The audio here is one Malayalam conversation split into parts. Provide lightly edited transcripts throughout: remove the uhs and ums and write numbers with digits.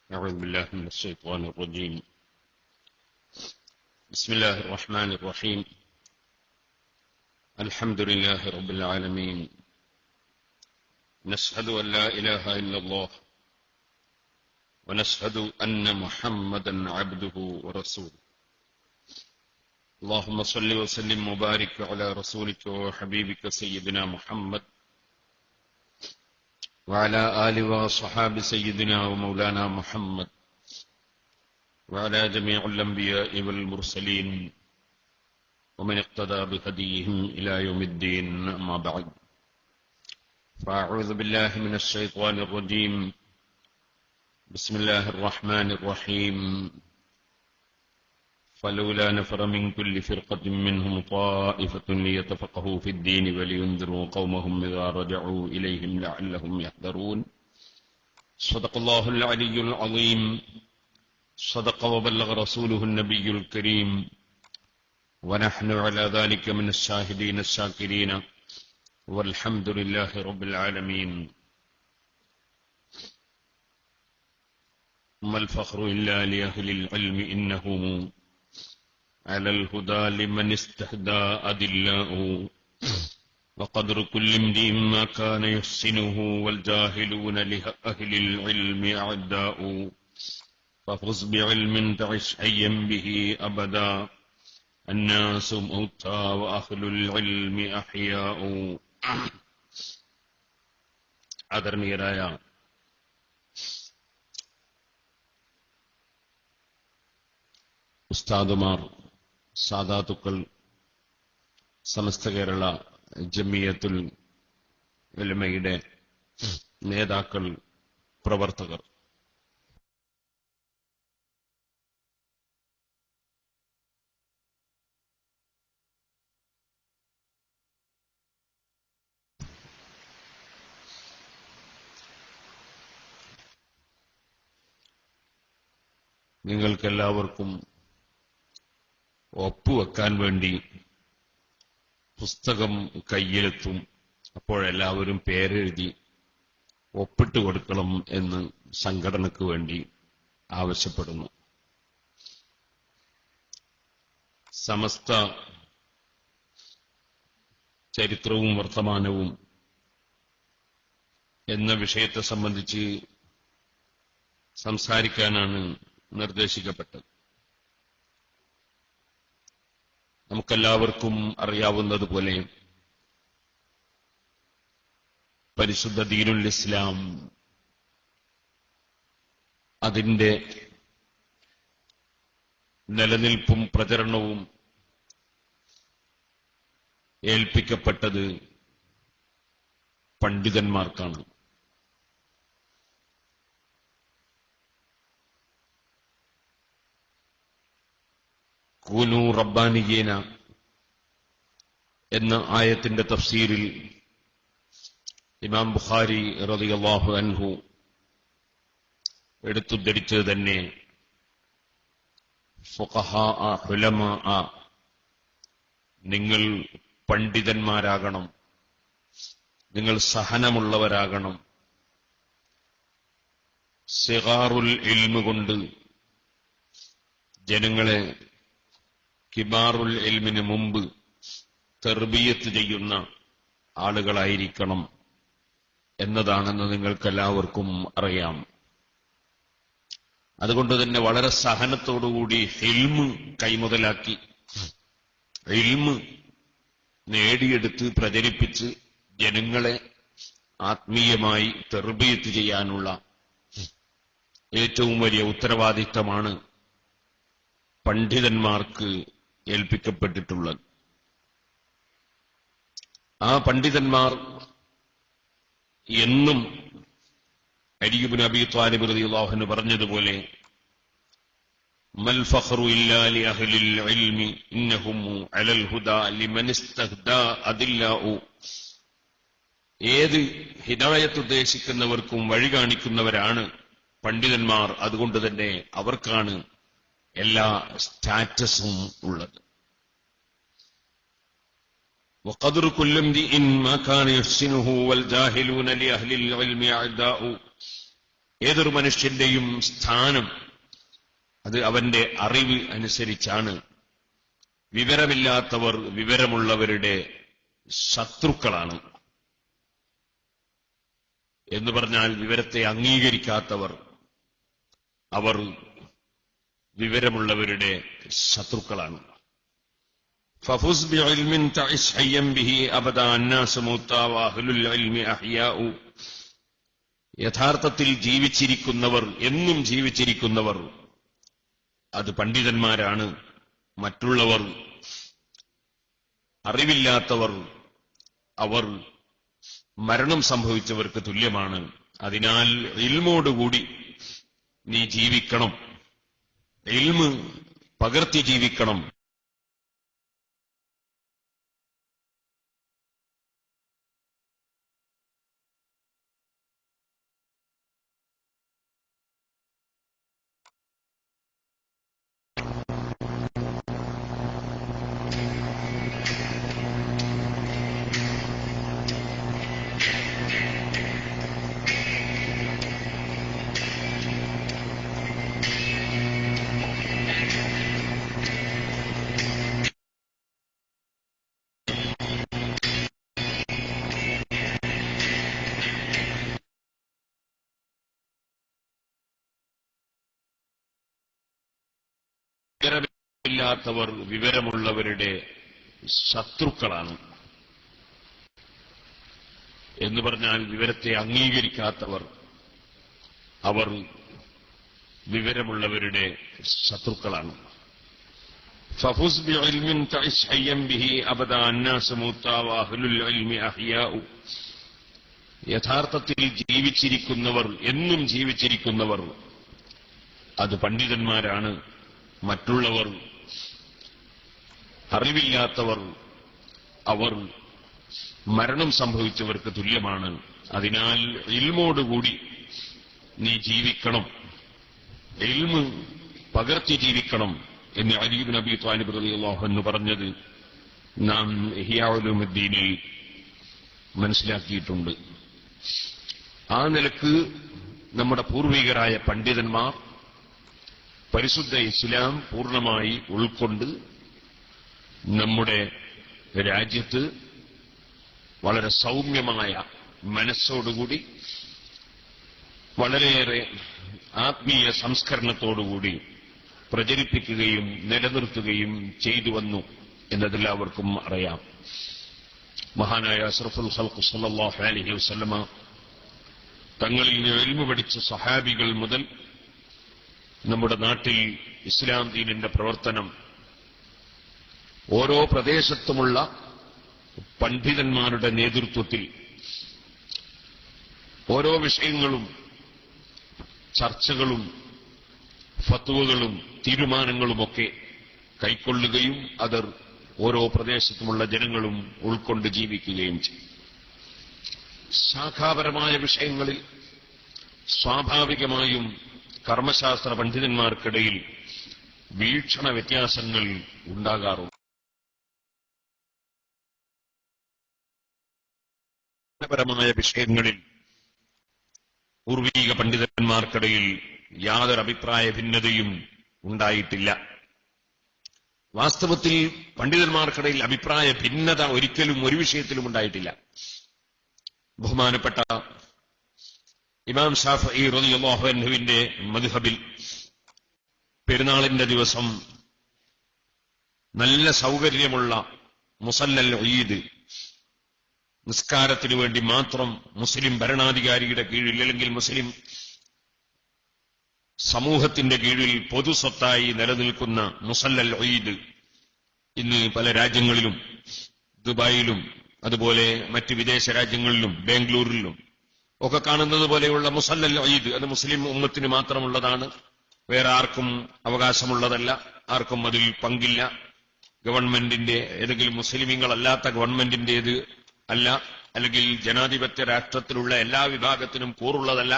أعوذ بالله من الشيطان الرجيم. بسم الله الرحمن الرحيم. الحمد لله رب العالمين. نشهد أن لا إله إلا الله ونشهد أن محمدا عبده ورسوله. اللهم صل وسلم وبارك على رسولك وحبيبك سيدنا محمد وعلى آله وصحاب سيدنا ومولانا محمد وعلى جميع الأنبياء والمرسلين ومن اقتدى بهديهم إلى يوم الدين. أما بعد، فأعوذ بالله من الشيطان الرجيم. بسم الله الرحمن الرحيم. فلولا نفر من كل فرقة منهم طائفة ليتفقهوا في الدين ولينذروا قومهم إذا رجعوا إليهم لعلهم يحذرون. صدق الله العلي العظيم. صدق وبلغ رسوله النبي الكريم، ونحن على ذلك من الشاهدين الشاكرين، والحمد لله رب العالمين. ما الفخر إلا لأهل العلم إنه على الهدى لمن استهدى أدلاء، وقدر كل امرئ ما كان يحسنه والجاهلون لأهل العلم أعداء. ففز بعلم تعش حيا به أبدا، الناس موتى وأهل العلم أحياء. ആദരണീയരായ ഉസ്താദുമാർ, സാദാത്തുക്കൾ, സമസ്ത കേരള ജമിയത്തുൽ ഉലമയുടെ നേതാക്കൾ, പ്രവർത്തകർ, നിങ്ങൾക്കെല്ലാവർക്കും ഒപ്പുവെക്കാൻ വേണ്ടി പുസ്തകം കയ്യിലെത്തും. അപ്പോഴെല്ലാവരും പേരെഴുതി ഒപ്പിട്ട് കൊടുക്കണം എന്ന് സംഘടനയ്ക്ക് വേണ്ടി ആവശ്യപ്പെടുന്നു. സമസ്ത ചരിത്രവും വർത്തമാനവും എന്ന വിഷയത്തെ സംബന്ധിച്ച് സംസാരിക്കാനാണ് നിർദ്ദേശിക്കപ്പെട്ടത്. നമുക്കെല്ലാവർക്കും അറിയാവുന്നതുപോലെ പരിശുദ്ധ ദീനുൽ ഇസ്ലാം അതിന്റെ നിലനിൽപ്പും പ്രചരണവും ഏൽപ്പിക്കപ്പെട്ടത് പണ്ഡിതന്മാർക്കാണ്. കൂനു റബ്ബാനിയീന എന്ന ആയത്തിന്റെ തഫ്സീരിൽ ഇമാം ബുഖാരി റളിയല്ലാഹു അൻഹു എടുത്തുദ്ധരിച്ചത് തന്നെ ഫുഖഹാ ഉലമാ, നിങ്ങൾ പണ്ഡിതന്മാരാകണം, നിങ്ങൾ സഹനമുള്ളവരാകണം, സിഗാറുൽ ഇൽമ് കൊണ്ട് ജനങ്ങളെ കിബാറുൽ ഇൽമിന് മുമ്പ് തർബിയത്ത് ചെയ്യുന്ന ആളുകളായിരിക്കണം എന്നതാണെന്ന് നിങ്ങൾക്കെല്ലാവർക്കും അറിയാം. അതുകൊണ്ട് തന്നെ വളരെ സഹനത്തോടുകൂടി ഇൽമ് കൈമുതലാക്കി ഇൽമ് നേടിയെടുത്ത് പ്രചരിപ്പിച്ച് ജനങ്ങളെ ആത്മീയമായി തർബിയത്ത് ചെയ്യാനുള്ള ഏറ്റവും വലിയ ഉത്തരവാദിത്തമാണ് പണ്ഡിതന്മാർക്ക് ഏൽപ്പിക്കപ്പെട്ടിട്ടുള്ളത്. ആ പണ്ഡിതന്മാർ എന്നും അലി ഇബ്നു അബീ ത്വാലിബ് റളിയല്ലാഹു അൻഹു പറഞ്ഞതുപോലെ മൽ ഫഖ്റു ഇല്ലാ ലി അഹ്ലിൽ ഇൽമി ഇന്നഹും അലൽ ഹുദാ ലിമൻ ഇസ്തഹ്ദാ അദില്ലാഉ. ഏത് ഹിദായത്ത് ഉദ്ദേശിക്കുന്നവർക്കും വഴി കാണിക്കുന്നവരാണ് പണ്ഡിതന്മാർ. അതുകൊണ്ട് തന്നെ അവർക്കാണ് എല്ലാ സ്റ്റാറ്റസും ഉള്ളത്. وقدر كل امرئ ما كان يحسنه والجاهلون لأهل العلم أعداء. ഏതൊരു മനുഷ്യന്റെയും സ്ഥാനം അത് അവന്റെ അറിവ് അനുസരിച്ചാണ്. വിവരമില്ലാത്തവർ വിവരമുള്ളവരുടെ ശത്രുക്കളാണ് എന്ന് പറഞ്ഞാൽ വിവരത്തെ അംഗീകരിക്കാത്തവർ അവർ വിവരമുള്ളവരുടെ ശത്രുക്കളാണ്. ففز بعلم تعش حيا به أبدا الناس موتى وأهل العلم أحياء. യഥാർത്ഥത്തിൽ ജീവിച്ചിരിക്കുന്നവർ, എന്നും ജീവിച്ചിരിക്കുന്നവർ അത് പണ്ഡിതന്മാരാണ്. മറ്റുള്ളവർ അറിവില്ലാത്തവർ, അവർ മരണം സംഭവിച്ചവർക്ക് തുല്യമാണ്. അതിനാൽ ഇൽമോടുകൂടി നീ ജീവിക്കണം, ഇൽമ് പകർത്തി ജീവിക്കണം. വിവരമില്ലാത്തവർ വിവരമുള്ളവരുടെ ശത്രുക്കളാണ് എന്ന് പറഞ്ഞാൽ വിവരത്തെ അംഗീകരിക്കാത്തവർ അവർ വിവരമുള്ളവരുടെ ശത്രുക്കളാണ്. ഫഫുസ് ബിഇൽമിൻ തഇശ് ഹയ്യൻ ബിഹി അബദാ അന്നാസ് മൂത്താ വഅഹ്ലുൽ ഇൽമി അഹ്യാഉ. യഥാർത്ഥത്തിൽ ജീവിച്ചിരിക്കുന്നവർ, എന്നും ജീവിച്ചിരിക്കുന്നവർ അത് പണ്ഡിതന്മാരാണ്. മറ്റുള്ളവർ അറിവില്ലാത്തവർ, അവർ മരണം സംഭവിച്ചവർക്ക് തുല്യമാണ്. അതിനാൽ ഇൽമോടുകൂടി നീ ജീവിക്കണം, ഇൽമ് പകർത്തി ജീവിക്കണം എന്ന് അലി ഇബ്നു അബീ ത്വാലിബ് റളിയല്ലാഹു അൻഹു പറഞ്ഞത് നാം ഇഹ്യാ ഉലൂമുദ്ദീനിൽ മനസ്സിലാക്കിയിട്ടുണ്ട്. ആ നിലക്ക് നമ്മുടെ പൂർവികരായ പണ്ഡിതന്മാർ പരിശുദ്ധ ഇസ്ലാം പൂർണ്ണമായി ഉൾക്കൊണ്ട് നമ്മുടെ രാജ്യത്ത് വളരെ സൗമ്യമായ മനസ്സോടുകൂടി വളരെയേറെ ആത്മീയ സംസ്കരണത്തോടുകൂടി പ്രചരിപ്പിക്കുകയും നിലനിർത്തുകയും ചെയ്തു വന്നു എന്നതെല്ലാവർക്കും അറിയാം. മഹാനായ അഷ്റഫുൽ ഖൽഖ് സ്വല്ലല്ലാഹു അലൈഹി വസല്ലമ തങ്ങളിൽ ഇൽമു പഠിച്ച സഹാബികൾ മുതൽ നമ്മുടെ നാട്ടിൽ ഇസ്ലാം ദീനിന്റെ പ്രവർത്തനം ഓരോ പ്രദേശത്തുമുള്ള പണ്ഡിതന്മാരുടെ നേതൃത്വത്തിൽ ഓരോ വിഷയങ്ങളും ചർച്ചകളും ഫത്വകളും തീരുമാനങ്ങളുമൊക്കെ കൈക്കൊള്ളുകയും അത് ഓരോ പ്രദേശത്തുമുള്ള ജനങ്ങളും ഉൾക്കൊണ്ട് ജീവിക്കുകയും ചെയ്യും. ശാഖാപരമായ വിഷയങ്ങളിൽ സ്വാഭാവികമായും കർമ്മശാസ്ത്ര പണ്ഡിതന്മാർക്കിടയിൽ വീക്ഷണ വ്യത്യാസങ്ങൾ ഉണ്ടാകാറുണ്ട്. പരമായ വിഷയങ്ങളിൽ പൂർവീക പണ്ഡിതന്മാർക്കിടയിൽ യാതൊരു അഭിപ്രായ ഭിന്നതയും ഉണ്ടായിട്ടില്ല. വാസ്തവത്തിൽ പണ്ഡിതന്മാർക്കിടയിൽ അഭിപ്രായ ഭിന്നത ഒരിക്കലും ഒരു വിഷയത്തിലും ഉണ്ടായിട്ടില്ല. ബഹുമാനപ്പെട്ട ഇമാം ശാഫഈ റളിയല്ലാഹു അൻഹുവിന്റെ മദ്ഹബിൽ പെരുന്നാളിന്റെ ദിവസം നല്ല സൗകര്യമുള്ള മുസല്ലൽ ഈദ് നിസ്കാരത്തിനു വേണ്ടി മാത്രം മുസ്ലിം ഭരണാധികാരിയുടെ കീഴിൽ അല്ലെങ്കിൽ മുസ്ലിം സമൂഹത്തിന്റെ കീഴിൽ പൊതു സ്വത്തായി നിലനിൽക്കുന്ന മുസല്ലൽ ഈദ് ഇന്ന് പല രാജ്യങ്ങളിലും ദുബായിലും അതുപോലെ മറ്റ് വിദേശ രാജ്യങ്ങളിലും ബാംഗ്ലൂരിലും ഒക്കെ കാണുന്നത് പോലെയുള്ള മുസല്ലൽ ഈദ് അത് മുസ്ലിം ഉമ്മത്തിന് മാത്രമുള്ളതാണ്. വേറെ ആർക്കും അവകാശമുള്ളതല്ല, ആർക്കും അതിൽ പങ്കില്ല. ഗവൺമെന്റിന്റെ ഏതെങ്കിലും മുസ്ലിമീങ്ങളല്ലാത്ത ഗവൺമെന്റിന്റേത് അല്ല, അല്ലെങ്കിൽ ജനാധിപത്യ രാഷ്ട്രത്തിലുള്ള എല്ലാ വിഭാഗത്തിനും കൂറുള്ളതല്ല.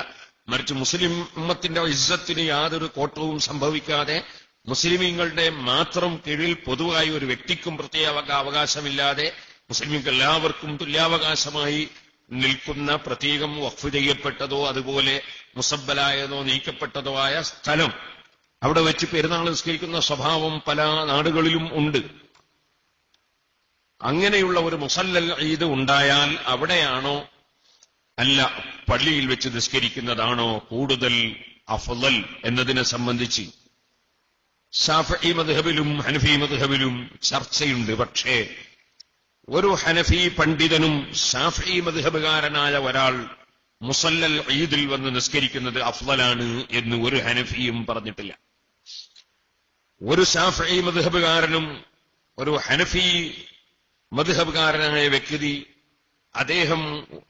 മറിച്ച് മുസ്ലിം ഉമ്മത്തിന്റെ ഇസ്സത്തിന് യാതൊരു കോട്ടവും സംഭവിക്കാതെ മുസ്ലിമീങ്ങളുടെ മാത്രം കീഴിൽ പൊതുവായി ഒരു വ്യക്തിക്കും പ്രത്യേക അവകാശമില്ലാതെ മുസ്ലിമീങ്ങൾക്ക് എല്ലാവർക്കും തുല്യാവകാശമായി നിൽക്കുന്ന പ്രതീകം വഖഫ് ചെയ്യപ്പെട്ടതോ അതുപോലെ മുസബ്ബലായതോ നീക്കപ്പെട്ടതോ ആയ സ്ഥലം, അവിടെ വെച്ച് പെരുന്നാൾ നിസ്കരിക്കുന്ന സ്വഭാവം പല നാടുകളിലും ഉണ്ട്. അങ്ങനെയുള്ള ഒരു മുസല്ലൽ ഈദ് ഉണ്ടായാൽ അവിടെയാണോ അല്ല പള്ളിയിൽ വെച്ച് നിസ്കരിക്കുന്നതാണോ കൂടുതൽ അഫ്ളൽ എന്നതിനെ സംബന്ധിച്ച് ശാഫിഈ മദ്ഹബിലും ഹനഫി മദ്ഹബിലും ചർച്ചയുണ്ട്. പക്ഷേ ഒരു ഹനഫി പണ്ഡിതനും ശാഫിഈ മദ്ഹബുകാരനായ ഒരാൾ മുസല്ലൽ ഈദിൽ വന്ന് നിസ്കരിക്കുന്നത് അഫ്ളലാണ് എന്ന് ഒരു ഹനഫിയും പറഞ്ഞിട്ടില്ല. ഒരു ശാഫിഈ മദ്ഹബുകാരനും ഒരു ഹനഫി മദ്ഹബുകാരനായ വ്യക്തി അദ്ദേഹം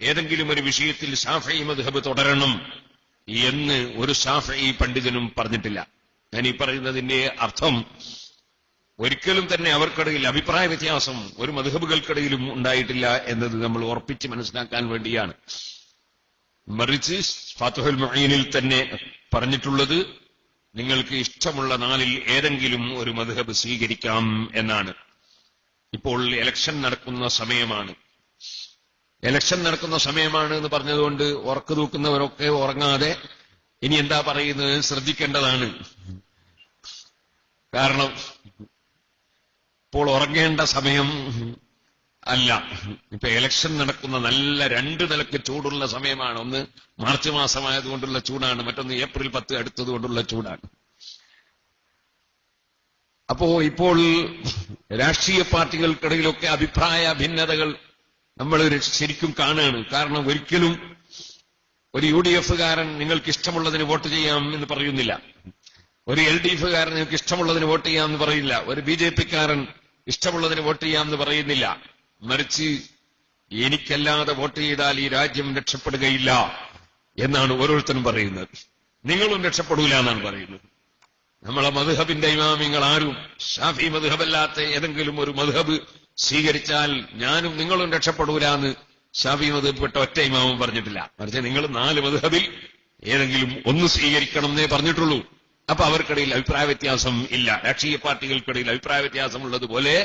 ഏതെങ്കിലും ഒരു വിഷയത്തിൽ ശാഫിഈ മദ്ഹബ് തുടരണം എന്ന് ഒരു ശാഫിഈ പണ്ഡിതനും പറഞ്ഞിട്ടില്ല. ഞാൻ ഈ പറയുന്നതിന്റെ അർത്ഥം ഒരിക്കലും തന്നെ അവർക്കിടയിൽ അഭിപ്രായ വ്യത്യാസം ഒരു മദ്ഹബുകൾക്കിടയിലും ഉണ്ടായിട്ടില്ല എന്നത് നമ്മൾ ഉറപ്പിച്ച് മനസ്സിലാക്കാൻ വേണ്ടിയാണ്. മറിച്ച് ഫാത്തുഹുൽ മുഈനിൽ തന്നെ പറഞ്ഞിട്ടുള്ളത് നിങ്ങൾക്ക് ഇഷ്ടമുള്ള നാളിൽ ഏതെങ്കിലും ഒരു മദ്ഹബ് സ്വീകരിക്കാം എന്നാണ്. ഇപ്പോൾ ഇലക്ഷൻ നടക്കുന്ന സമയമാണ്. ഇലക്ഷൻ നടക്കുന്ന സമയമാണ് എന്ന് പറഞ്ഞതുകൊണ്ട് ഉറക്കു തൂക്കുന്നവരൊക്കെ ഉറങ്ങാതെ ഇനി എന്താ പറയുന്നത് ശ്രദ്ധിക്കേണ്ടതാണ്. കാരണം ഇപ്പോൾ ഉറങ്ങേണ്ട സമയം അല്ല. ഇപ്പൊ ഇലക്ഷൻ നടക്കുന്ന നല്ല 2 നിലക്ക് ചൂടുള്ള സമയമാണ്. ഒന്ന് മാർച്ച് മാസമായതുകൊണ്ടുള്ള ചൂടാണ്, മറ്റൊന്ന് ഏപ്രിൽ 10 അടുത്തതുകൊണ്ടുള്ള ചൂടാണ്. അപ്പോ ഇപ്പോൾ രാഷ്ട്രീയ പാർട്ടികൾക്കിടയിലൊക്കെ അഭിപ്രായ ഭിന്നതകൾ നമ്മൾ ശരിക്കും കാണുകയാണ്. കാരണം ഒരിക്കലും ഒരു UDF കാരൻ നിങ്ങൾക്ക് ഇഷ്ടമുള്ളതിന് വോട്ട് ചെയ്യാം എന്ന് പറയുന്നില്ല. ഒരു LDF കാരൻ നിങ്ങൾക്ക് ഇഷ്ടമുള്ളതിന് വോട്ട് ചെയ്യാമെന്ന് പറയില്ല. ഒരു BJP കാരൻ ഇഷ്ടമുള്ളതിന് വോട്ട് ചെയ്യാമെന്ന് പറയുന്നില്ല. മറിച്ച് എനിക്കല്ലാതെ വോട്ട് ചെയ്താൽ ഈ രാജ്യം രക്ഷപ്പെടുകയില്ല എന്നാണ് ഓരോരുത്തരും പറയുന്നത്. നിങ്ങളും രക്ഷപ്പെടൂല എന്നാണ് പറയുന്നത്. നമ്മളെ മദ്ഹബിന്റെ ഇമാമിങ്ങൾ ആരും ഷാഫി മദ്ഹബല്ലാത്ത ഏതെങ്കിലും ഒരു മദ്ഹബ് സ്വീകരിച്ചാൽ ഞാനും നിങ്ങളും രക്ഷപ്പെടൂല എന്ന് ഷാഫി മദ്ഹബിൽപ്പെട്ട ഒറ്റ ഇമാമും പറഞ്ഞിട്ടില്ല. മറിച്ച് നിങ്ങൾ 4 മദ്ഹബിൽ ഏതെങ്കിലും ഒന്ന് സ്വീകരിക്കണം എന്നേ പറഞ്ഞിട്ടുള്ളൂ. അപ്പൊ അവർക്കിടയിൽ അഭിപ്രായ വ്യത്യാസം ഇല്ല. രാഷ്ട്രീയ പാർട്ടികൾക്കിടയിൽ അഭിപ്രായ വ്യത്യാസം ഉള്ളതുപോലെ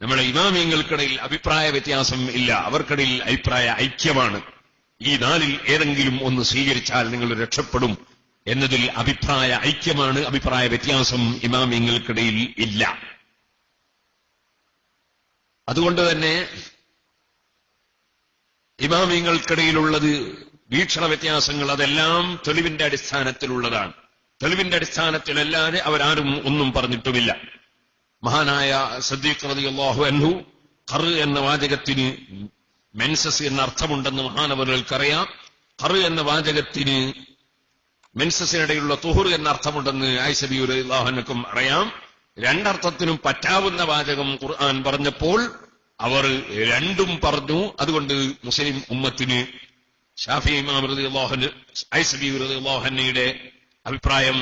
നമ്മുടെ ഇമാമിയങ്ങൾക്കിടയിൽ അഭിപ്രായ വ്യത്യാസം ഇല്ല. അവർക്കിടയിൽ അഭിപ്രായ ഐക്യമാണ്. ഈ 4ൽ ഏതെങ്കിലും ഒന്ന് സ്വീകരിച്ചാൽ നിങ്ങൾ രക്ഷപ്പെടും എന്നതിൽ അഭിപ്രായ ഐക്യമാണ്. അഭിപ്രായ വ്യത്യാസം ഇമാമിയങ്ങൾക്കിടയിൽ ഇല്ല. അതുകൊണ്ട് തന്നെ ഇമാമിയങ്ങൾക്കിടയിലുള്ളത് വീക്ഷണ വ്യത്യാസങ്ങൾ അതെല്ലാം തെളിവിന്റെ അടിസ്ഥാനത്തിലുള്ളതാണ്. തെളിവിന്റെ അടിസ്ഥാനത്തിലല്ലാതെ അവരാരും ഒന്നും പറഞ്ഞിട്ടുമില്ല. മഹാനായ സിദ്ദീഖ് റളിയല്ലാഹു അൻഹു ഖർ എന്ന വാചകത്തിന് മെൻസസ് എന്ന അർത്ഥമുണ്ടെന്ന് മഹാനവറുകൾക്കറിയാം. ഖർ എന്ന വാചകത്തിന് മെൻസസിനിടയിലുള്ള തുഹുർ എന്ന അർത്ഥമുണ്ടെന്ന് ആയിഷ ബിബി റളിയല്ലാഹു അൻഹക്കും അറിയാം. രണ്ടർത്ഥത്തിനും പറ്റാവുന്ന വാചകം ഖുർആൻ പറഞ്ഞപ്പോൾ അവർ രണ്ടും പറഞ്ഞു. അതുകൊണ്ട് മുസ്ലിം ഉമ്മത്തിന് ശാഫിഈ ഇമാം റളിയല്ലാഹു അൻഹു ആയിഷ ബിബി റളിയല്ലാഹു അൻഹയുടെ അഭിപ്രായം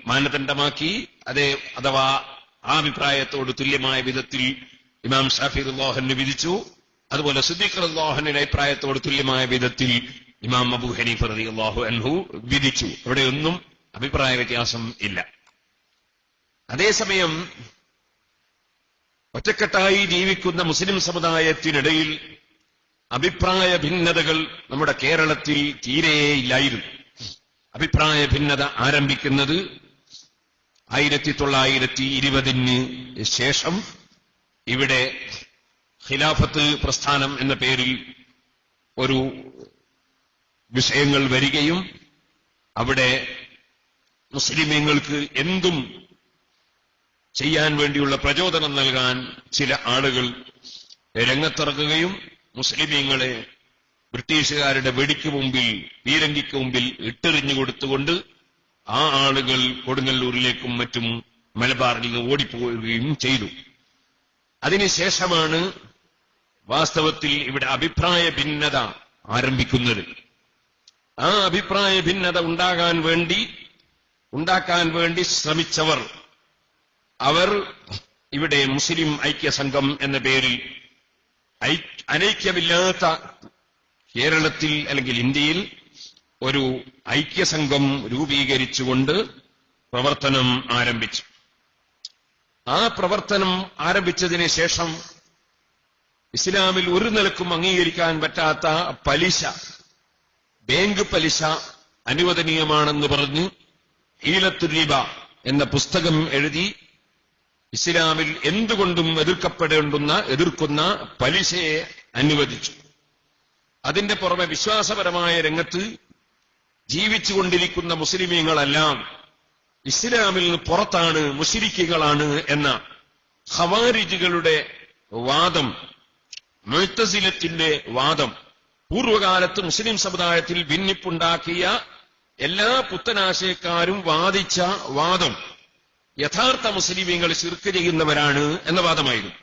മാനദണ്ഡമാക്കി. അഥവാ ആ അഭിപ്രായത്തോട് തുല്യമായ വിധത്തിൽ ഇമാം ശാഫിഈ റളിയല്ലാഹു അൻഹു വിധിച്ചു. അതുപോലെ സിദ്ദീഖ് റളിയല്ലാഹു അൻഹുവിന്റെ അഭിപ്രായത്തോട് തുല്യമായ വിധത്തിൽ ഇമാം അബൂ ഹനീഫ റളിയല്ലാഹു അൻഹു വിധിച്ചു. ഇവിടെയൊന്നും അഭിപ്രായ വ്യത്യാസം ഇല്ല. അതേസമയം ഒറ്റക്കെട്ടായി ജീവിക്കുന്ന മുസ്ലിം സമുദായത്തിനിടയിൽ അഭിപ്രായ ഭിന്നതകൾ നമ്മുടെ കേരളത്തിൽ തീരെയില്ലായിരുന്നു. അഭിപ്രായ ഭിന്നത ആരംഭിക്കുന്നത് 1920 ശേഷം ഇവിടെ ഖിലാഫത്ത് പ്രസ്ഥാനം എന്ന പേരിൽ ഒരു വിഷയങ്ങൾ വരികയും അവിടെ മുസ്ലിമീങ്ങൾക്ക് എന്തും ചെയ്യാൻ വേണ്ടിയുള്ള പ്രചോദനം നൽകാൻ ചില ആളുകൾ രംഗത്തിറങ്ങുകയും മുസ്ലിമീങ്ങളെ ബ്രിട്ടീഷുകാരുടെ വെടിക്ക് മുമ്പിൽ പീരങ്കിക്ക് മുമ്പിൽ ഇട്ടെറിഞ്ഞു കൊടുത്തുകൊണ്ട് ആ ആളുകൾ കൊടുങ്ങല്ലൂരിലേക്കും മറ്റും മലബാറിൽ നിന്ന് ഓടിപ്പോവുകയും ചെയ്തു. അതിനുശേഷമാണ് വാസ്തവത്തിൽ ഇവിടെ അഭിപ്രായ ഭിന്നത ആരംഭിക്കുന്നത്. ആ അഭിപ്രായ ഭിന്നത ഉണ്ടാക്കാൻ വേണ്ടി ശ്രമിച്ചവർ അവർ ഇവിടെ മുസ്ലിം ഐക്യസംഘം എന്ന പേരിൽ അനൈക്യമില്ലാത്ത കേരളത്തിൽ അല്ലെങ്കിൽ ഇന്ത്യയിൽ ഒരു ഐക്യസംഘം രൂപീകരിച്ചുകൊണ്ട് പ്രവർത്തനം ആരംഭിച്ചു. ആ പ്രവർത്തനം ആരംഭിച്ചതിന് ശേഷം ഇസ്ലാമിൽ ഒരു നിലക്കും അംഗീകരിക്കാൻ പറ്റാത്ത പലിശ, ബാങ്ക് പലിശ അനുവദനീയമാണെന്ന് പറഞ്ഞ് ഹീലത്തുർ റിബ എന്ന പുസ്തകം എഴുതി ഇസ്ലാമിൽ എന്തുകൊണ്ടും എതിർക്കുന്ന പലിശയെ അനുവദിച്ചു. അതിന്റെ പുറമെ വിശ്വാസപരമായ രംഗത്ത് ജീവിച്ചുകൊണ്ടിരിക്കുന്ന മുസ്ലിമീങ്ങളെല്ലാം ഇസ്ലാമിൽ നിന്ന് പുറത്താണ്, മുശ്രിക്കുകളാണ് എന്ന ഖവാരിജുകളുടെ വാദം, മുഅ്തസിലത്തിന്റെ വാദം, പൂർവകാലത്ത് മുസ്ലിം സമുദായത്തിൽ ഭിന്നിപ്പുണ്ടാക്കിയ എല്ലാ പുത്തനാശയക്കാരും വാദിച്ച വാദം യഥാർത്ഥ മുസ്ലിമീങ്ങൾ ശിർക്ക് ചെയ്യുന്നവരാണ് എന്ന വാദമായിരുന്നു.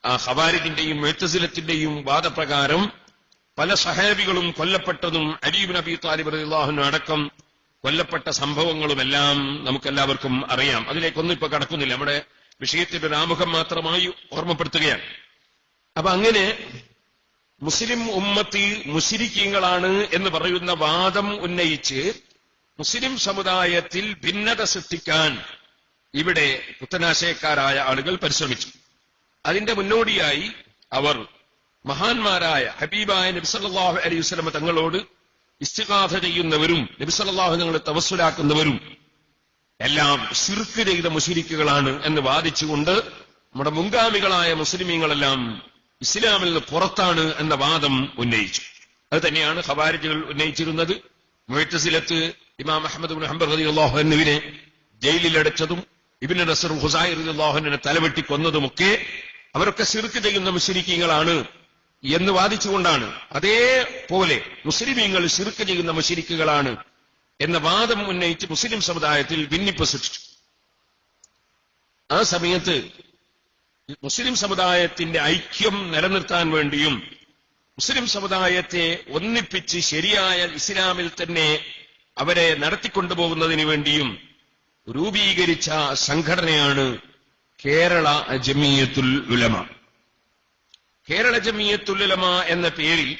ആ ഖവാരിജിന്റെയും മുഅ്തസിലത്തിന്റെയും വാദപ്രകാരം പല സഹാബികളും കൊല്ലപ്പെട്ടതും അലി ഇബ്നു അബീ ത്വാലിബ് റളിയല്ലാഹു അൻഹു അടക്കം കൊല്ലപ്പെട്ട സംഭവങ്ങളുമെല്ലാം നമുക്കെല്ലാവർക്കും അറിയാം. അതിലേക്കൊന്നും ഇപ്പൊ കടക്കുന്നില്ല, നമ്മുടെ വിഷയത്തിന്റെ ഒരു ആമുഖം മാത്രമായി ഓർമ്മപ്പെടുത്തുകയാണ്. അപ്പൊ അങ്ങനെ മുസ്ലിം ഉമ്മത്തി മുശ്രിക്കീങ്ങളാണ് എന്ന് പറയുന്ന വാദം ഉന്നയിച്ച് മുസ്ലിം സമുദായത്തിൽ ഭിന്നത സൃഷ്ടിക്കാൻ ഇവിടെ പുത്തനാശയക്കാരായ ആളുകൾ പരിശ്രമിച്ചു. അതിന്റെ മുന്നോടിയായി അവർ മഹാന്മാരായ ഹബീബായ നബി സല്ലല്ലാഹു അലൈഹി വസല്ലം തങ്ങളോട് ഇസ്തിഗാഥ ചെയ്യുന്നവരും നബി സല്ലല്ലാഹു അലൈഹി വസല്ലം തവസ്സുലാക്കുന്നവരും എല്ലാം ശിർക്ക് ചെയ്ത മുശ്രിക്കുകളാണ് എന്ന് വാദിച്ചുകൊണ്ട് നമ്മുടെ മുൻഗാമികളായ മുസ്ലിമീങ്ങളെല്ലാം ഇസ്ലാമിൽ നിന്ന് പുറത്താണ് എന്ന വാദം ഉന്നയിച്ചു. അത് തന്നെയാണ് ഖവാരിജുകൾ ഉന്നയിച്ചിരുന്നത്. മുഅ്തസിലത്ത് ഇമാം അഹ്മദ് ഇബ്നു ഹംബൽ റളിയല്ലാഹു അൻഹുവിനെ ജയിലിലടച്ചതും ഇബ്നു നസർ ഖുസായി റളിയല്ലാഹു അൻഹുവിനെ തലവെട്ടി കൊന്നതുമൊക്കെ അവരൊക്കെ ശിർക്ക് ചെയ്യുന്ന മുശ്രിക്കീങ്ങളാണ് എന്ന് വാദിച്ചുകൊണ്ടാണ്. അതേപോലെ മുസ്ലിമീങ്ങൾ ശിർക്ക് ചെയ്യുന്ന മുശ്രിക്കുകളാണ് എന്ന വാദം ഉന്നയിച്ച് മുസ്ലിം സമുദായത്തിൽ ഭിന്നിപ്പ് സൃഷ്ടിച്ചു. ആ സമയത്ത് മുസ്ലിം സമുദായത്തിന്റെ ഐക്യം നിലനിർത്താൻ വേണ്ടിയും മുസ്ലിം സമുദായത്തെ ഒന്നിപ്പിച്ച് ശരിയായ ഇസ്ലാമിൽ തന്നെ അവരെ നടത്തിക്കൊണ്ടുപോകുന്നതിന് വേണ്ടിയും രൂപീകരിച്ച സംഘടനയാണ് കേരള ജമിയത്തുൽ ഉലമ. കേരള ജമിയത്തുൽ ഉലമ എന്ന പേരിൽ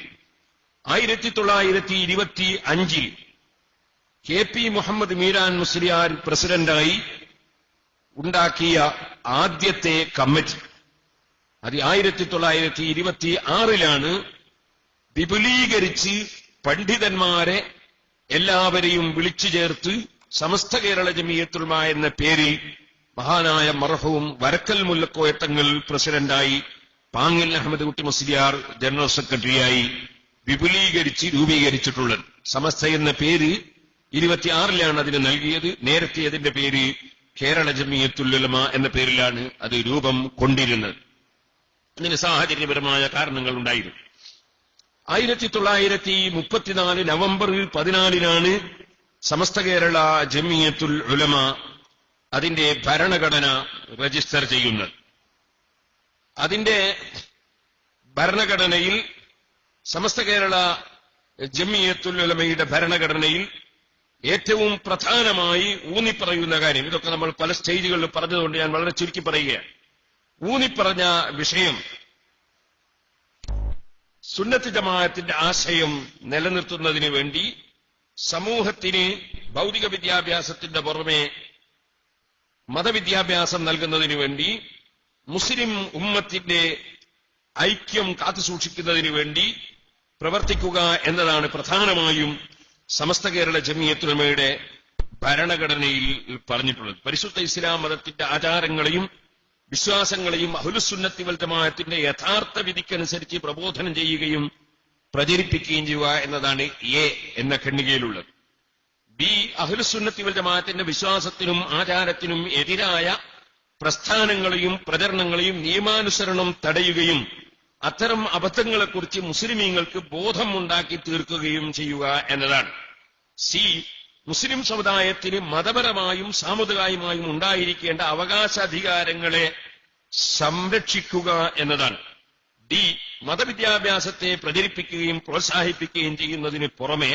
1925 KP മുഹമ്മദ് മീരാൻ മുസ്ലിയാർ പ്രസിഡന്റായി ഉണ്ടാക്കിയ ആദ്യത്തെ കമ്മിറ്റി അത് 1926 വിപുലീകരിച്ച് പണ്ഡിതന്മാരെ എല്ലാവരെയും വിളിച്ചു ചേർത്ത് സമസ്ത കേരള ജമിയത്തുൽ ഉലമ എന്ന പേരിൽ മഹാനായ മർഹൂം വരക്കൽ മുല്ലക്കോയ തങ്ങൾ പ്രസിഡന്റായി, പാങ്ങിൽ അഹമ്മദ് കുട്ടി മുസ്ലിയാർ ജനറൽ സെക്രട്ടറിയായി വിപുലീകരിച്ച് രൂപീകരിച്ചിട്ടുള്ളത്. സമസ്ത എന്ന പേര് 26 അതിന് നൽകിയത്. നേരത്തെ അതിന്റെ പേര് കേരള ജമിയത്തുൽ ഉലമ എന്ന പേരിലാണ് അത് രൂപം കൊണ്ടിരുന്നത്. അതിന് സാഹചര്യപരമായ കാരണങ്ങൾ ഉണ്ടായിരുന്നു. 1934 നവംബർ 14 സമസ്ത കേരള ജമിയത്തുൽ ഉലമ അതിന്റെ ഭരണഘടന രജിസ്റ്റർ ചെയ്യുന്നത്. അതിന്റെ ഭരണഘടനയിൽ സമസ്ത കേരള ജമിയത്തുൽ ഉലമയുടെ ഭരണഘടനയിൽ ഏറ്റവും പ്രധാനമായി ഊന്നിപ്പറയുന്ന കാര്യം, ഇതൊക്കെ നമ്മൾ പല സ്റ്റേജുകളിൽ പറഞ്ഞതുകൊണ്ട് ഞാൻ വളരെ ചുരുക്കി പറയുകയാണ്. ഊന്നിപ്പറഞ്ഞ വിഷയം സുന്നത്ത് ജമാഅത്തിന്റെ ആശയം നിലനിർത്തുന്നതിന് വേണ്ടി സമൂഹത്തിന് ഭൗതിക വിദ്യാഭ്യാസത്തിന്റെ പുറമെ മതവിദ്യാഭ്യാസം നൽകുന്നതിന് വേണ്ടി മുസ്ലിം ഉമ്മത്തിന്റെ ഐക്യം കാത്തുസൂക്ഷിക്കുന്നതിന് വേണ്ടി പ്രവർത്തിക്കുക എന്നതാണ് പ്രധാനമായും സമസ്ത കേരള ജമിയത്തുൽ ഉലമയുടെ ഭരണഘടനയിൽ പറഞ്ഞിട്ടുള്ളത്. പരിശുദ്ധ ഇസ്ലാം മതത്തിന്റെ ആചാരങ്ങളെയും വിശ്വാസങ്ങളെയും അഹ്ലുസുന്നത്തി വൽ ജമാഅത്തിന്റെ യഥാർത്ഥ വിധിക്കനുസരിച്ച് പ്രബോധനം ചെയ്യുകയും പ്രചരിപ്പിക്കുകയും ചെയ്യുക എന്നതാണ് എ എന്ന ഖണ്ഡികയിലുള്ളത്. ബി, അഹ്ലുസുന്നത്തി വൽ ജമാഅത്തിന്റെ വിശ്വാസത്തിനും ആചാരത്തിനും എതിരായ പ്രസ്ഥാനങ്ങളെയും പ്രചരണങ്ങളെയും നിയമാനുസരണം തടയുകയും അത്തരം അബദ്ധങ്ങളെക്കുറിച്ച് മുസ്ലിമീങ്ങൾക്ക് ബോധമുണ്ടാക്കി തീർക്കുകയും ചെയ്യുക എന്നതാണ്. സി, മുസ്ലിം സമുദായത്തിന് മതപരമായും സാമുദായികമായും ഉണ്ടായിരിക്കേണ്ട അവകാശാധികാരങ്ങളെ സംരക്ഷിക്കുക എന്നതാണ്. ഡി, മതവിദ്യാഭ്യാസത്തെ പ്രചരിപ്പിക്കുകയും പ്രോത്സാഹിപ്പിക്കുകയും ചെയ്യുന്നതിന് പുറമെ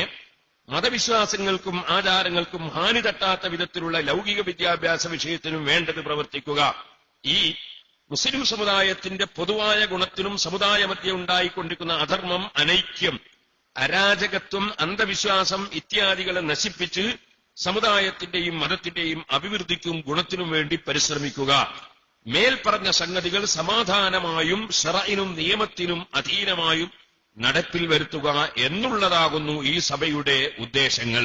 മതവിശ്വാസങ്ങൾക്കും ആചാരങ്ങൾക്കും ഹാനി തട്ടാത്ത വിധത്തിലുള്ള ലൗകിക വിദ്യാഭ്യാസ വിഷയത്തിനും വേണ്ടത് പ്രവർത്തിക്കുക. ഈ മുസ്ലിം സമുദായത്തിന്റെ പൊതുവായ ഗുണത്തിനും സമുദായമധ്യേ ഉണ്ടായിക്കൊണ്ടിരിക്കുന്ന അധർമ്മം, അനൈക്യം, അരാജകത്വം, അന്ധവിശ്വാസം ഇത്യാദികളെ നശിപ്പിച്ച് സമുദായത്തിന്റെയും മതത്തിന്റെയും അഭിവൃദ്ധിക്കും ഗുണത്തിനും വേണ്ടി പരിശ്രമിക്കുക. മേൽപ്പറഞ്ഞ സംഗതികൾ സമാധാനമായും ശറഇനും നിയമത്തിനും അധീനമായും നടപ്പിൽ വരുത്തുക എന്നുള്ളതാകുന്നു ഈ സഭയുടെ ഉദ്ദേശങ്ങൾ.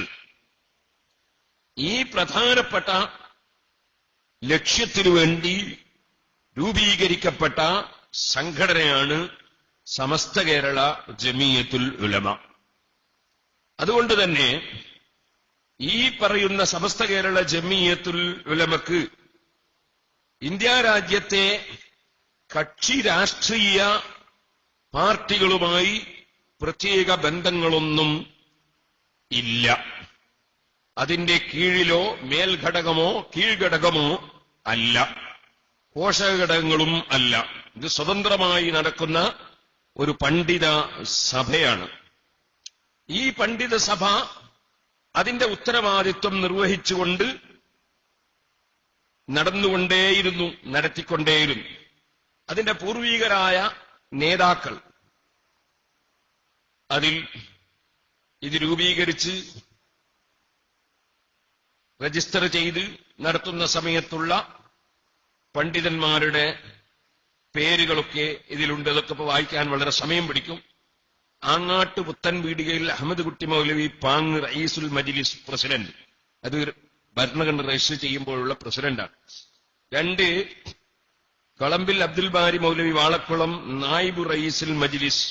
ഈ പ്രധാനപ്പെട്ട ലക്ഷ്യത്തിനു വേണ്ടി രൂപീകരിക്കപ്പെട്ട സംഘടനയാണ് സമസ്ത കേരള ജമീയത്തുൽ ഉലമ. അതുകൊണ്ട് തന്നെ ഈ പറയുന്ന സമസ്ത കേരള ജമീയത്തുൽ ഉലമക്ക് ഇന്ത്യ രാജ്യത്തെ കക്ഷി രാഷ്ട്രീയ പാർട്ടികളുമായി പ്രത്യേക ബന്ധങ്ങളൊന്നും ഇല്ല. അതിന്റെ കീഴിലോ മേൽഘടകമോ കീഴ്ഘടകമോ അല്ല, പോഷകഘടകങ്ങളും അല്ല. ഇത് സ്വതന്ത്രമായി നടക്കുന്ന ഒരു പണ്ഡിത സഭയാണ്. ഈ പണ്ഡിത സഭ അതിന്റെ ഉത്തരവാദിത്വം നിർവഹിച്ചുകൊണ്ട് നടത്തിക്കൊണ്ടേയിരുന്നു. അതിന്റെ പൂർവീകരായ നേതാക്കൾ ഇത് രൂപീകരിച്ച് രജിസ്റ്റർ ചെയ്ത് നടത്തുന്ന സമയത്തുള്ള പണ്ഡിതന്മാരുടെ പേരുകളൊക്കെ ഇതിലുണ്ട്. അതൊക്കെ ഇപ്പൊ വായിക്കാൻ വളരെ സമയം പിടിക്കും. ആങ്ങാട്ട് പുത്തൻ വീടികയിൽ അഹമ്മദ് കുട്ടി മൗലവി പാങ് റയീസുൽ മജ്ലിസ് പ്രസിഡന്റ്, അത് ഭരണഘടന രജിസ്റ്റർ ചെയ്യുമ്പോഴുള്ള പ്രസിഡന്റാണ്. 2 കളമ്പിൽ അബ്ദുൽ ബാരി മൗലവി വാളക്കുളം നായിബ് റയീസുൽ മജ്ലിസ്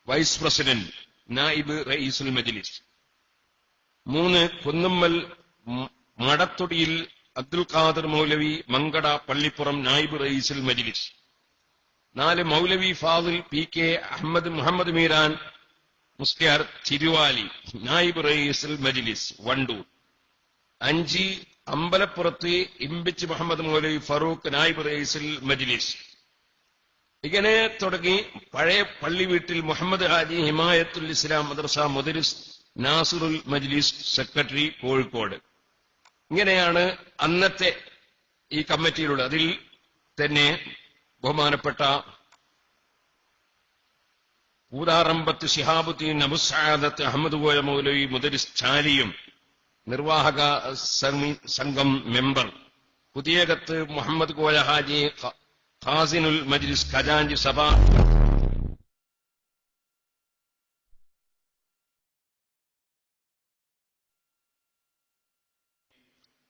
വൈസ് പ്രസിഡന്റ്, നായിബ് റയീസുൽ മജ്ലിസ്. 3 കുന്നമ്മൽ മടത്തൊടിയിൽ അബ്ദുൽ ഖാദർ മൗലവി മങ്കട പള്ളിപ്പുറം നായിബ് റയീസുൽ മജ്ലിസ്. 4 മൗലവി ഫാദിൽ പി കെ അഹമ്മദ് മുഹമ്മദ് മീരാൻ മുസ്ലിയാർ തിരുവാലി നായിബ് റയീസുൽ മജ്ലിസ് വണ്ടൂർ. 5 അമ്പലപ്പുറത്ത് ഇമ്പിച്ച് മുഹമ്മദ് മൗലവി ഫറൂഖ് നായിബ് റയീസുൽ മജ്ലിസ്. ഇങ്ങനെ തുടങ്ങി പഴയ പള്ളി വീട്ടിൽ മുഹമ്മദ് ഹാജി ഹിമായത്തുൽ ഇസ്ലാം മദ്രസ മുദരിസ് നാസിറുൽ മജ്ലിസ് സെക്രട്ടറി കോഴിക്കോട്. ഇങ്ങനെയാണ് അന്നത്തെ ഈ കമ്മിറ്റിയിലുള്ളത്. അതിൽ തന്നെ ബഹുമാനപ്പെട്ട പൂതാറമ്പത്ത് ശിഹാബുദ്ദീൻ അബുസാദത്ത് അഹമ്മദ് കോയ മൗലവി മുദരിസ് ചാലിയും നിർവാഹക സംഘം മെമ്പർ, പുതിയകത്ത് മുഹമ്മദ് കോയ ഹാജി ഖാസിനുൽ മജ്ലിസ് ഖജാൻജി സഭ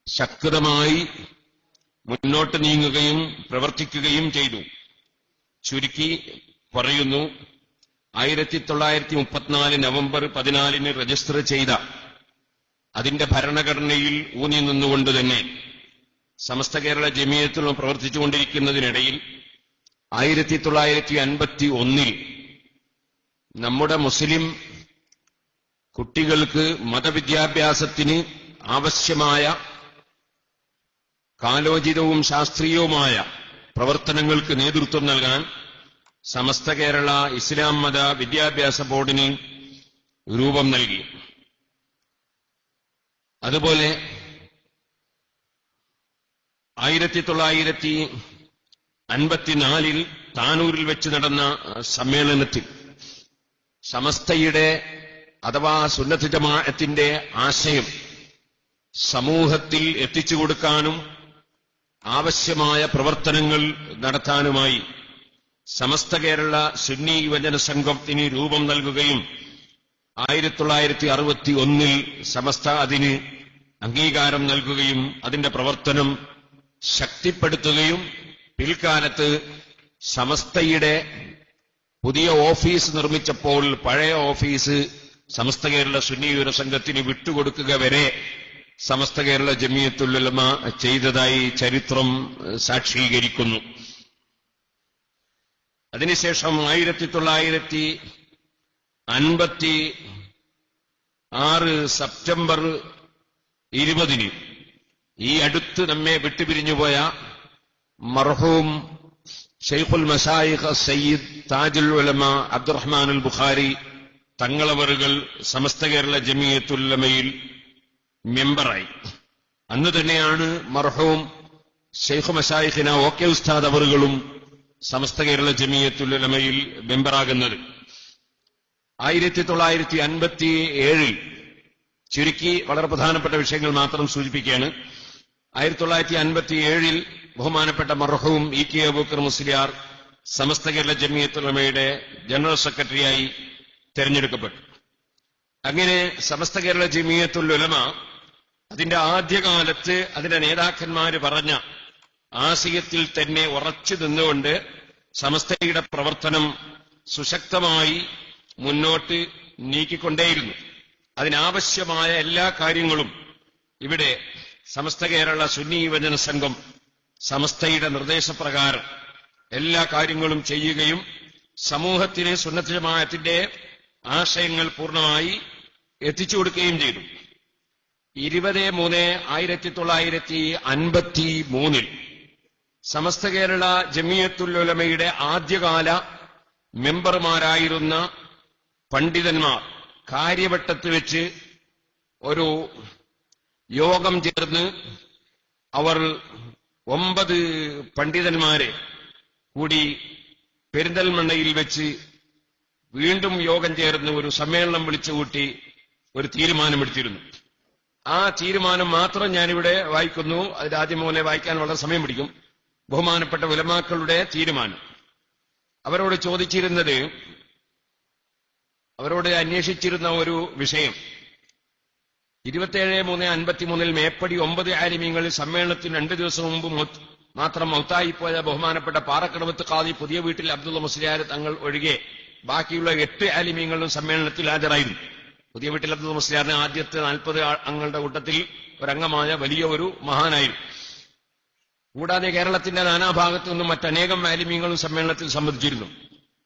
ശക്തമായി മുന്നോട്ട് നീങ്ങുകയും പ്രവർത്തിക്കുകയും ചെയ്തു. ചുരുക്കി പറയുന്നു, 1934 നവംബർ 14 രജിസ്റ്റർ ചെയ്ത അതിന്റെ ഭരണഘടനയിൽ ഊന്നി നിന്നുകൊണ്ട് തന്നെ സമസ്ത കേരള ജമീയത്തുൽ പ്രവർത്തിച്ചുകൊണ്ടിരിക്കുന്നതിനിടയിൽ 1951 നമ്മുടെ മുസ്ലിം കുട്ടികൾക്ക് മതവിദ്യാഭ്യാസത്തിന് ആവശ്യമായ കാലോചിതവും ശാസ്ത്രീയവുമായ പ്രവർത്തനങ്ങൾക്ക് നേതൃത്വം നൽകാൻ സമസ്ത കേരള ഇസ്ലാം മത വിദ്യാഭ്യാസ ബോർഡിന് രൂപം നൽകി. അതുപോലെ 1954 താനൂരിൽ വെച്ച് നടന്ന സമ്മേളനത്തിൽ സമസ്തയുടെ അഥവാ സുന്നത്ത് ജമാഅത്തിന്റെ ആശയം സമൂഹത്തിൽ എത്തിച്ചു കൊടുക്കാനും ആവശ്യമായ പ്രവർത്തനങ്ങൾ നടത്താനുമായി സമസ്ത കേരള സുന്നി യുവജന സംഘത്തിന് രൂപം നൽകുകയും 1961 സമസ്ത അതിന് അംഗീകാരം നൽകുകയും അതിന്റെ പ്രവർത്തനം ശക്തിപ്പെടുത്തുകയും പിൽക്കാലത്ത് സമസ്തയുടെ പുതിയ ഓഫീസ് നിർമ്മിച്ചപ്പോൾ പഴയ ഓഫീസ് സമസ്ത കേരള സുന്നി യുവജന സംഘത്തിന് വിട്ടുകൊടുക്കുക വരെ സമസ്ത കേരള ജമീയത്തുൽ ഉലമ ചെയ്തതായി ചരിത്രം സാക്ഷീകരിക്കുന്നു. അതിനുശേഷം 1956 സെപ്റ്റംബർ 20 ഈ അടുത്ത് നമ്മെ വിട്ടുപിരിഞ്ഞുപോയ മർഹൂം ഷെയ്ഖുൽ മശായിഖ് സയ്യിദ് താജുൽ ഉലമ അബ്ദുറഹ്മാനുൽ ബുഖാരി തങ്ങളവറുകൾ സമസ്ത കേരള ജമീയത്തുൽ ഉലമയിൽ മെമ്പറായി. അന്ന് തന്നെയാണ് മർഹൂം ഷെയ്ഖ് മശായിഖിന ഓക്കെ ഉസ്താദ് അവറുകളും സമസ്ത കേരള ജമീയത്തുൽ ഉലമയിൽ മെമ്പറാകുന്നത്. 1957 ചുരുക്കി വളരെ പ്രധാനപ്പെട്ട വിഷയങ്ങൾ മാത്രം സൂചിപ്പിക്കുകയാണ്. 1957 ബഹുമാനപ്പെട്ട മർഹൂം ഇ കെ അബൂബക്കർ മുസ്ലിയാർ സമസ്ത കേരള ജമിയത്തുൽ ഉലമയുടെ ജനറൽ സെക്രട്ടറിയായി തെരഞ്ഞെടുക്കപ്പെട്ടു. അങ്ങനെ സമസ്ത കേരള ജമിയത്തുൽ ഉലമ അതിന്റെ ആദ്യകാലത്ത് അതിന്റെ നേതാക്കന്മാര് പറഞ്ഞ ആശയത്തിൽ തന്നെ ഉറച്ചു നിന്നുകൊണ്ട് സമസ്തയുടെ പ്രവർത്തനം സുശക്തമായി മുന്നോട്ട് നീക്കിക്കൊണ്ടേയിരുന്നു. അതിനാവശ്യമായ എല്ലാ കാര്യങ്ങളും ഇവിടെ സമസ്ത കേരള സുന്നി യുവജന സംഘം സമസ്തയുടെ നിർദ്ദേശപ്രകാരം എല്ലാ കാര്യങ്ങളും ചെയ്യുകയും സമൂഹത്തിന് സുന്നത്ത് ജമാഅത്തിന്റെ ആശയങ്ങൾ പൂർണ്ണമായി എത്തിച്ചു കൊടുക്കുകയും ചെയ്തു. 20/3/1953 സമസ്ത കേരള ജമിയത്തുൽ ഉലമയുടെ ആദ്യകാല മെമ്പർമാരായിരുന്ന പണ്ഡിതന്മാർ കാര്യവട്ടത്ത് വെച്ച് ഒരു യോഗം ചേർന്ന് അവർ 9 പണ്ഡിതന്മാരെ കൂടി പെരിന്തൽമണ്ണയിൽ വെച്ച് വീണ്ടും യോഗം ചേർന്ന് ഒരു സമ്മേളനം വിളിച്ചുകൂട്ടി ഒരു തീരുമാനമെടുത്തിരുന്നു. ആ തീരുമാനം മാത്രം ഞാനിവിടെ വായിക്കുന്നു. അതിന്റെ ആദ്യം മുതലേ വായിക്കാൻ വളരെ സമയം പിടിക്കും. ബഹുമാനപ്പെട്ട ഉലമാക്കളുടെ തീരുമാനം. അവരോട് അന്വേഷിച്ചിരുന്ന ഒരു വിഷയം 27/3/53 മേപ്പടി 9 ആലിമീങ്ങളിൽ സമ്മേളനത്തിന് 2 ദിവസം മുമ്പ് മാത്രം മൗത്തായിപ്പോയ ബഹുമാനപ്പെട്ട പാറക്കടവത്ത് ഖാദി പുതിയ വീട്ടിൽ അബ്ദുള്ള മുസ്ലിയാർ തങ്ങൾ ഒഴികെ ബാക്കിയുള്ള 8 ആലിമീങ്ങളും സമ്മേളനത്തിൽ ഹാജരായിരുന്നു. പുതിയ വീട്ടിൽ അബ്ദുള്ള മുസ്ലിയാറിന് ആദ്യത്തെ 40 അംഗങ്ങളുടെ കൂട്ടത്തിൽ ഒരംഗമായ വലിയ ഒരു മഹാനായിരുന്നു. കൂടാതെ കേരളത്തിന്റെ നാനാഭാഗത്തു നിന്നും മറ്റനേകം ആലിമീങ്ങളും സമ്മേളനത്തിൽ സംബന്ധിച്ചിരുന്നു.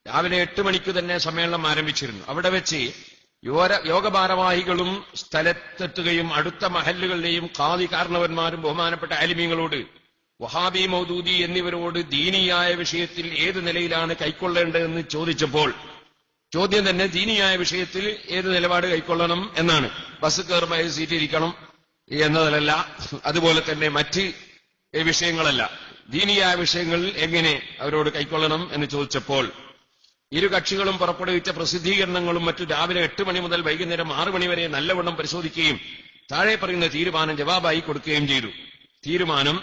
രാവിലെ 8 മണിക്ക് തന്നെ സമ്മേളനം ആരംഭിച്ചിരുന്നു. അവിടെ വെച്ച് യോഗഭാരവാഹികളും സ്ഥലത്തെത്തുകയും അടുത്ത മഹല്ലുകളിലെയും ഖാദി കാരണവന്മാരും ബഹുമാനപ്പെട്ട ആലിമീങ്ങളോട് വഹാബി മൗദൂദി എന്നിവരോട് ദീനിയായ വിഷയത്തിൽ ഏത് നിലയിലാണ് കൈക്കൊള്ളേണ്ടതെന്ന് ചോദിച്ചപ്പോൾ ചോദ്യം തന്നെ ദീനിയായ വിഷയത്തിൽ ഏത് നിലപാട് കൈക്കൊള്ളണം എന്നാണ്. ബസ് കയറുമ്പോൾ സീറ്റ് ഇരിക്കണം എന്നതല്ല, അതുപോലെ തന്നെ മറ്റ് വിഷയങ്ങളല്ല, ദീനിയായ വിഷയങ്ങളിൽ എങ്ങനെ അവരോട് കൈക്കൊള്ളണം എന്ന് ചോദിച്ചപ്പോൾ ഇരു കക്ഷികളും പുറപ്പെടുവിച്ച പ്രസിദ്ധീകരണങ്ങളും മറ്റു രാവിലെ 8 മണി മുതൽ വൈകുന്നേരം 6 മണി വരെ നല്ലവണ്ണം പരിശോധിക്കുകയും താഴെ പറയുന്ന തീരുമാനം ജവാബായി കൊടുക്കുകയും ചെയ്തു. തീരുമാനം: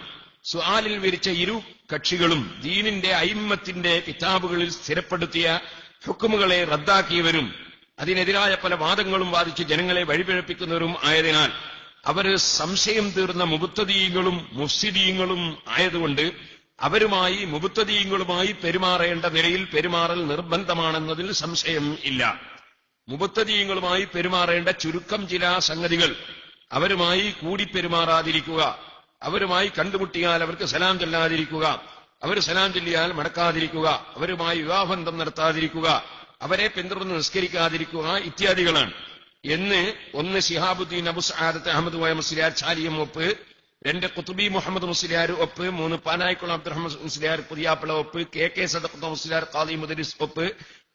സുആലിൽ വിരിച്ച ഇരു കക്ഷികളും ദീനിന്റെ അയിമ്മത്തിന്റെ കിതാബുകളിൽ സ്ഥിരപ്പെടുത്തിയ ഹുക്കുമുകളെ റദ്ദാക്കിയവരും അതിനെതിരായ പല വാദങ്ങളും വാദിച്ച് ജനങ്ങളെ വഴിപിഴപ്പിക്കുന്നവരും ആയതിനാൽ അവര് സംശയം തീർന്ന മുബത്തദീങ്ങളും മുഫ്സിദീങ്ങളും ആയതുകൊണ്ട് അവരുമായി മുബത്തദീങ്ങളുമായി പെരുമാറേണ്ട നിലയിൽ പെരുമാറൽ നിർബന്ധമാണെന്നതിൽ സംശയം ഇല്ല. മുബത്തദീങ്ങളുമായി പെരുമാറേണ്ട ചുരുക്കം ചില സംഗതികൾ: അവരുമായി കൂടി പെരുമാറാതിരിക്കുക, അവരുമായി കണ്ടുമുട്ടിയാൽ അവർക്ക് സലാം ചൊല്ലാതിരിക്കുക, അവർ സലാം ചൊല്ലിയാൽ മടക്കാതിരിക്കുക, അവരുമായി വിവാഹബന്ധം നടത്താതിരിക്കുക, അവരെ പിന്തുടർന്ന് നിസ്കരിക്കാതിരിക്കുക ഇത്യാദികളാണ് എന്ന് 1 ശിഹാബുദ്ദീൻ അബു സഅദത്ത് അഹമ്മദ് വയ മുസ്ലിയാർ ചാലിയം ഒപ്പ്, 2 ഖുത്ബി മുഹമ്മദ് മുസ്ലിയാർ ഒപ്പ്, 3 പാനായിക്കുളം അബ്ദുറഹ്മാൻ മുസ്ലിയാർ പുതിയാപ്പള ഒപ്പ്, കെ സദഖത്ത് മുസ്ലിയാർ ഖാദി മുദരിസ് ഒപ്പ്,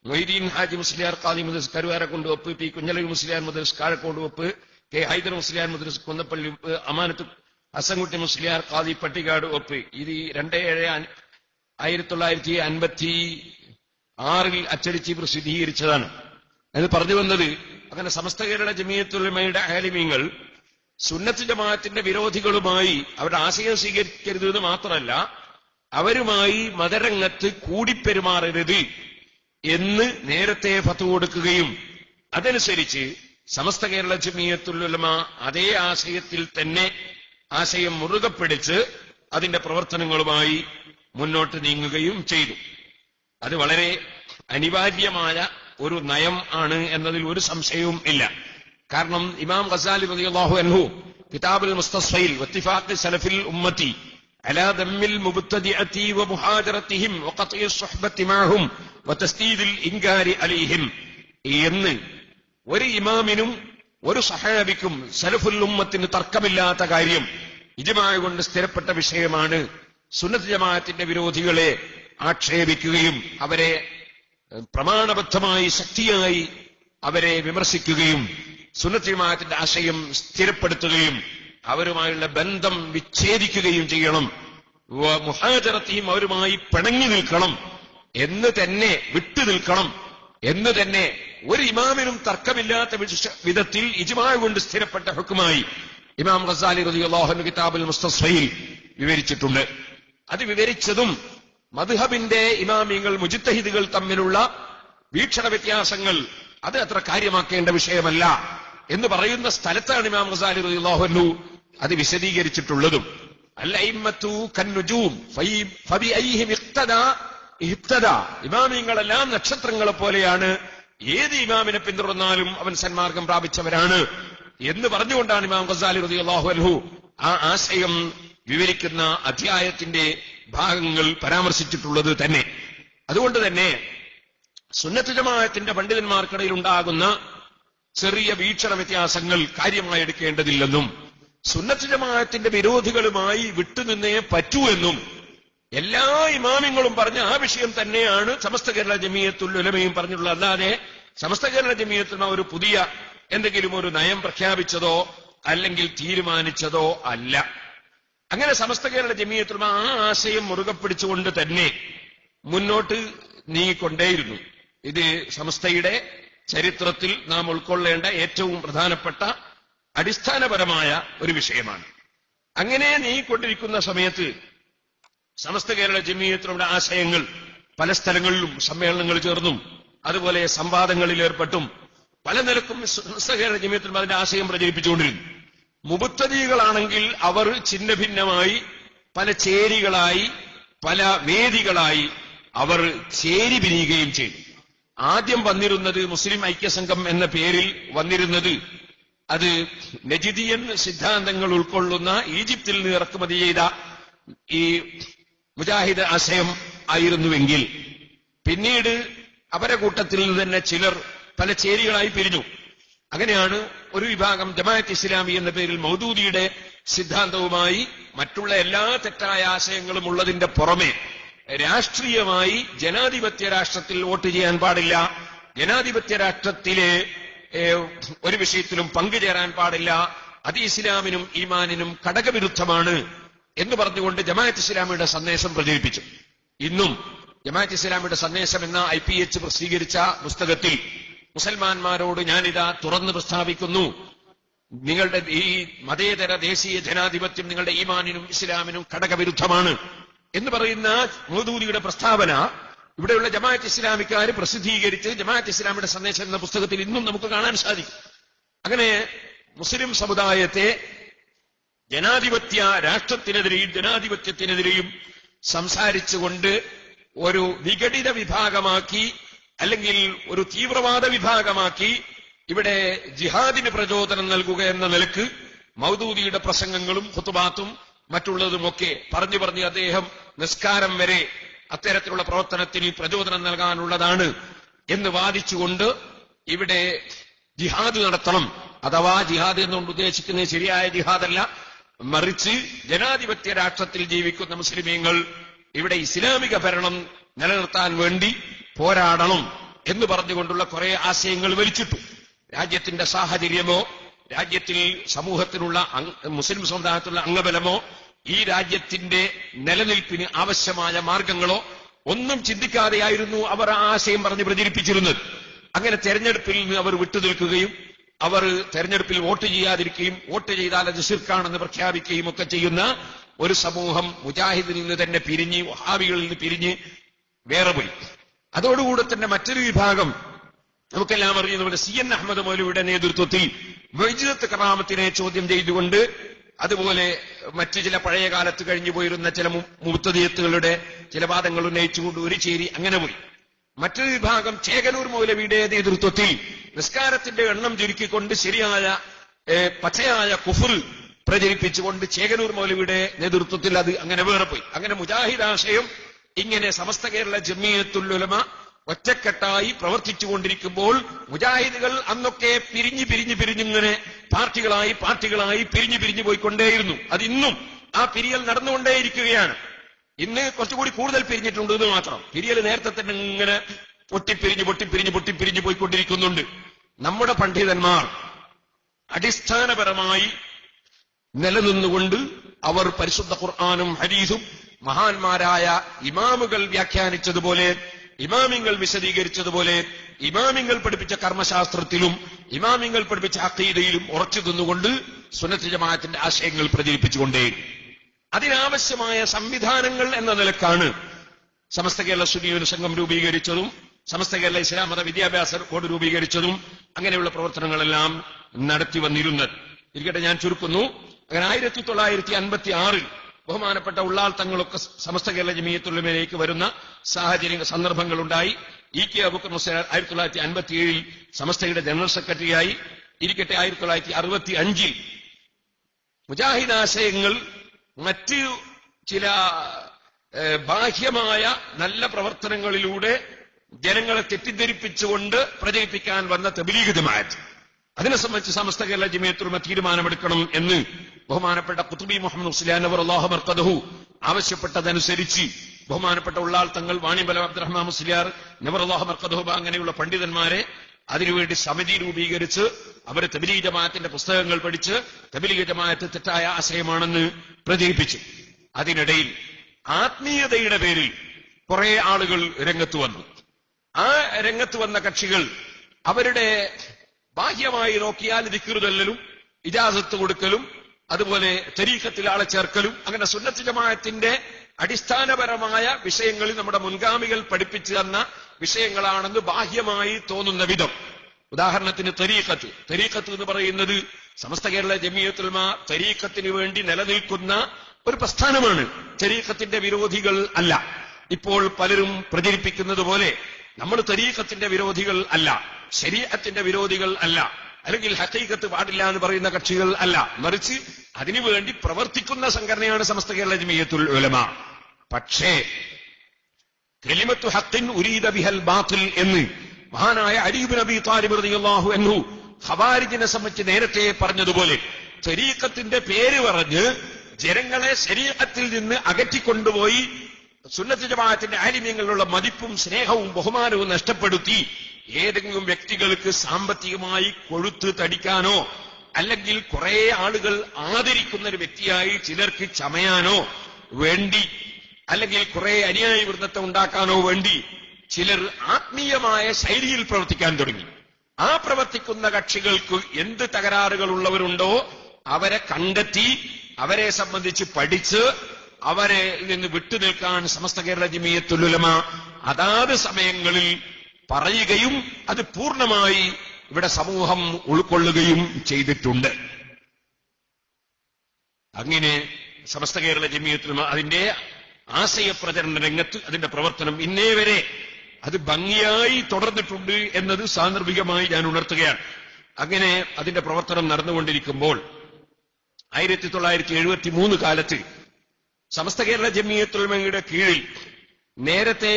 മൊയ്തീൻ ഹാജി മുസ്ലിയാർ ഖാദി മുദരിസ് കരുവാരക്കുണ്ട് ഒപ്പ്, പി കുഞ്ഞലവി മുസ്ലിയാർ മുദരിസ് കാഴക്കോട് ഒപ്പ്, കെ ഹൈദർ മുസ്ലിയാർ മുദരിസ് കുന്നപ്പള്ളി ഒപ്പ്, അമാനത്ത് ഹസൻകുട്ടി മുസ്ലിയാർ ഖാദി പട്ടിക്കാട് ഒപ്പ്. ഇത് 2/7/1956 അച്ചടിച്ച് പ്രസിദ്ധീകരിച്ചതാണ്. അത് പറഞ്ഞു വന്നത്, അങ്ങനെ സമസ്ത കേരള ജമിയത്തുൽ ഉലമയുടെ ആലിമീങ്ങൾ സുന്നത്ത് ജമാഅത്തിന്റെ വിരോധികളുമായി അവരുടെ ആശയം സ്വീകരിക്കരുത് എന്ന് മാത്രമല്ല, അവരുമായി മതരംഗത്ത് കൂടിപ്പെരുമാറരുത് എന്ന് നേരത്തെ ഫത്വ കൊടുക്കുകയും അതനുസരിച്ച് സമസ്ത കേരള ജമിയത്തുൽ ഉലമ അതേ ആശയത്തിൽ തന്നെ ആശയം മുറുകെ പിടിച്ച് അതിന്റെ പ്രവർത്തനങ്ങളുമായി മുന്നോട്ട് നീങ്ങുകയും ചെയ്തു. അത് വളരെ അനിവാര്യമായ ഒരു നയം ആണ് എന്നതിൽ ഒരു സംശയവും ഇല്ല. കാരണം ഇമാം ഗസാലി റളിയല്ലാഹു അൻഹു കിതാബുൽ മുസ്തസ്ഫയിൽ വത്തിഫാഖ് സലഫിൽ ഉമ്മത്തി അലാ ദമ്മിൽ മുബ്തദിഅതി വമുഹാജറതിഹിം വഖത്ഇ സുഹ്ബത്തി മഅഹും വതസ്ദീദിൽ ഇൻകാരി അലൈഹിം എന്ന് ഒരു ഇമാമിനും ഒരു സഹാബിക്കും സലഫുൽ ഉമ്മത്തിന് തർക്കമില്ലാത്ത കാര്യം, ഇജ്മാഅ് കൊണ്ട് സ്ഥിരപ്പെട്ട വിഷയമാണ്. സുന്നത്ത് ജമാഅത്തിന്റെ വിരോധികളെ ആക്ഷേപിക്കുകയും അവരെ പ്രമാണബദ്ധമായി ശക്തിയായി അവരെ വിമർശിക്കുകയും സുന്നത്ത് ജമാഅത്തിന്റെ ആശയം സ്ഥിരപ്പെടുത്തുകയും അവരുമായുള്ള ബന്ധം വിച്ഛേദിക്കുകയും ചെയ്യണം. മുഹാജറത്തിയും അവരുമായി പിണങ്ങി നിൽക്കണം എന്ന് തന്നെ, വിട്ടു നിൽക്കണം എന്ന് തന്നെ ഒരു ഇമാമിനും തർക്കമില്ലാത്ത വിധത്തിൽ ഇജ്മാഅ് കൊണ്ട് സ്ഥിരപ്പെട്ട ഹുക്കുമായി ഇമാം ഗസാലി റളിയല്ലാഹു അൻഹു കിതാബുൽ മുസ്തസ്ഫയിൽ വിവരിച്ചിട്ടുണ്ട്. അത് വിവരിച്ചതും മദ്ഹബിന്റെ ഇമാമിങ്ങൾ മുജ്തഹിദുകൾ തമ്മിലുള്ള വീക്ഷണ വ്യത്യാസങ്ങൾ അത് അത്ര കാര്യമാക്കേണ്ട വിഷയമല്ല എന്ന് പറയുന്ന സ്ഥലത്താണ് ഇമാം ഗസാലി റളിയല്ലാഹു അൻഹു അത് വിശദീകരിച്ചിട്ടുള്ളതും. അൽഅഇമ്മത്തു കന്നുജൂം ഫബിഅയ്ഹിം ഇഖ്തദാ, ഇമാമിങ്ങളെല്ലാം നക്ഷത്രങ്ങളെ പോലെയാണ്, ഏത് ഇമാമിനെ പിന്തുടർന്നാലും അവൻ സന്മാർഗം പ്രാപിച്ചവരാണ് എന്ന് പറഞ്ഞുകൊണ്ടാണ് ഇമാം ഗസാലി റളിയല്ലാഹു അൻഹു ആ ആശയം വിവരിക്കുന്ന അധ്യായത്തിന്റെ ഭാഗങ്ങൾ പരാമർശിച്ചിട്ടുള്ളത് തന്നെ. അതുകൊണ്ട് തന്നെ സുന്നത്ത് ജമാഅത്തിന്റെ പണ്ഡിതന്മാർക്കിടയിൽ ഉണ്ടാകുന്ന ചെറിയ വീക്ഷണ വ്യത്യാസങ്ങൾ കാര്യമായി എടുക്കേണ്ടതില്ലെന്നും സുന്നത്ത് ജമാഅത്തിന്റെ വിരോധികളുമായി വിട്ടുനിന്നേ പറ്റൂ എന്നും എല്ലാ ഇമാമിങ്ങളും പറഞ്ഞ ആ വിഷയം തന്നെയാണ് സമസ്ത കേരള ജമിയത്തുൽ ഉലമയും പറഞ്ഞിട്ടുള്ളത്. അല്ലാതെ സമസ്ത കേരള ജമിയത്തുൽ ഉലമ ഒരു പുതിയ എന്തെങ്കിലും ഒരു നയം പ്രഖ്യാപിച്ചതോ അല്ലെങ്കിൽ തീരുമാനിച്ചതോ അല്ല. അങ്ങനെ സമസ്ത കേരള ജമിയത്തുൽ ഉലമ ആ ആശയം മുറുകെ പിടിച്ചുകൊണ്ട് തന്നെ മുന്നോട്ട് നീങ്ങിക്കൊണ്ടേയിരുന്നു. ഇത് സമസ്തയുടെ ചരിത്രത്തിൽ നാം ഉൾക്കൊള്ളേണ്ട ഏറ്റവും പ്രധാനപ്പെട്ട അടിസ്ഥാനപരമായ ഒരു വിഷയമാണ്. അങ്ങനെ നീങ്ങിക്കൊണ്ടിരിക്കുന്ന സമയത്ത് സമസ്ത കേരള ജമിയത്തുകളുടെ ആശയങ്ങൾ പല സ്ഥലങ്ങളിലും സമ്മേളനങ്ങൾ ചേർന്നും അതുപോലെ സംവാദങ്ങളിൽ ഏർപ്പെട്ടും പല നിലക്കും സമസ്ത കേരള ജമിയത്തുൽ അതിന്റെ ആശയം പ്രചരിപ്പിച്ചുകൊണ്ടിരുന്നു. മുബത്തദികളാണെങ്കിൽ അവർ ഛിന്ന ഭിന്നമായി പല ചേരികളായി പല വേദികളായി അവർ ചേരി പിരിയുകയും ചെയ്തു. ആദ്യം വന്നിരുന്നത് മുസ്ലിം ഐക്യസംഘം എന്ന പേരിൽ വന്നിരുന്നത് അത് നജിദിയൻ സിദ്ധാന്തങ്ങൾ ഉൾക്കൊള്ളുന്ന ഈജിപ്തിൽ നിന്ന് ഇറക്കുമതി ചെയ്ത ഈ മുജാഹിദ് ആശയം ആയിരുന്നുവെങ്കിൽ പിന്നീട് അവരെ കൂട്ടത്തിൽ നിന്ന് തന്നെ ചിലർ പല ചേരികളായി പിരിഞ്ഞു. അങ്ങനെയാണ് ഒരു വിഭാഗം ജമാഅത്ത് ഇസ്ലാമി എന്ന പേരിൽ മൗദൂദിയുടെ സിദ്ധാന്തവുമായി മറ്റുള്ള എല്ലാ തെറ്റായ ആശയങ്ങളും ഉള്ളതിന്റെ പുറമെ രാഷ്ട്രീയമായി ജനാധിപത്യ രാഷ്ട്രത്തിൽ വോട്ട് ചെയ്യാൻ പാടില്ല, ജനാധിപത്യ രാഷ്ട്രത്തിലെ ഒരു വിഷയത്തിലും പങ്കുചേരാൻ പാടില്ല, അത് ഇസ്ലാമിനും ഈമാനിനും ഘടകവിരുദ്ധമാണ് എന്ന് പറഞ്ഞുകൊണ്ട് ജമാഅത്ത് ഇസ്ലാമിയുടെ സന്ദേശം പ്രചരിപ്പിച്ചു. ഇന്നും ജമാഅത്ത് ഇസ്ലാമിയുടെ സന്ദേശം എന്ന IPH പ്രസിദ്ധീകരിച്ച പുസ്തകത്തിൽ മുസൽമാന്മാരോട് ഞാനിതാ തുറന്ന് പ്രസ്താവിക്കുന്നു, നിങ്ങളുടെ ഈ മതേതര ദേശീയ ജനാധിപത്യം നിങ്ങളുടെ ഈമാനിനും ഇസ്ലാമിനും ഘടകവിരുദ്ധമാണ് എന്ന് പറയുന്ന മൗദൂദിയുടെ പ്രസ്താവന ഇവിടെയുള്ള ജമാഅത്ത് ഇസ്ലാമിക്കാർ പ്രസിദ്ധീകരിച്ച് ജമാഅത്ത് ഇസ്ലാമിയുടെ സന്ദേശം എന്ന പുസ്തകത്തിൽ ഇന്നും നമുക്ക് കാണാൻ സാധിക്കും. അങ്ങനെ മുസ്ലിം സമുദായത്തെ ജനാധിപത്യ രാഷ്ട്രത്തിനെതിരെയും ജനാധിപത്യത്തിനെതിരെയും സംസാരിച്ചുകൊണ്ട് ഒരു വിഘടിത വിഭാഗമാക്കി അല്ലെങ്കിൽ ഒരു തീവ്രവാദ വിഭാഗമാക്കി ഇവിടെ ജിഹാദിന് പ്രചോദനം നൽകുക എന്ന നിലക്ക് മൗദൂദിയുടെ പ്രസംഗങ്ങളും ഖുതുബാത്തും മറ്റുള്ളതുമൊക്കെ പറഞ്ഞു പറഞ്ഞ് അദ്ദേഹം നിസ്കാരം വരെ അത്തരത്തിലുള്ള പ്രവർത്തനത്തിന് പ്രചോദനം നൽകാനുള്ളതാണ് എന്ന് വാദിച്ചുകൊണ്ട് ഇവിടെ ജിഹാദ് നടത്തണം. അഥവാ ജിഹാദ് എന്നുകൊണ്ട് ഉദ്ദേശിക്കുന്നത് ശരിയായ ജിഹാദല്ല, മറിച്ച് ജനാധിപത്യ രാഷ്ട്രത്തിൽ ജീവിക്കുന്ന മുസ്ലിമീങ്ങൾ ഇവിടെ ഇസ്ലാമിക ഭരണം നിലനിർത്താൻ വേണ്ടി പോരാടണം എന്ന് പറഞ്ഞുകൊണ്ടുള്ള കുറെ ആശയങ്ങൾ വലിച്ചിട്ടു. രാജ്യത്തിന്റെ സാഹചര്യമോ രാജ്യത്തിൽ സമൂഹത്തിനുള്ള മുസ്ലിം സമുദായത്തിലുള്ള അംഗബലമോ ഈ രാജ്യത്തിന്റെ നിലനിൽപ്പിന് ആവശ്യമായ മാർഗങ്ങളോ ഒന്നും ചിന്തിക്കാതെയായിരുന്നു അവർ ആ ആശയം പറഞ്ഞ് പ്രചരിപ്പിച്ചിരുന്നത്. അങ്ങനെ തെരഞ്ഞെടുപ്പിൽ നിന്ന് അവർ വിട്ടുനിൽക്കുകയും അവർ തെരഞ്ഞെടുപ്പിൽ വോട്ട് ചെയ്യാതിരിക്കുകയും വോട്ട് ചെയ്താൽ അത് ശിർക്കാണെന്ന് പ്രഖ്യാപിക്കുകയും ഒക്കെ ചെയ്യുന്ന ഒരു സമൂഹം മുജാഹിദിൽ നിന്ന് തന്നെ പിരിഞ്ഞ് വഹാബികളിൽ നിന്ന് പിരിഞ്ഞ് വേറെ പോയി. അതോടുകൂടെ തന്നെ മറ്റൊരു വിഭാഗം നമുക്കെല്ലാം അറിയുന്നതുപോലെ CN അഹമ്മദ് മൗലവിയുടെ നേതൃത്വത്തിൽ വൈജിദത്ത് കറാമത്തിനെ ചോദ്യം ചെയ്തുകൊണ്ട് അതുപോലെ മറ്റു ചില പഴയ കാലത്ത് കഴിഞ്ഞു പോയിരുന്ന ചില മുബ്തദിയത്തുകളുടെ ചില വാദങ്ങൾ ഉന്നയിച്ചുകൊണ്ട് ഒരു ചേരി അങ്ങനെ പോയി. മറ്റൊരു വിഭാഗം ചേകനൂർ മൗലവിയുടെ നേതൃത്വത്തിൽ നിസ്കാരത്തിന്റെ എണ്ണം ചുരുക്കിക്കൊണ്ട് ശരിയായ പച്ചയായ കുഫർ പ്രചരിപ്പിച്ചുകൊണ്ട് ചേകനൂർ മൗലവിയുടെ നേതൃത്വത്തിൽ അത് അങ്ങനെ വേറെ പോയി. അങ്ങനെ മുജാഹിദ് ആശയം ഇങ്ങനെ സമസ്ത കേരള ജമിയത്തുൽ ഉലമ ഒറ്റക്കെട്ടായി പ്രവർത്തിച്ചുകൊണ്ടിരിക്കുമ്പോൾ മുജാഹിദുകൾ അന്നൊക്കെ പിരിഞ്ഞിങ്ങനെ പാർട്ടികളായി പിരിഞ്ഞു പോയിക്കൊണ്ടേയിരുന്നു. അതിന്നും ആ പിരിയൽ നടന്നുകൊണ്ടേയിരിക്കുകയാണ്. ഇന്ന് കുറച്ചുകൂടി കൂടുതൽ പിരിഞ്ഞിട്ടുണ്ട് എന്ന് മാത്രം. പിരിയൽ നേരത്തെ തന്നെ ഇങ്ങനെ പൊട്ടിപ്പിരിഞ്ഞ് പോയിക്കൊണ്ടിരിക്കുന്നുണ്ട്. നമ്മുടെ പണ്ഡിതന്മാർ അടിസ്ഥാനപരമായി നിലനിന്നുകൊണ്ട് അവർ പരിശുദ്ധ ഖുർആനും ഹദീസും മഹാന്മാരായ ഇമാമുകൾ വ്യാഖ്യാനിച്ചതുപോലെ ഇമാമിങ്ങൾ വിശദീകരിച്ചതുപോലെ ഇമാമിങ്ങൾ പഠിപ്പിച്ച കർമ്മശാസ്ത്രത്തിലും ഇമാമിങ്ങൾ പഠിപ്പിച്ച അഖീദയിലും ഉറച്ചു നിന്നുകൊണ്ട് സുന്നത്ത് ജമാഅത്തിന്റെ ആശയങ്ങൾ പ്രചരിപ്പിച്ചുകൊണ്ടേ. അതിനാവശ്യമായ സംവിധാനങ്ങൾ എന്ന നിലക്കാണ് സമസ്ത കേരള സുന്നിയുടെ സംഘം രൂപീകരിച്ചതും സമസ്ത കേരള ഇസ്ലാം മത വിദ്യാഭ്യാസ ബോർഡ് രൂപീകരിച്ചതും അങ്ങനെയുള്ള പ്രവർത്തനങ്ങളെല്ലാം നടത്തി വന്നിരുന്നത്. ഇരിക്കട്ടെ, ഞാൻ ചുരുക്കുന്നു. അങ്ങനെ 1956 ബഹുമാനപ്പെട്ട ഉള്ളാൾ തങ്ങളൊക്കെ സമസ്ത കേരള ജമിയത്തുൽ ഉലമയിലേക്ക് വരുന്ന സന്ദർഭങ്ങളുണ്ടായി. ഇ.കെ. അബൂബക്കർ മുസ്ലിയാർ 1957 സമസ്തയുടെ ജനറൽ സെക്രട്ടറിയായി. ഇരിക്കട്ടെ, 1965 മുജാഹിദ് ആശയങ്ങൾ മറ്റ് ചില ബാഹ്യമായ നല്ല പ്രവർത്തനങ്ങളിലൂടെ ജനങ്ങളെ തെറ്റിദ്ധരിപ്പിച്ചുകൊണ്ട് പ്രചരിപ്പിക്കാൻ വന്ന തബ്ലീഗ് ജമാഅത്ത്, അതിനെ സംബന്ധിച്ച് സമസ്ത കേരള ജമിയത്തുൽ ഉലമ തീരുമാനമെടുക്കണം എന്ന് ബഹുമാനപ്പെട്ട ഖുത്ബി മുഹമ്മദ് മുസ്ലിയാർ നവറല്ലാഹു മർഖദഹു ആവശ്യപ്പെട്ടതനുസരിച്ച് ബഹുമാനപ്പെട്ട ഉള്ളാൾ തങ്ങൾ, വാണിമ്പല അബ്ദുറഹ്മാൻ മുസ്ലിയാർ നവറല്ലാഹു മർഖദഹു അങ്ങനെയുള്ള പണ്ഡിതന്മാരെ അതിനുവേണ്ടി സമിതി രൂപീകരിച്ച് അവരെ തബ്ലീഗ് ജമാഅത്തിന്റെ പുസ്തകങ്ങൾ പഠിച്ച് തബ്ലീഗ് ജമാഅത്ത് തെറ്റായ ആശയമാണെന്ന് പ്രചരിപ്പിച്ചു. അതിനിടയിൽ ആത്മീയതയുടെ പേരിൽ കുറെ ആളുകൾ രംഗത്ത് വന്നു. ആ രംഗത്ത് വന്ന കക്ഷികൾ അവരുടെ ബാഹ്യമായി നോക്കിയാൽ ദിക്ർ ചൊല്ലലും ഇജാസത്ത് കൊടുക്കലും അതുപോലെ തരീഖത്തിൽ ആളെ ചേർക്കലും അങ്ങനെ സുന്നത്ത് ജമാഅത്തിന്റെ അടിസ്ഥാനപരമായ വിഷയങ്ങളിൽ നമ്മുടെ മുൻഗാമികൾ പഠിപ്പിച്ചു തന്ന വിഷയങ്ങളാണെന്ന് ബാഹ്യമായി തോന്നുന്ന വിധം. ഉദാഹരണത്തിന് തരീഖത്ത് എന്ന് പറയുന്നത് സമസ്ത കേരള ജമിയത്തുൽ ഉലമ തരീഖത്തിന് വേണ്ടി നിലനിൽക്കുന്ന ഒരു പ്രസ്ഥാനമാണ്. തരീഖത്തിന്റെ വിരോധികൾ അല്ല. ഇപ്പോൾ പലരും പ്രചരിപ്പിക്കുന്നത് പോലെ നമ്മൾ തരീഖത്തിന്റെ വിരോധികൾ അല്ല, ശരീഅത്തിന്റെ വിരോധികൾ അല്ല, അല്ലെങ്കിൽ ഹഖീഖത്ത് പാടില്ല എന്ന് പറയുന്ന കക്ഷികൾ അല്ല, മറിച്ച് അതിനുവേണ്ടി പ്രവർത്തിക്കുന്ന സംഘടനയാണ് സമസ്ത കേരള ജമിയത്തുൽ ഉലമ. പക്ഷേ കലിമത്തു ഹഖിൻ ഉരീദ ബിഹൽ ബാത്തിൽ എന്ന് മഹാനായ അലി ഇബ്നു അബീ ത്വാലിബ് റളിയല്ലാഹു അൻഹു ഖവാരിജിനെ സംബന്ധിച്ച് നേരത്തെ പറഞ്ഞതുപോലെ തരീഖത്തിന്റെ പേര് പറഞ്ഞ് ജനങ്ങളെ ശരീഅത്തിൽ നിന്ന് അകറ്റിക്കൊണ്ടുപോയി സുന്നത്ത് ജമാഅത്തിന്റെ ആലിമ്യങ്ങളിലുള്ള മതിപ്പും സ്നേഹവും ബഹുമാനവും നഷ്ടപ്പെടുത്തി ഏതെങ്കിലും വ്യക്തികൾക്ക് സാമ്പത്തികമായി കൊഴുത്ത് തടിക്കാനോ അല്ലെങ്കിൽ കുറെ ആളുകൾ ആദരിക്കുന്ന ഒരു വ്യക്തിയായി ചിലർക്ക് ചമയാനോ വേണ്ടി അല്ലെങ്കിൽ കുറെ അനുയായി വൃന്ദത്തെ ഉണ്ടാക്കാനോ വേണ്ടി ചിലർ ആത്മീയമായ ശൈലിയിൽ പ്രവർത്തിക്കാൻ തുടങ്ങി. ആ പ്രവർത്തിക്കുന്ന കക്ഷികൾക്ക് എന്ത് തകരാറുകളുള്ളവരുണ്ടോ അവരെ കണ്ടെത്തി അവരെ സംബന്ധിച്ച് പഠിച്ച് അവരെ നിന്ന് വിട്ടുനിൽക്കാൻ സമസ്ത കേരള ജമിയത്തുൽ ഉലമ അതാത് സമയങ്ങളിൽ പറയുകയും അത് പൂർണ്ണമായി ഇവിടെ സമൂഹം ഉൾക്കൊള്ളുകയും ചെയ്തിട്ടുണ്ട്. അങ്ങനെ സമസ്ത കേരള ജമിയത്തുൽ ഉലമ അതിന്റെ ആശയപ്രചരണ രംഗത്ത് അതിന്റെ പ്രവർത്തനം ഇന്നേ വരെ അത് ഭംഗിയായി തുടർന്നിട്ടുണ്ട് എന്നത് സാന്ദർഭികമായി ഞാൻ ഉണർത്തുകയാണ്. അങ്ങനെ അതിന്റെ പ്രവർത്തനം നടന്നുകൊണ്ടിരിക്കുമ്പോൾ 1973 കാലത്ത് സമസ്ത കേരള ജമിയത്തുൽ ഉലമയുടെ കീഴിൽ നേരത്തെ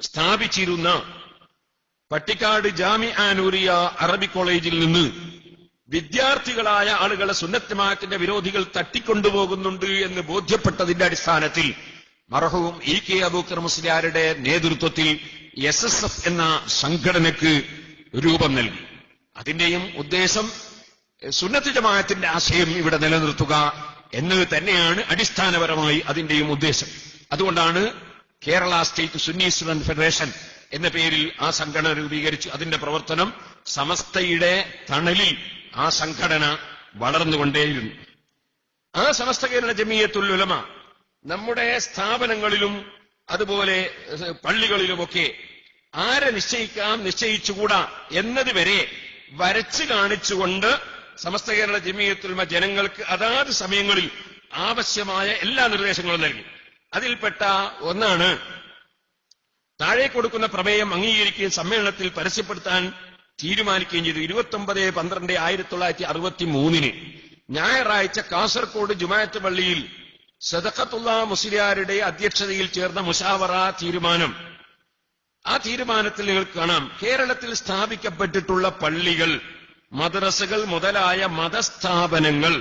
സ്ഥാപിച്ചിരുന്ന പട്ടിക്കാട് ജാമിഅ നൂരിയ അറബി കോളേജിൽ നിന്ന് വിദ്യാർത്ഥികളായ ആളുകളെ സുന്നത്ത് ജമാഅത്തിന്റെ വിരോധികൾ തട്ടിക്കൊണ്ടുപോകുന്നുണ്ട് എന്ന് ബോധ്യപ്പെട്ടതിന്റെ അടിസ്ഥാനത്തിൽ മർഹൂം ഇ.കെ. അബൂബക്കർ മുസ്ലിയാരുടെ നേതൃത്വത്തിൽ SSF എന്ന സംഘടനയ്ക്ക് രൂപം നൽകി. അതിന്റെയും ഉദ്ദേശം സുന്നത്ത് ജമാഅത്തിന്റെ ആശയം ഇവിടെ നിലനിർത്തുക എന്നത് തന്നെയാണ് അടിസ്ഥാനപരമായി അതിന്റെയും ഉദ്ദേശം. അതുകൊണ്ടാണ് Kerala state Sunni student federation എന്ന പേരിൽ ആ സംഘടന രൂപീകരിച്ചു. അതിന്റെ പ്രവർത്തനം സമസ്തയുടെ തണലിൽ ആ സംഘടന വളർന്നുകൊണ്ടേയിരുന്നു. ആ സമസ്ത കേരള ജമിയത്തുൽ ഉലമ നമ്മുടെ സ്ഥാപനങ്ങളിലും അതുപോലെ പള്ളികളിലുമൊക്കെ ആരെ നിശ്ചയിക്കാം നിശ്ചയിച്ചുകൂടാ എന്നതുവരെ വരച്ചു കാണിച്ചുകൊണ്ട് സമസ്ത കേരള ജമിയത്തുൽ ഉലമ ജനങ്ങൾക്ക് അതാത് സമയങ്ങളിൽ ആവശ്യമായ എല്ലാ നിർദ്ദേശങ്ങളും നൽകി. അതിൽപ്പെട്ട ഒന്നാണ് താഴെ കൊടുക്കുന്ന പ്രമേയം അംഗീകരിക്കുകയും സമ്മേളനത്തിൽ പരസ്യപ്പെടുത്താൻ തീരുമാനിക്കുകയും ചെയ്തു. 29/12/1963 ഞായറാഴ്ച കാസർഗോഡ് ജുമാഅത്ത് പള്ളിയിൽ സദഖത്തുള്ള മുസ്ലിയാരുടെ അധ്യക്ഷതയിൽ ചേർന്ന മുശാവറ തീരുമാനം. ആ തീരുമാനത്തിൽ നിങ്ങൾക്ക് കാണാം, കേരളത്തിൽ സ്ഥാപിക്കപ്പെട്ടിട്ടുള്ള പള്ളികൾ, മദ്രസകൾ മുതലായ മതസ്ഥാപനങ്ങൾ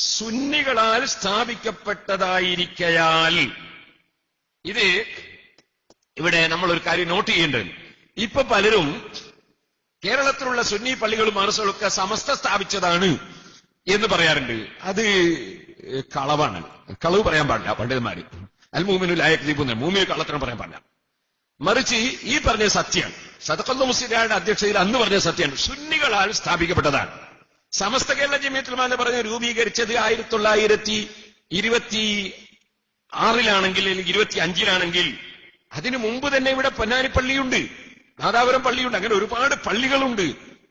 സുന്നികളാൽ സ്ഥാപിക്കപ്പെട്ടതായിരിക്കയാൽ ഇത് ഇവിടെ നമ്മളൊരു കാര്യം നോട്ട് ചെയ്യേണ്ടത്, ഇപ്പൊ പലരും കേരളത്തിലുള്ള സുന്നി പള്ളികളും മദ്രസകളൊക്കെ സമസ്ത സ്ഥാപിച്ചതാണ് എന്ന് പറയാറുണ്ട്. അത് കളവാണ്. കളവ് പറയാൻ പാടില്ല. പണ്ഡിതന്മാര് അൽ-മൂമിനുൽ ലാ യക്ദിബുന്ന, മൂമിന് കള്ളത്തരം പറയാൻ പാടില്ല. മറിച്ച് ഈ പറഞ്ഞ സത്യമാണ്. സദഖത്തുൽ മുസ്ലിയാരുടെ അധ്യക്ഷതയിൽ അന്ന് പറഞ്ഞ സത്യമാണ്. സുന്നികളാൽ സ്ഥാപിക്കപ്പെട്ടതാണ്. സമസ്ത കേരള ജമിയത്തുൽ ഉലമ എന്ന് പറഞ്ഞ് രൂപീകരിച്ചത് 26-ലാണെങ്കിൽ അല്ലെങ്കിൽ 25-ലാണെങ്കിൽ അതിനു മുമ്പ് തന്നെ ഇവിടെ പൊന്നാനിപ്പള്ളിയുണ്ട്, നാദാപുരം പള്ളിയുണ്ട്, അങ്ങനെ ഒരുപാട് പള്ളികളുണ്ട്,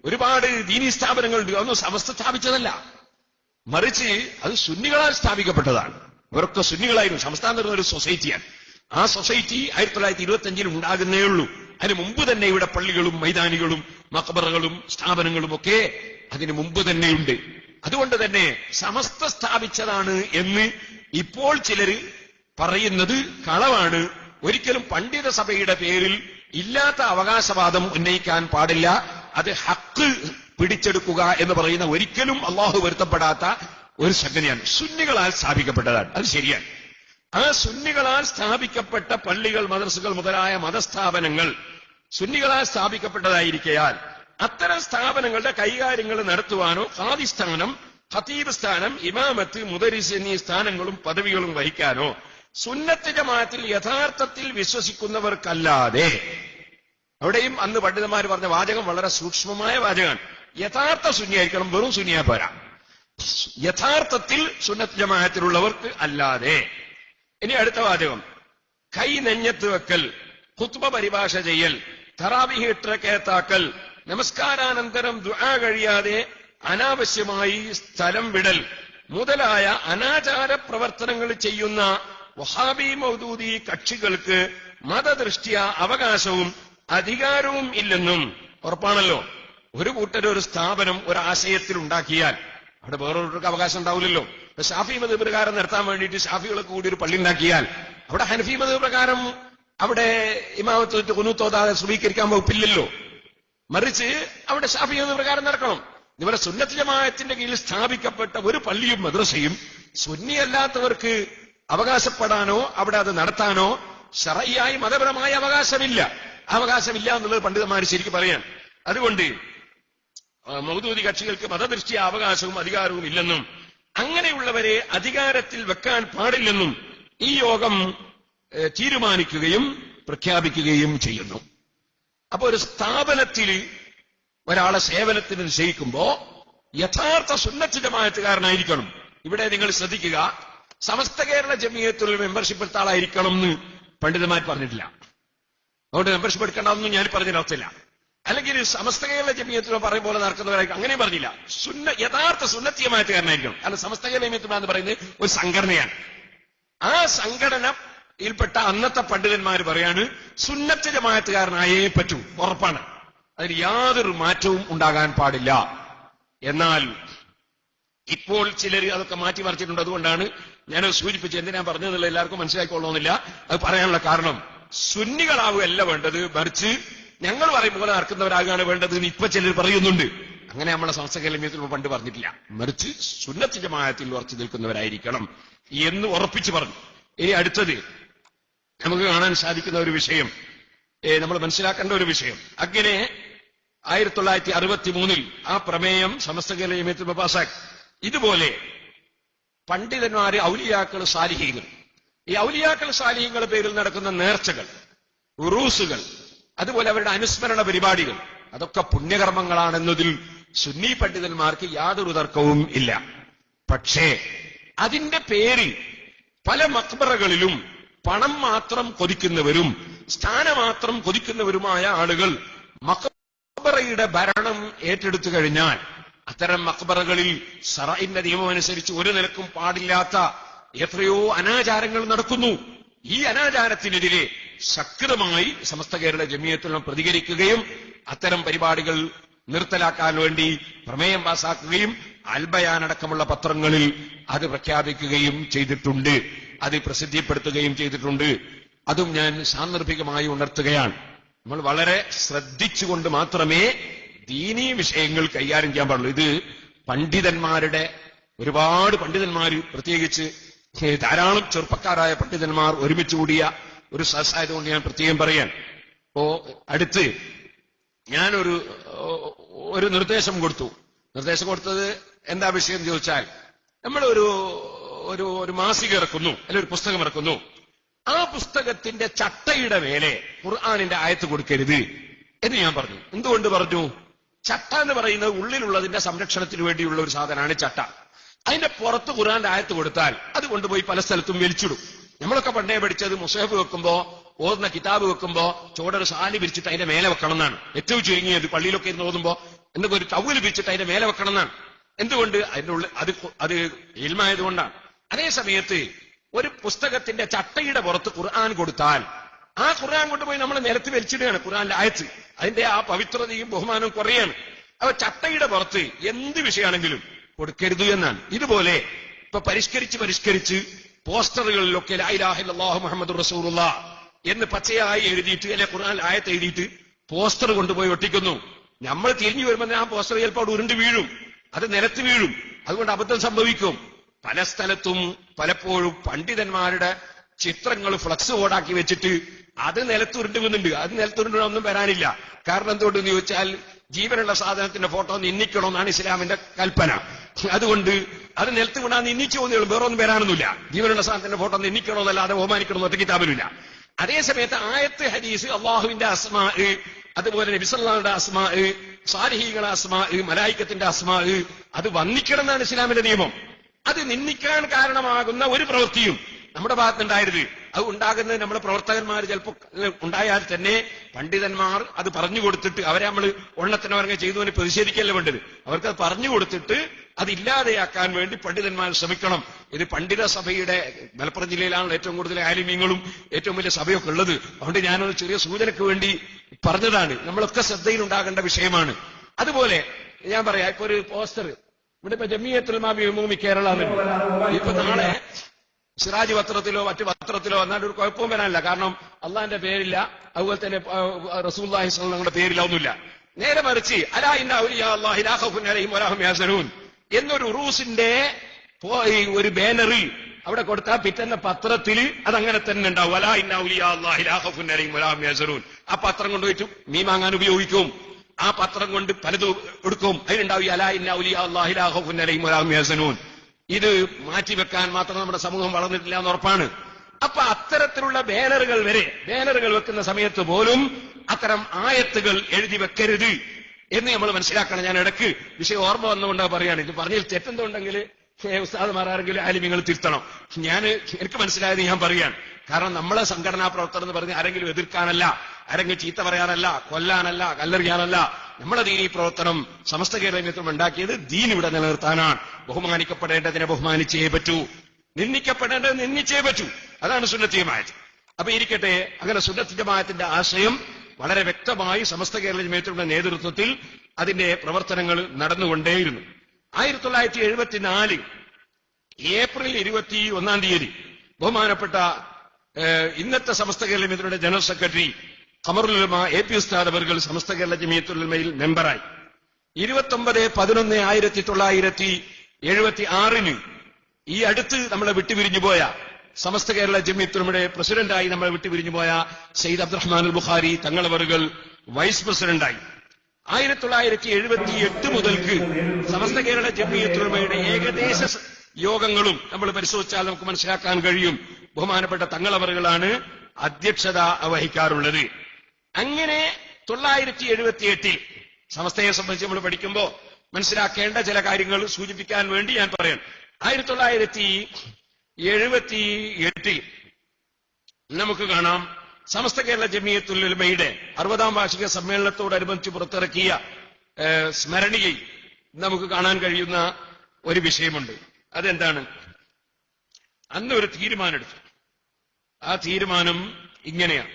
ഒരുപാട് ദീനീ സ്ഥാപനങ്ങളുണ്ട്. അതൊന്നും സമസ്ത സ്ഥാപിച്ചതല്ല, മറിച്ച് അത് സുന്നികളാൽ സ്ഥാപിക്കപ്പെട്ടതാണ്. ഇവരൊക്കെ സുന്നികളായിരുന്നു. സംസ്ഥാനം എന്ന് ഒരു സൊസൈറ്റിയാണ്. ആ സൊസൈറ്റി 1925 ഉണ്ടാകുന്നേ ഉള്ളൂ. അതിന് മുമ്പ് തന്നെ ഇവിടെ പള്ളികളും മൈതാനികളും മഖബറകളും സ്ഥാപനങ്ങളും ഒക്കെ അതിന് മുമ്പ് തന്നെയുണ്ട്. അതുകൊണ്ട് തന്നെ സമസ്ത സ്ഥാപിച്ചതാണ് എന്ന് ഇപ്പോൾ ചിലര് പറയുന്നത് കളവാണ്. ഒരിക്കലും പണ്ഡിത സഭയുടെ പേരിൽ ഇല്ലാത്ത അവകാശവാദം ഉന്നയിക്കാൻ പാടില്ല. അത് ഹക്ക് പിടിച്ചെടുക്കുക എന്ന് പറയുന്ന ഒരിക്കലും അള്ളാഹു വരുത്തപ്പെടാത്ത ഒരു സംഗതിയാണ്. സുന്നികളാൽ സ്ഥാപിക്കപ്പെട്ടതാണ്, അത് ശരിയാണ്. ആ സുന്നികളാൽ സ്ഥാപിക്കപ്പെട്ട പള്ളികൾ, മദ്രസകൾ മുതലായ മതസ്ഥാപനങ്ങൾ സുന്നികളാൽ സ്ഥാപിക്കപ്പെട്ടതായിരിക്കയാൽ അത്തരം സ്ഥാപനങ്ങളുടെ കൈകാര്യങ്ങൾ നടത്തുവാനോ ഖാദി സ്ഥാനം, ഖതീബ് സ്ഥാനം, ഇമാമത്ത്, മുദരിസ് എന്നീ സ്ഥാനങ്ങളും പദവികളും വഹിക്കാനോ സുന്നത്ത് ജമാഅത്തിൽ യഥാർത്ഥത്തിൽ വിശ്വസിക്കുന്നവർക്കല്ലാതെ, അവിടെയും അന്ന് പണ്ഡിതന്മാർ പറഞ്ഞ വാചകം വളരെ സൂക്ഷ്മമായ വാചകമാണ്. യഥാർത്ഥ സുന്നിയായിരിക്കണം, വെറും സുന്നിയാ പോരാ. യഥാർത്ഥത്തിൽ സുന്നത്ത് ജമാഅത്തിലുള്ളവർക്ക് അല്ലാതെ. ഇനി അടുത്ത വാചകം, കൈ നെഞ്ഞത്ത് വെക്കൽ, ഖുത്ബ പരിഭാഷ ചെയ്യൽ, തറാവീഹ് ഇട്ടറക്കയത്താക്കൽ, നമസ്കാരാനന്തരം ദുആ കഴിയാതെ അനാവശ്യമായി സ്ഥലം വിടൽ മുതലായ അനാചാര പ്രവർത്തനങ്ങൾ ചെയ്യുന്ന വഹാബി മൗദൂദി കക്ഷികൾക്ക് മതദൃഷ്ട്യ അവകാശവും അധികാരവും ഇല്ലെന്നും ഉറപ്പാണല്ലോ. ഒരു കൂട്ടർ ഒരു സ്ഥാപനം ഒരു ആശയത്തിൽ ഉണ്ടാക്കിയാൽ അവിടെ വേറൊരു അവകാശം ഉണ്ടാവില്ലല്ലോ. ഷാഫി മദ്ഹബ് പ്രകാരം നടത്താൻ വേണ്ടിയിട്ട് ഷാഫികളൊക്കെ കൂടി ഒരു പള്ളി ഉണ്ടാക്കിയാൽ അവിടെ ഹനഫി മദ്ഹബ് പ്രകാരം അവിടെ ഇമാമത്ത് ഖുനൂത്തോതാതെ സ്വീകരിക്കാൻ വകുപ്പില്ലല്ലോ. മറിച്ച് അവിടെ ഷാഫി മദ്ഹബ് പ്രകാരം നടക്കണം. ഇവരെ സുന്നത്ത് ജമാഅത്തിന്റെ കീഴിൽ സ്ഥാപിക്കപ്പെട്ട ഒരു പള്ളിയും മദ്രസയും സുന്നിയല്ലാത്തവർക്ക് അവകാശപ്പെടാനോ അവിടെ അത് നടത്താനോ ശറഈയായി മതപരമായ അവകാശമില്ല. അവകാശമില്ല എന്നുള്ളത് പണ്ഡിതന്മാർ ശരിക്കും പറയാൻ. അതുകൊണ്ട് മൗദൂദി കക്ഷികൾക്ക് മതദൃഷ്ട്യ അവകാശവും അധികാരവും ഇല്ലെന്നും അങ്ങനെയുള്ളവരെ അധികാരത്തിൽ വെക്കാൻ പാടില്ലെന്നും ഈ യോഗം തീരുമാനിക്കുകയും പ്രഖ്യാപിക്കുകയും ചെയ്യുന്നു. അപ്പൊ ഒരു സ്ഥാപനത്തിൽ ഒരാളെ സേവനത്തിന് നിശ്ചയിക്കുമ്പോ യഥാർത്ഥ സുന്നത്ത് ജമാഅത്തുകാരനായിരിക്കണം. ഇവിടെ നിങ്ങൾ ശ്രദ്ധിക്കുക, സമസ്ത കേരള ജമിയത്തുൽ മെമ്പർഷിപ്പ് എടുത്ത ആളായിരിക്കണം എന്ന് പണ്ഡിതന്മാർ പറഞ്ഞിട്ടില്ല. അതുകൊണ്ട് മെമ്പർഷിപ്പ് എടുക്കണമെന്നും ഞാൻ പറഞ്ഞിട്ടില്ല. അല്ലെങ്കിൽ സമസ്ത കേരള ജമിയത്തുൽ പറയും പോലെ നടക്കുന്നവരായിരിക്കും, അങ്ങനെയും പറഞ്ഞില്ല. യഥാർത്ഥ സുന്നത്ത് ജമാഅത്തുകാരനായിരിക്കണം. കാരണം സമസ്ത കേരള ജമിയത്തുൽ എന്ന് പറയുന്നത് ഒരു സംഘടനയാണ്. ആ സംഘടനയിൽപ്പെട്ട അന്നത്തെ പണ്ഡിതന്മാർ പറയാണ് സുന്നത്ത് ജമാഅത്തുകാരനായേ പറ്റൂ, ഉറപ്പാണ്, അതിന് യാതൊരു മാറ്റവും ഉണ്ടാകാൻ പാടില്ല. എന്നാൽ ഇപ്പോൾ ചിലർ അതൊക്കെ മാറ്റിമറിച്ചിട്ടുണ്ട്. അതുകൊണ്ടാണ് ഞാനത് സൂചിപ്പിച്ച് എന്തിനാ പറഞ്ഞതെന്നുള്ള എല്ലാവർക്കും മനസ്സിലാക്കിക്കൊള്ളണമെന്നില്ല. അത് പറയാനുള്ള കാരണം സുന്നികളാവുകയല്ല വേണ്ടത്, മറിച്ച് ഞങ്ങൾ പറയും പോലെ നടക്കുന്നവരാകാണ് വേണ്ടത് എന്ന് ഇപ്പൊ ചിലർ പറയുന്നുണ്ട്. അങ്ങനെ നമ്മളെ സമസ്ത കേരള ജമിയത്തുൽ പണ്ട് പറഞ്ഞിട്ടില്ല. മറിച്ച് സുന്നത്ത് ജമാഅത്തിൽ ഉറച്ചു നിൽക്കുന്നവരായിരിക്കണം എന്ന് ഉറപ്പിച്ചു പറഞ്ഞു. ഇനി അടുത്തത് നമുക്ക് കാണാൻ സാധിക്കുന്ന ഒരു വിഷയം, നമ്മൾ മനസ്സിലാക്കേണ്ട ഒരു വിഷയം, അങ്ങനെ 1963 ആ പ്രമേയം സമസ്ത കേരള ജമിയത്തുൽ പാസാക്കി. ഇതുപോലെ പണ്ഡിതന്മാര്, ഔലിയാക്കൾ, സാലിഹീങ്ങൾ, ഈ ഔലിയാക്കൾ സാലിഹീങ്ങളുടെ പേരിൽ നടക്കുന്ന നേർച്ചകൾ, ഉറൂസുകൾ, അതുപോലെ അവരുടെ അനുസ്മരണ പരിപാടികൾ, അതൊക്കെ പുണ്യകർമ്മങ്ങളാണെന്നതിൽ സുന്നി പണ്ഡിതന്മാർക്ക് യാതൊരു തർക്കവും ഇല്ല. പക്ഷേ അതിന്റെ പേരിൽ പല മഖ്ബറകളിലും പണം മാത്രം കൊതിക്കുന്നവരും സ്ഥാനമാത്രം കൊതിക്കുന്നവരുമായ ആളുകൾ മഖ്ബറയുടെ ഭരണം ഏറ്റെടുത്തു കഴിഞ്ഞാൽ അത്തരം മഖ്ബറകളിൽ ശറഈന്റെ നിയമം അനുസരിച്ച് ഒരു നിലക്കും പാടില്ലാത്ത എത്രയോ അനാചാരങ്ങൾ നടക്കുന്നു. ഈ അനാചാരത്തിനെതിരെ ശക്തമായി സമസ്ത കേരള ജമിയത്തുൽ പ്രതികരിക്കുകയും അത്തരം പരിപാടികൾ നിർത്തലാക്കാൻ വേണ്ടി പ്രമേയം പാസാക്കുകയും അൽബയാൻ അടക്കമുള്ള പത്രങ്ങളിൽ അത് പ്രഖ്യാപിക്കുകയും ചെയ്തിട്ടുണ്ട്, അത് പ്രസിദ്ധീപ്പെടുത്തുകയും ചെയ്തിട്ടുണ്ട്. അതും ഞാൻ സാന്ദർഭികമായി ഉണർത്തുകയാണ്. നമ്മൾ വളരെ ശ്രദ്ധിച്ചുകൊണ്ട് മാത്രമേ ദീനീ വിഷയങ്ങൾ കൈകാര്യം ചെയ്യാൻ പാടുള്ളൂ. ഇത് പണ്ഡിതന്മാരുടെ, ഒരുപാട് പണ്ഡിതന്മാർ, പ്രത്യേകിച്ച് ധാരാളം ചെറുപ്പക്കാരായ പണ്ഡിതന്മാർ ഒരുമിച്ച് കൂടിയ ഒരു സദസ്സായതുകൊണ്ട് ഞാൻ പ്രത്യേകം പറയാൻ. അപ്പോ അടുത്ത് ഞാനൊരു നിർദ്ദേശം കൊടുത്തു. നിർദ്ദേശം കൊടുത്തത് എന്താ വിഷയം എന്ന് ചോദിച്ചാൽ, നമ്മൾ ഒരു മാസിക ഇറക്കുന്നു, അല്ലെങ്കിൽ ഒരു പുസ്തകം ഇറക്കുന്നു. ആ പുസ്തകത്തിന്റെ ചട്ടയുടെ മേലെ ഖുർആനിന്റെ ആയത്ത് കൊടുക്കരുത് എന്ന് ഞാൻ പറഞ്ഞു. എന്തുകൊണ്ട് പറഞ്ഞു? ചട്ട എന്ന് പറയുന്നത് ഉള്ളിലുള്ളതിന്റെ സംരക്ഷണത്തിന് വേണ്ടിയുള്ള ഒരു സാധനമാണ് ചട്ട. അതിന്റെ പുറത്ത് ഖുർആന്റെ ആയത്ത് കൊടുത്താൽ അത് കൊണ്ടുപോയി പല സ്ഥലത്തും വലിച്ചിടും. നമ്മളൊക്കെ പണ്ടേ പഠിച്ചത് മുസഹഫ് വെക്കുമ്പോ, ഓതുന്ന കിതാബ് വെക്കുമ്പോ ചുവടൊരു സാലി വിരിച്ചിട്ട് അതിന്റെ മേലെ വെക്കണം എന്നാണ്. ഏറ്റവും ചുരുങ്ങിയത് പള്ളിയിലൊക്കെ ഇരുന്ന് ഓതുമ്പോ എന്തൊക്കെ ഒരു ടവല് വിരിച്ചിട്ട് അതിന്റെ മേലെ വെക്കണം എന്നാണ്. എന്തുകൊണ്ട്? അതിന്റെ ഉള്ളിൽ അത് ഇൽമായതുകൊണ്ടാണ്. അതേ സമയത്ത് ഒരു പുസ്തകത്തിന്റെ ചട്ടയുടെ പുറത്ത് ഖുർആൻ കൊടുത്താൽ ആ ഖുർആൻ കൊണ്ടുപോയി നമ്മൾ നിലത്ത് വലിച്ചിടുകയാണ്. ഖുർആന്റെ ആയത്ത് അതിന്റെ ആ പവിത്രതയും ബഹുമാനവും കുറയാണ്. അപ്പൊ ചട്ടയുടെ പുറത്ത് എന്ത് വിഷയമാണെങ്കിലും കൊടുക്കരുത് എന്നാണ്. ഇതുപോലെ ഇപ്പൊ പരിഷ്കരിച്ച് പോസ്റ്ററുകളിലൊക്കെ ലാ ഇലാഹ ഇല്ലല്ലാഹു മുഹമ്മദുർ റസൂലുള്ളാഹ് എന്ന് പച്ചയായി എഴുതിയിട്ട് അല്ലെ ഖുർആൻ ആയത്ത് എഴുതിയിട്ട് പോസ്റ്റർ കൊണ്ടുപോയി ഒട്ടിക്കുന്നു. നമ്മൾ തിരിഞ്ഞു വരുമ്പോൾ ആ പോസ്റ്റർ ചിലപ്പോൾ അവിടെ ഉരുണ്ട് വീഴും, അത് നിലത്ത് വീഴും. അതുകൊണ്ട് അബദ്ധം സംഭവിക്കും. പല സ്ഥലത്തും പലപ്പോഴും പണ്ഡിതന്മാരുടെ ചിത്രങ്ങൾ ഫ്ലക്സ് ബോർഡാക്കി വെച്ചിട്ട് അത് നിലത്തുരുണ്ട് വീഴുന്നുണ്ട്. അത് നിലത്തുരുണ്ടൊന്നും വരാനില്ല. കാരണം എന്തുകൊണ്ടെന്ന് ചോദിച്ചാൽ ജീവനുള്ള സാധനത്തിന്റെ ഫോട്ടോ നിന്ദിക്കണമെന്നാണ് ഇസ്ലാമിന്റെ കൽപ്പന. അതുകൊണ്ട് അത് നിലത്ത് വീണാൽ നിന്ദിച്ചു പോകുന്നേ, വേറെ ഒന്നും വരാനൊന്നുമില്ല. ജീവനുള്ള സാധനത്തിന്റെ ഫോട്ടോ നിന്ദിക്കണമെന്നല്ലാതെ ബഹുമാനിക്കണമെന്ന് ഒറ്റ കിതാബിലില്ല. അതേ സമയത്ത് ആയത്ത് ഹദീസ് അള്ളാഹുവിന്റെ അസ്മാ, അതുപോലെ നബി സല്ലല്ലാഹുവിന്റെ അസ്മാ, സാലിഹീങ്ങളുടെ അസ്മാ, മലായിക്കത്തിന്റെ അസ്മാ, അത് വന്നിക്കണം എന്നാണ് ഇസ്ലാമിന്റെ നിയമം. അത് നിന്ദിക്കാൻ കാരണമാകുന്ന ഒരു പ്രവൃത്തിയും നമ്മുടെ ഭാഗത്തുണ്ടായത്. അത് ഉണ്ടാകുന്നത് നമ്മുടെ പ്രവർത്തകന്മാർ ചിലപ്പോൾ ഉണ്ടായാൽ തന്നെ പണ്ഡിതന്മാർ അത് പറഞ്ഞു കൊടുത്തിട്ട് അവരെ നമ്മൾ ഒണ്ണത്തിനവരങ്ങ് ചെയ്തവന് പ്രതിഷേധിക്കല്ല വേണ്ടത്. അവർക്കത് പറഞ്ഞു കൊടുത്തിട്ട് അത് ഇല്ലാതെയാക്കാൻ വേണ്ടി പണ്ഡിതന്മാർ ശ്രമിക്കണം. ഇത് പണ്ഡിത സഭയുടെ മലപ്പുറം ജില്ലയിലാണ് ഏറ്റവും കൂടുതൽ ആലിമീങ്ങളും ഏറ്റവും വലിയ സഭയൊക്കെ ഉള്ളത്. അതുകൊണ്ട് ഞാനൊരു ചെറിയ സൂചനയ്ക്ക് വേണ്ടി പറഞ്ഞതാണ്. നമ്മളൊക്കെ ശ്രദ്ധയിലുണ്ടാകേണ്ട വിഷയമാണ്. അതുപോലെ ഞാൻ പറയാം, ഇപ്പൊ ഒരു പോസ്റ്റർ ഇവിടെ ഇപ്പൊ ജമിയത്തുൽ ഉലമാ ബിഉമൂമി കേരള ഇപ്പൊ നാളെ സിറാജ് പത്രത്തിലോ മറ്റു പത്രത്തിലോ വന്നാൽ ഒരു കുഴപ്പവും വരാനില്ല. കാരണം അള്ളാഹിന്റെ പേരില്ല, അതുപോലെ തന്നെ റസൂലുള്ളാഹി സ്വല്ലല്ലാഹു അലൈഹി വസല്ലം പേരില്ല, ഒന്നുമില്ല. നേരെ മറിച്ച് അലാ ഇന്ന ഔലിയാ അല്ലാഹി ലാ ഖൗഫുൻ അലൈഹിം വലാ ഹും യഹ്സനൂൻ എന്നൊരു ഉറൂസിന്റെ ഒരു ബാനറിൽ അവിടെ കൊടുത്താൽ പിറ്റേന്ന പത്രത്തിൽ അതങ്ങനെ തന്നെ ഉണ്ടാവും. അലാ ഇന്ന ഔലിയാ അല്ലാഹി ലാ ഖൗഫുൻ അലൈഹിം വലാ ഹും യഹ്സനൂൻ. ആ പത്രം കൊണ്ടുപോയിട്ട് മീൻ വാങ്ങാൻ ഉപയോഗിക്കും. ആ പത്രം കൊണ്ട് പലതും എടുക്കും. അതിനുണ്ടാവും അലാ ഇന്ന ഔലിയാ അല്ലാഹി ലാ ഖൗഫുൻ അലൈഹിം വലാ ഹും യഹ്സനൂൻ. ഇത് മാറ്റിവെക്കാൻ മാത്രം നമ്മുടെ സമൂഹം വളർന്നിട്ടില്ല എന്ന് ഉറപ്പാണ്. അപ്പൊ അത്തരത്തിലുള്ള ബാനറുകൾ വെക്കുന്ന സമയത്ത് പോലും അത്തരം ആയത്തുകൾ എഴുതി വെക്കരുത് എന്ന് നമ്മൾ മനസ്സിലാക്കണം. ഞാൻ ഇടയ്ക്ക് വിഷയം ഓർമ്മ വന്നുകൊണ്ട് പറയാണ്. ഇത് പറഞ്ഞതിൽ തെറ്റെന്തുണ്ടെങ്കിൽ ഉസ്താദ്മാരെങ്കിലും ആലിമ്യങ്ങൾ തിരുത്തണം. എനിക്ക് മനസ്സിലായത് ഞാൻ പറയാണ്. കാരണം നമ്മളെ സംഘടനാ പ്രവർത്തനം എന്ന് പറഞ്ഞ് ആരെങ്കിലും എതിർക്കാനല്ല, ആരെങ്കിലും ചീത്ത പറയാനല്ല, കൊല്ലാനല്ല, കല്ലെറിയാനല്ല. നമ്മളെ ദീനീ പ്രവർത്തനം സമസ്ത കേരളത്തിൽ ഉണ്ടാക്കിയത് ദീൻ ഇവിടെ നിലനിർത്താനാണ്. ബഹുമാനിക്കപ്പെടേണ്ടതിനെ ബഹുമാനിച്ചേ പറ്റൂ, നിന്ദിക്കപ്പെടേണ്ടത് നിന്ദിച്ചേ പറ്റൂ. അതാണ് സുന്നത്ത് ജമാഅത്ത്. അപ്പൊ ഇരിക്കട്ടെ, അങ്ങനെ സുന്നത്ത് ജമാഅത്തിന്റെ ആശയം വളരെ വ്യക്തമായി സമസ്ത കേരള ജമാഅത്തിന്റെ നേതൃത്വത്തിൽ അതിന്റെ പ്രവർത്തനങ്ങൾ നടന്നുകൊണ്ടേയിരുന്നു. 1974 ഏപ്രിൽ 21 ബഹുമാനപ്പെട്ട ഇന്നത്തെ സമസ്ത കേരള ജമിയത്തുലമയുടെ ജനറൽ സെക്രട്ടറി ഖമറുൽ ഉലമ AP ഉസ്താദ് അവർകൾ സമസ്ത കേരള ജമിയത്തുലമയിൽ മെമ്പറായി. 29/11/1976 ഈ അടുത്ത് നമ്മളെ വിട്ടുപിരിഞ്ഞു പോയ സമസ്ത കേരള ജമിയത്തുലമയുടെ പ്രസിഡന്റായി നമ്മളെ വിട്ടുപിരിഞ്ഞു പോയ സയ്യിദ് അബ്ദുറഹ്മാൻ അൽ ബുഖാരി തങ്ങളവറുകൾ വൈസ് പ്രസിഡന്റായി. 1978 മുതൽക്ക് സമസ്ത കേരള ജമിയത്തുലമയുടെ ഏകദേശ യോഗങ്ങളും നമ്മൾ പരിശോധിച്ചാൽ നമുക്ക് മനസ്സിലാക്കാൻ കഴിയും. ബഹുമാനപ്പെട്ട തങ്ങളവറുകളാണ് അധ്യക്ഷത വഹിക്കാറുള്ളത്. അങ്ങനെ 1978 സമസ്തയെ സംബന്ധിച്ച് നമ്മൾ പഠിക്കുമ്പോൾ മനസ്സിലാക്കേണ്ട ചില കാര്യങ്ങൾ സൂചിപ്പിക്കാൻ വേണ്ടി ഞാൻ പറയാം. 1978 നമുക്ക് കാണാം സമസ്ത കേരള ജമിയത്തുൽ ഉലമയുടെ 60ാം വാർഷിക സമ്മേളനത്തോടനുബന്ധിച്ച് പുറത്തിറക്കിയ സ്മരണികയിൽ നമുക്ക് കാണാൻ കഴിയുന്ന ഒരു വിഷയമുണ്ട്. അതെന്താണ്? അന്ന് ഒരു തീരുമാനമെടുത്തു. ആ തീരുമാനം ഇങ്ങനെയാണ്: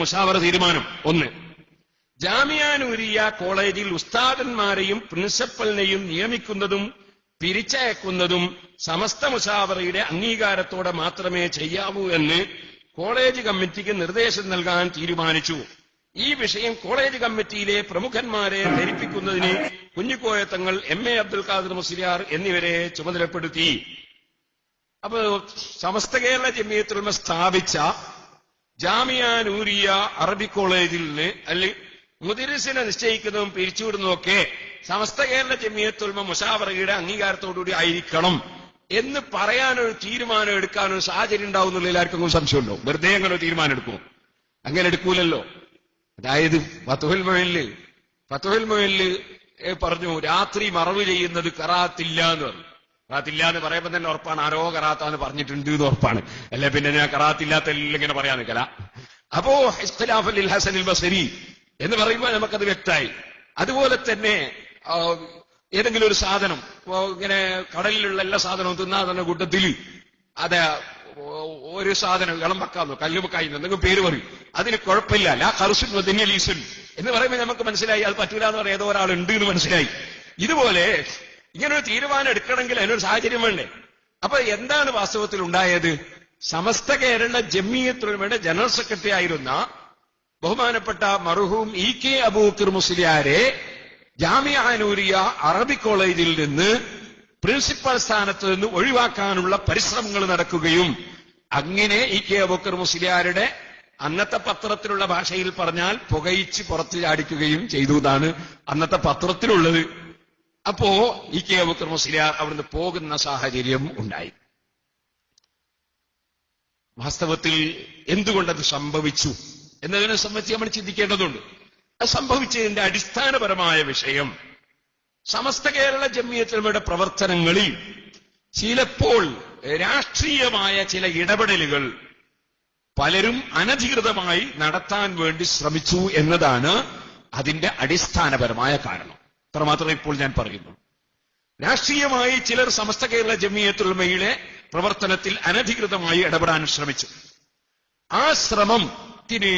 മുശാവറ തീരുമാനം 1. ജാമിഅ നൂരിയ കോളേജിൽ ഉസ്താദന്മാരെയും പ്രിൻസിപ്പലിനെയും നിയമിക്കുന്നതും പിരിച്ചയക്കുന്നതും സമസ്ത മുശാവറയുടെ അംഗീകാരത്തോടെ മാത്രമേ ചെയ്യാവൂ എന്ന് കോളേജ് കമ്മിറ്റിക്ക് നിർദ്ദേശം നൽകാൻ തീരുമാനിച്ചു. ഈ വിഷയം കോളേജ് കമ്മിറ്റിയിലെ പ്രമുഖന്മാരെ ധരിപ്പിക്കുന്നതിന് കുഞ്ഞിക്കോയ തങ്ങൾ, MA അബ്ദുൽ ഖാദിർ മുസ്ലിയാർ എന്നിവരെ ചുമതലപ്പെടുത്തി. അപ്പൊ സമസ്ത കേരള ജമിയത്തുൽ ഉലമ സ്ഥാപിച്ച ജാമിഅ നൂരിയ അറബിക് കോളേജിൽ നിന്ന് അല്ലെങ്കിൽ മുദരിസിനെ നിശ്ചയിക്കുന്നതും പിരിച്ചുവിടുന്നതൊക്കെ സമസ്ത കേരള ജമിയത്തുൽ ഉലമ മുശാവറയുടെ അംഗീകാരത്തോടുകൂടി ആയിരിക്കണം എന്ന് പറയാനൊരു തീരുമാനം എടുക്കാനൊരു സാഹചര്യം ഉണ്ടാവുന്നുള്ള എല്ലാവർക്കും സംശയമുണ്ടോ? വെറുതെ അങ്ങനെ തീരുമാനം എടുക്കും. അങ്ങനെ എടുക്കൂലല്ലോ. അതായത് ഫത്ഹുൽ മുഈനില് പറഞ്ഞു രാത്രി മറവ് ചെയ്യുന്നത് ഖറാഅത്തില്ല എന്ന് പറഞ്ഞു. ഖറാഅത്തില്ല എന്ന് പറയുമ്പോൾ തന്നെ ഉറപ്പാണ് ആരോ ഖറാഅത്താന്ന് പറഞ്ഞിട്ടുണ്ട് എന്ന് ഉറപ്പാണ്. അല്ലെ പിന്നെ ഞാൻ ഖറാഅത്തില്ലാത്ത എല്ലാം ഇങ്ങനെ പറയാൻ നിൽക്കല. അപ്പോ ഇഖ്തിലാഫൻ ലിൽ ഹസനിൽ ബസരി എന്ന് പറയുമ്പോൾ നമുക്കത് വ്യക്തമായി. അതുപോലെ തന്നെ ഏതെങ്കിലും ഒരു സാധനം ഇങ്ങനെ കടലിലുള്ള എല്ലാ സാധനവും തിന്നാതെ കൂട്ടത്തിൽ അത് ഒരു സാധനം ഇളമ്പക്കാന്നോ കല്ലുമക്കായിന്നോ എന്തെങ്കിലും പേര് പറയും, അതിന് കുഴപ്പമില്ല. ലാ ഖർസുൻ വദനിയ ലീസുൻ എന്ന് പറയുമ്പോൾ നമുക്ക് മനസ്സിലായി അത് പറ്റൂല എന്ന് പറയാൻ ഏതോ ഒരാളുണ്ട് എന്ന് മനസ്സിലായി. ഇതുപോലെ ഇങ്ങനൊരു തീരുമാനം എടുക്കണമെങ്കിൽ അതിനൊരു സാഹചര്യം വേണ്ടേ? അപ്പൊ എന്താണ് വാസ്തവത്തിൽ ഉണ്ടായത്? സമസ്ത കേരള ജംഇയ്യത്തുൽ ഉലമയുടെ ജനറൽ സെക്രട്ടറി ആയിരുന്ന ബഹുമാനപ്പെട്ട മർഹൂം EK അബൂബക്കർ മുസ്ലിയാരെ ജാമിഅ നൂരിയ അറബിക് കോളേജിൽ നിന്ന് പ്രിൻസിപ്പൽ സ്ഥാനത്ത് നിന്ന് ഒഴിവാക്കാനുള്ള പരിശ്രമങ്ങൾ നടക്കുകയും അങ്ങനെ EK അബൂബക്കർ മുസ്ലിയാരുടെ അന്നത്തെ പത്രത്തിലുള്ള ഭാഷയിൽ പറഞ്ഞാൽ പുകയിച്ച് പുറത്ത് ചാടിക്കുകയും ചെയ്തു എന്നാണ് അന്നത്തെ പത്രത്തിലുള്ളത്. അപ്പോ EK അബൂബക്കർ മുസ്ലിയാർ അവിടുന്ന് പോകുന്ന സാഹചര്യം ഉണ്ടായി. വാസ്തവത്തിൽ എന്തുകൊണ്ടത് സംഭവിച്ചു എന്നതിനെ സംബന്ധിച്ച് നമ്മൾ ചിന്തിക്കേണ്ടതുണ്ട്. അത് സംഭവിച്ചതിന്റെ അടിസ്ഥാനപരമായ വിഷയം സമസ്ത കേരള ജംഇയ്യത്തുൽ ഉലമയുടെ പ്രവർത്തനങ്ങളിൽ ചിലപ്പോൾ രാഷ്ട്രീയമായ ചില ഇടപെടലുകൾ പലരും അനധികൃതമായി നടത്താൻ വേണ്ടി ശ്രമിച്ചു എന്നതാണ് അതിന്റെ അടിസ്ഥാനപരമായ കാരണം. അത്രമാത്രമേ ഇപ്പോൾ ഞാൻ പറയുന്നു. രാഷ്ട്രീയമായി ചിലർ സമസ്ത കേരള ജംഇയ്യത്തുൽ ഉലമയുടെ പ്രവർത്തനത്തിൽ അനധികൃതമായി ഇടപെടാൻ ശ്രമിച്ചു. ആ ശ്രമത്തിന്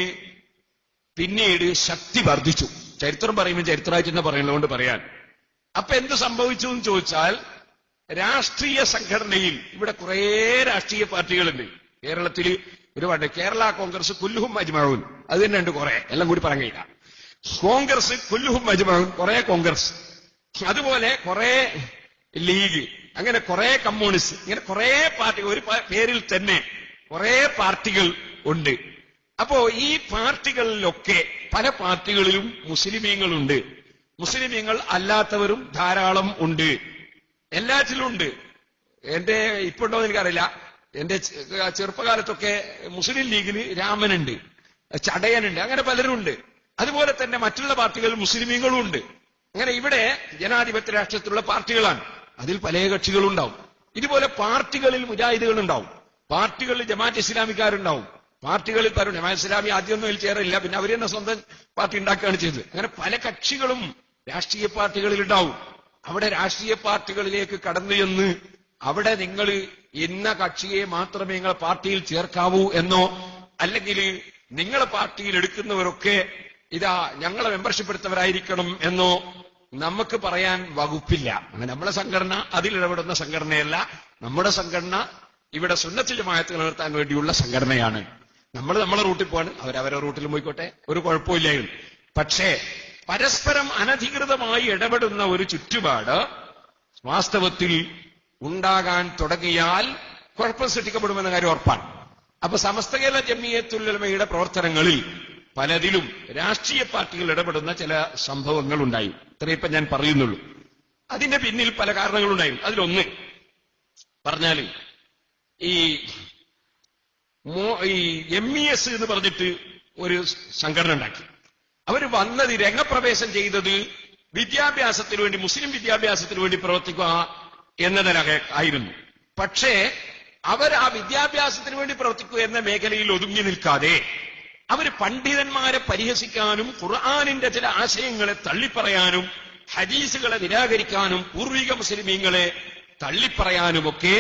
പിന്നീട് ശക്തി വർദ്ധിച്ചു. ചരിത്രം പറയുമ്പോൾ ചരിത്രമായിട്ട് തന്നെ പറയുന്നതുകൊണ്ട് പറയാൻ. അപ്പൊ എന്ത് സംഭവിച്ചു എന്ന് ചോദിച്ചാൽ, രാഷ്ട്രീയ സംഘടനയിൽ ഇവിടെ കുറെ രാഷ്ട്രീയ പാർട്ടികളുണ്ട് കേരളത്തിൽ. ഒരുപാട് കേരള കോൺഗ്രസ് കുല്ലുഹും അജ്മഊൻ, അത് തന്നെ ഉണ്ട് കുറെ, എല്ലാം കൂടി പറയാൻ കഴിയില്ല. കോൺഗ്രസ് കുല്ലുഹും അജ്മഊൻ, കുറെ കോൺഗ്രസ്, അതുപോലെ കുറെ ലീഗ്, അങ്ങനെ കുറെ കമ്മ്യൂണിസ്റ്റ്, ഇങ്ങനെ കുറെ പാർട്ടി, ഒരു പേരിൽ തന്നെ കുറെ പാർട്ടികൾ ഉണ്ട്. അപ്പോ ഈ പാർട്ടികളിലൊക്കെ പല പാർട്ടികളിലും മുസ്ലിമീങ്ങളുണ്ട്, മുസ്ലിമീങ്ങൾ അല്ലാത്തവരും ധാരാളം ഉണ്ട്, എല്ലാറ്റിലും ഉണ്ട്. എന്റെ ഇപ്പോണ്ടോ എനിക്കറിയില്ല, എന്റെ ചെറുപ്പകാലത്തൊക്കെ മുസ്ലിം ലീഗിന് രാമനുണ്ട്, ചടയനുണ്ട്, അങ്ങനെ പലരും ഉണ്ട്. അതുപോലെ തന്നെ മറ്റുള്ള പാർട്ടികളിൽ മുസ്ലിമീങ്ങളും ഉണ്ട്. അങ്ങനെ ഇവിടെ ജനാധിപത്യ രാഷ്ട്രത്തിലുള്ള പാർട്ടികളാണ്, അതിൽ പല കക്ഷികളുണ്ടാവും. ഇതുപോലെ പാർട്ടികളിൽ മുജാഹിദുകൾ ഉണ്ടാവും, പാർട്ടികളിൽ ജമാഅത്ത് ഇസ്ലാമിക്കാരുണ്ടാവും, പാർട്ടികളിൽ പറഞ്ഞു ജമാഅത്ത് ഇസ്ലാമി ആദ്യമൊന്നും അതിൽ ചേരില്ല, പിന്നെ അവർ തന്നെ സ്വന്തം പാർട്ടി ഉണ്ടാക്കുകയാണ് ചെയ്തത്. അങ്ങനെ പല കക്ഷികളും രാഷ്ട്രീയ പാർട്ടികളിൽ ഉണ്ടാവും. അവിടെ രാഷ്ട്രീയ പാർട്ടികളിലേക്ക് കടന്നു ചെന്ന് അവിടെ നിങ്ങൾ ഇന്ന കക്ഷിയെ മാത്രമേ നിങ്ങളെ പാർട്ടിയിൽ ചേർക്കാവൂ എന്നോ, അല്ലെങ്കിൽ നിങ്ങളെ പാർട്ടിയിൽ എടുക്കുന്നവരൊക്കെ ഇതാ ഞങ്ങളെ മെമ്പർഷിപ്പ് എടുത്തവരായിരിക്കണം എന്നോ നമുക്ക് പറയാൻ വകുപ്പില്ല. അങ്ങനെ നമ്മളെ സംഘടന അതിൽ ഇടപെടുന്ന സംഘടനയല്ല. നമ്മുടെ സംഘടന ഇവിടെ സുന്നത്ത് ജമാഅത്ത് നിലനിർത്താൻ വേണ്ടിയുള്ള സംഘടനയാണ്. നമ്മൾ നമ്മളെ റൂട്ടിൽ പോവാണ്, അവരവരെ റൂട്ടിൽ പോയിക്കോട്ടെ, ഒരു കുഴപ്പമില്ലായിരുന്നു. പക്ഷേ പരസ്പരം അനധികൃതമായി ഇടപെടുന്ന ഒരു ചുറ്റുപാട് വാസ്തവത്തിൽ ഉണ്ടാകാൻ തുടങ്ങിയാൽ കുഴപ്പം സൃഷ്ടിക്കപ്പെടുമെന്ന കാര്യം ഉറപ്പാണ്. അപ്പൊ സമസ്ത കേരള ജംഇയ്യത്തുൽ ഉലമയുടെ പ്രവർത്തനങ്ങളിൽ പലതിലും രാഷ്ട്രീയ പാർട്ടികൾ ഇടപെടുന്ന ചില സംഭവങ്ങൾ ഉണ്ടായി. ഇത്രയും ഇപ്പം ഞാൻ പറയുന്നുള്ളൂ. അതിന്റെ പിന്നിൽ പല കാരണങ്ങളുണ്ടായി. അതിലൊന്ന് പറഞ്ഞാൽ ഈ MES എന്ന് പറഞ്ഞിട്ട് ഒരു സംഘടന ഉണ്ടാക്കി. അവർ വന്നത്, രംഗപ്രവേശം ചെയ്തത് വിദ്യാഭ്യാസത്തിന് വേണ്ടി, മുസ്ലിം വിദ്യാഭ്യാസത്തിന് വേണ്ടി പ്രവർത്തിക്കുക എന്നതിനൊക്കെ ആയിരുന്നു. പക്ഷേ അവർ ആ വിദ്യാഭ്യാസത്തിന് വേണ്ടി പ്രവർത്തിക്കുക എന്ന മേഖലയിൽ ഒതുങ്ങി നിൽക്കാതെ അവർ പണ്ഡിതന്മാരെ പരിഹസിക്കാനും ഖുർആനിന്റെ ചില ആശയങ്ങളെ തള്ളിപ്പറയാനും ഹദീസുകളെ നിരാകരിക്കാനും പൂർവിക മുസ്ലിമീങ്ങളെ തള്ളിപ്പറയാനുമൊക്കെ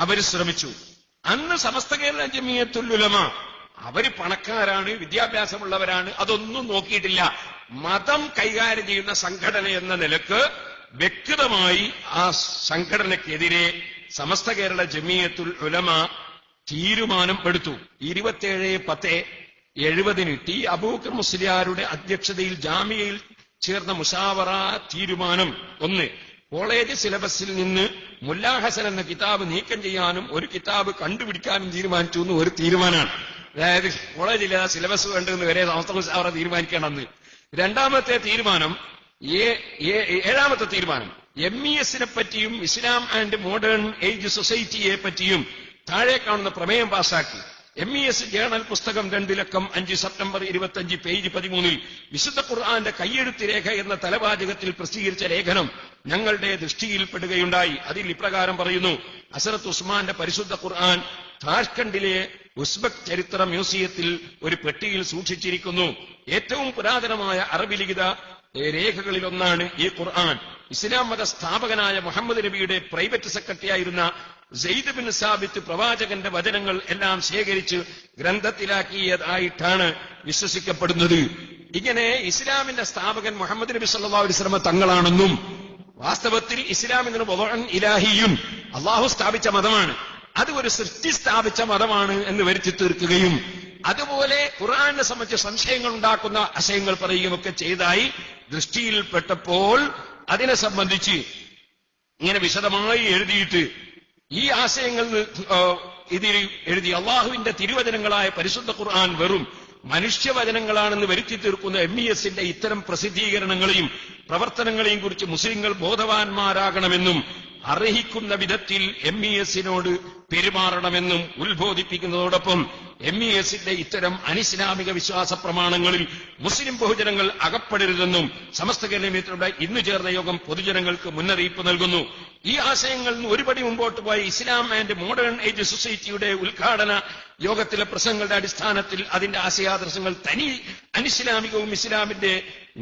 അവർ ശ്രമിച്ചു. അന്ന് സമസ്ത കേരള ജംഇയ്യത്തുൽ ഉലമ അവര് പണക്കാരാണ്, വിദ്യാഭ്യാസമുള്ളവരാണ്, അതൊന്നും നോക്കിയിട്ടില്ല. മതം കൈകാര്യം ചെയ്യുന്ന സംഘടന എന്ന നിലക്ക് വ്യക്തമായി ആ സംഘടനയ്ക്കെതിരെ സമസ്ത കേരള ജംഇയ്യത്തുൽ ഉലമ തീരുമാനം എടുത്തു. 27/10/70 T അബൂബക്കർ മുസ്ലിയാരുടെ അധ്യക്ഷതയിൽ ജാമിയയിൽ ചേർന്ന മുശാവറ തീരുമാനം 1. കോളേജ് സിലബസിൽ നിന്ന് മുല്ലാ ഹസൻ എന്ന കിതാബ് നീക്കം ചെയ്യാനും ഒരു കിതാബ് കണ്ടുപിടിക്കാനും തീരുമാനിച്ചു എന്ന് ഒരു തീരുമാനമാണ്. അതായത് കോളേജിൽ സിലബസ് വേണ്ടെന്ന് വരെ സമസ്ത മുശാവറ തീരുമാനിക്കണമെന്ന്. രണ്ടാമത്തെ തീരുമാനം, 7ാമത്തെ തീരുമാനം, MESനെ പറ്റിയും ഇസ്ലാം ആൻഡ് മോഡേൺ ഏജ് സൊസൈറ്റിയെ പറ്റിയും താഴെ കാണുന്ന പ്രമേയം പാസാക്കി. MES ജേണൽ പുസ്തകം 2,05 സെപ്റ്റംബർ 25 പേജ് 13 വിശുദ്ധ ഖുർആന്റെ കയ്യെഴുത്ത് രേഖ എന്ന തലവാചകത്തിൽ പ്രസിദ്ധീകരിച്ച ലേഖനം ഞങ്ങളുടെ ദൃഷ്ടിയിൽപ്പെടുകയുണ്ടായി. അതിൽ ഇപ്രകാരം പറയുന്നു: ഹസ്രത്ത് ഉസ്മാന്റെ പരിശുദ്ധ ഖുർആൻ താഷ്കണ്ടിലെ ഉസ്ബെക് ചരിത്ര മ്യൂസിയത്തിൽ ഒരു പെട്ടിയിൽ സൂക്ഷിച്ചിരിക്കുന്നു. ഏറ്റവും പുരാതനമായ അറബി ലിഖിത രേഖകളിലൊന്നാണ് ഈ ഖുർആൻ. ഇസ്ലാം മത സ്ഥാപകനായ മുഹമ്മദ് നബിയുടെ പ്രൈവറ്റ് സെക്രട്ടറി ആയിരുന്ന സെയ്ദ് ബിൻ സാബിത്ത് പ്രവാചകന്റെ വചനങ്ങൾ എല്ലാം ശേഖരിച്ച് ഗ്രന്ഥത്തിലാക്കിയതായിട്ടാണ് വിശ്വസിക്കപ്പെടുന്നത്. ഇങ്ങനെ ഇസ്ലാമിന്റെ സ്ഥാപകൻ മുഹമ്മദ് നബി സല്ലല്ലാഹു അലൈഹി വസല്ലം തങ്ങളാണെന്നും വാസ്തവത്തിൽ ഇസ്ലാം എന്നത് വദഉൻ ഇലാഹിയുൻ അള്ളാഹു സ്ഥാപിച്ച മതമാണ്, അത് ഒരു സൃഷ്ടി സ്ഥാപിച്ച മതമാണ് എന്ന് വരുത്തി തീർക്കുകയും അതുപോലെ ഖുർആനെ സംബന്ധിച്ച് സംശയങ്ങൾ ഉണ്ടാക്കുന്ന ആശയങ്ങൾ പറയുകയുമൊക്കെ ചെയ്തായി ദൃഷ്ടിയിൽപ്പെട്ടപ്പോൾ അതിനെ സംബന്ധിച്ച് ഇങ്ങനെ വിശദമായി എഴുതിയിട്ട് ഈ ആശയങ്ങൾ ഇതിൽ എഴുതി അള്ളാഹുവിന്റെ തിരുവചനങ്ങളായ പരിശുദ്ധ ഖുർആൻ വെറും മനുഷ്യവചനങ്ങളാണെന്ന് വരുത്തി തീർക്കുന്ന MESന്റെ ഇത്തരം പ്രസിദ്ധീകരണങ്ങളെയും പ്രവർത്തനങ്ങളെയും കുറിച്ച് മുസ്ലിങ്ങൾ ബോധവാന്മാരാകണമെന്നും അർഹിക്കുന്ന വിധത്തിൽ MESനോട് പെരുമാറണമെന്നും ഉത്ബോധിപ്പിക്കുന്നതോടൊപ്പം MESന്റെ ഇത്തരം അനിസ്ലാമിക വിശ്വാസ പ്രമാണങ്ങളിൽ മുസ്ലിം ബഹുജനങ്ങൾ അകപ്പെടരുതെന്നും സമസ്ത കേരളീയരുടെ ഇന്ന് ചേർന്ന യോഗം പൊതുജനങ്ങൾക്ക് മുന്നറിയിപ്പ് നൽകുന്നു. ഈ ആശയങ്ങൾ ഒരുപടി മുമ്പോട്ട് പോയി ഇസ്ലാം ആൻഡ് മോഡേൺ ഏജ് സൊസൈറ്റിയുടെ ഉദ്ഘാടന യോഗത്തിലെ പ്രസംഗങ്ങളുടെ അടിസ്ഥാനത്തിൽ അതിന്റെ ആശയാദർശങ്ങൾ തനി അനിസ്ലാമികവും ഇസ്ലാമിന്റെ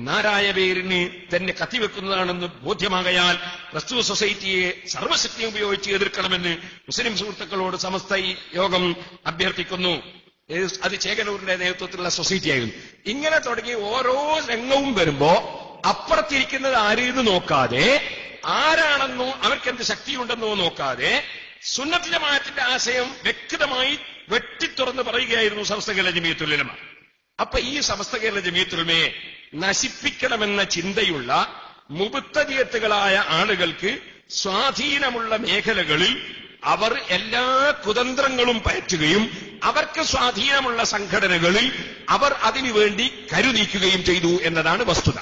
നാരായ പേരിന് തന്നെ കത്തിവെക്കുന്നതാണെന്ന് ബോധ്യമാകയാൽ പ്രസ്തുത സൊസൈറ്റിയെ സർവശക്തി ഉപയോഗിച്ച് എതിർക്കണമെന്ന് മുസ്ലിം സുഹൃത്തുക്കളോട് സമസ്ത ഈ യോഗം അഭ്യർത്ഥിക്കുന്നു. അത് ചേകനൂരിന്റെ നേതൃത്വത്തിലുള്ള സൊസൈറ്റി ആയിരുന്നു. ഇങ്ങനെ തുടങ്ങി ഓരോ രംഗവും വരുമ്പോ അപ്പുറത്തിരിക്കുന്നത് ആരെന്ന് നോക്കാതെ, ആരാണെന്നോ അവർക്കെന്ത് ശക്തിയുണ്ടെന്നോ നോക്കാതെ സുന്നത്ത് ജമാഅത്തിന്റെ ആശയം വ്യക്തമായി വെട്ടിത്തുറന്ന് പറയുകയായിരുന്നു സമസ്ത കേരള ജമിയത്തുൽ ഉലമ. അപ്പൊ ഈ സമസ്ത കേരള ജമിയത്തുൽ ഉലമയെ നശിപ്പിക്കണമെന്ന ചിന്തയുള്ള മുബ്തദിയത്തുകളായ ആളുകൾക്ക് സ്വാധീനമുള്ള മേഖലകളിൽ അവർ എല്ലാ കുതന്ത്രങ്ങളും പയറ്റുകയും അവർക്ക് സ്വാധീനമുള്ള സംഘടനകളിൽ അവർ അതിനുവേണ്ടി കരുനീക്കുകയും ചെയ്തു എന്നതാണ് വസ്തുത.